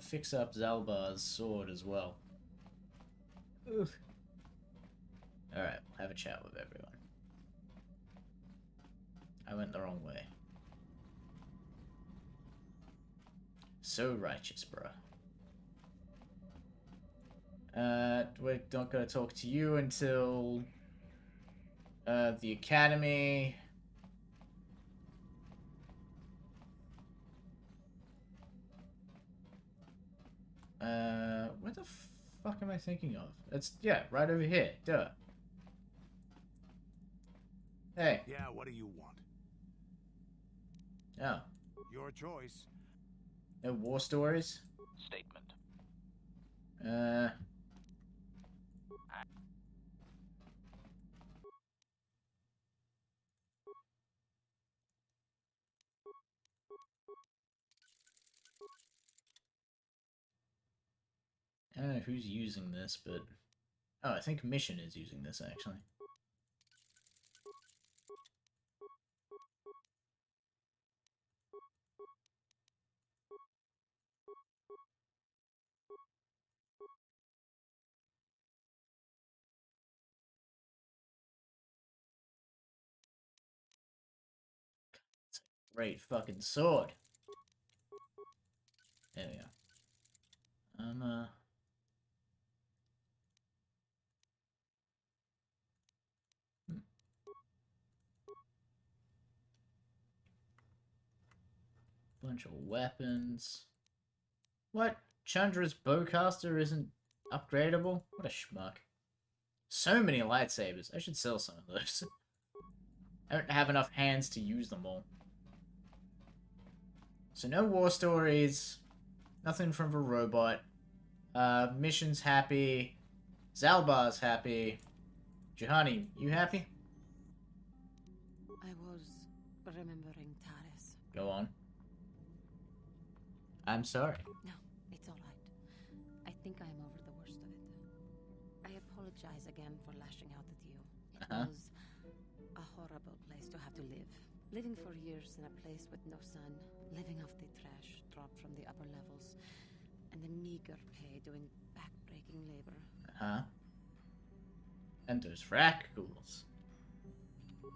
fix up Zalbar's sword as well. Oof. Alright, we'll have a chat with everyone. I went the wrong way. So righteous, bro. We're not gonna talk to you until the academy. What the fuck am I thinking of? It's, yeah, right over here. Duh. Hey. Yeah, what do you want? Oh. Your choice. No war stories? Statement. I don't know who's using this, but... Oh, I think Mission is using this, actually. It's a great fucking sword. There we go. Bunch of weapons. What? Chandra's bowcaster isn't upgradable? What a schmuck. So many lightsabers. I should sell some of those. I don't have enough hands to use them all. So no war stories. Nothing from the robot. Mission's happy. Zalbar's happy. Juhani, you happy? I was remembering Taris. Go on. I'm sorry. No, it's all right. I think I'm over the worst of it. I apologize again for lashing out at you. It was a horrible place to have to live. Living for years in a place with no sun, living off the trash dropped from the upper levels, and the meager pay doing back-breaking labor. And those Rakghouls.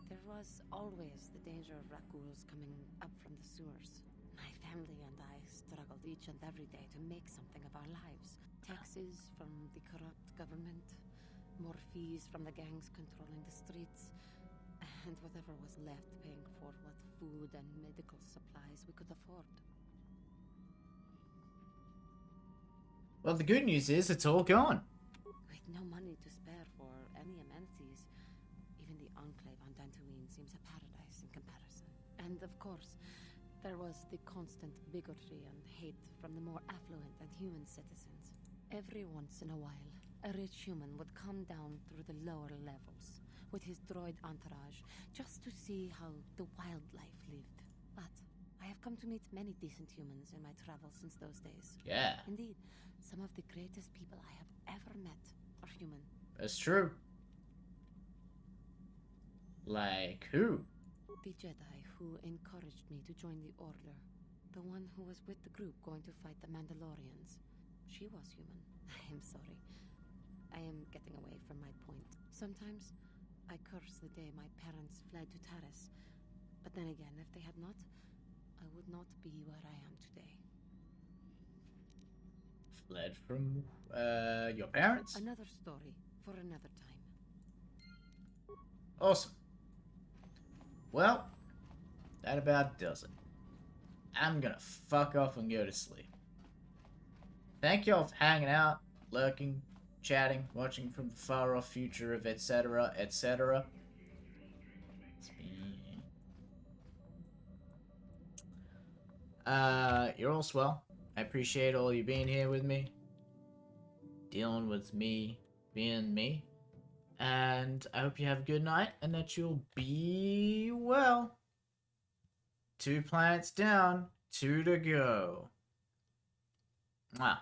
There was always the danger of Rakghouls coming up from the sewers. My family and I struggled each and every day to make something of our lives. Taxes from the corrupt government, more fees from the gangs controlling the streets, and whatever was left paying for what food and medical supplies we could afford. Well, the good news is it's all gone. With no money to spare for any amenities, even the enclave on Dantooine seems a paradise in comparison. And of course, there was the constant bigotry and hate from the more affluent and human citizens. Every once in a while, a rich human would come down through the lower levels with his droid entourage just to see how the wildlife lived. But have come to meet many decent humans in my travels since those days. Yeah. Indeed, some of the greatest people I have ever met are human. That's true. Like who? The Jedi who encouraged me to join the Order. The one who was with the group going to fight the Mandalorians. She was human. I am sorry. I am getting away from my point. Sometimes, I curse the day my parents fled to Taris. But then again, if they had not, I would not be where I am today. Fled from, your parents? Another story for another time. Awesome. Well, that about does it. I'm gonna fuck off and go to sleep. Thank y'all for hanging out, lurking, chatting, watching from the far off future of etc, etc. You're all swell. I appreciate all you being here with me. Dealing with me being me. And I hope you have a good night and that you'll be well. 2 planets down, 2 to go. Mwah.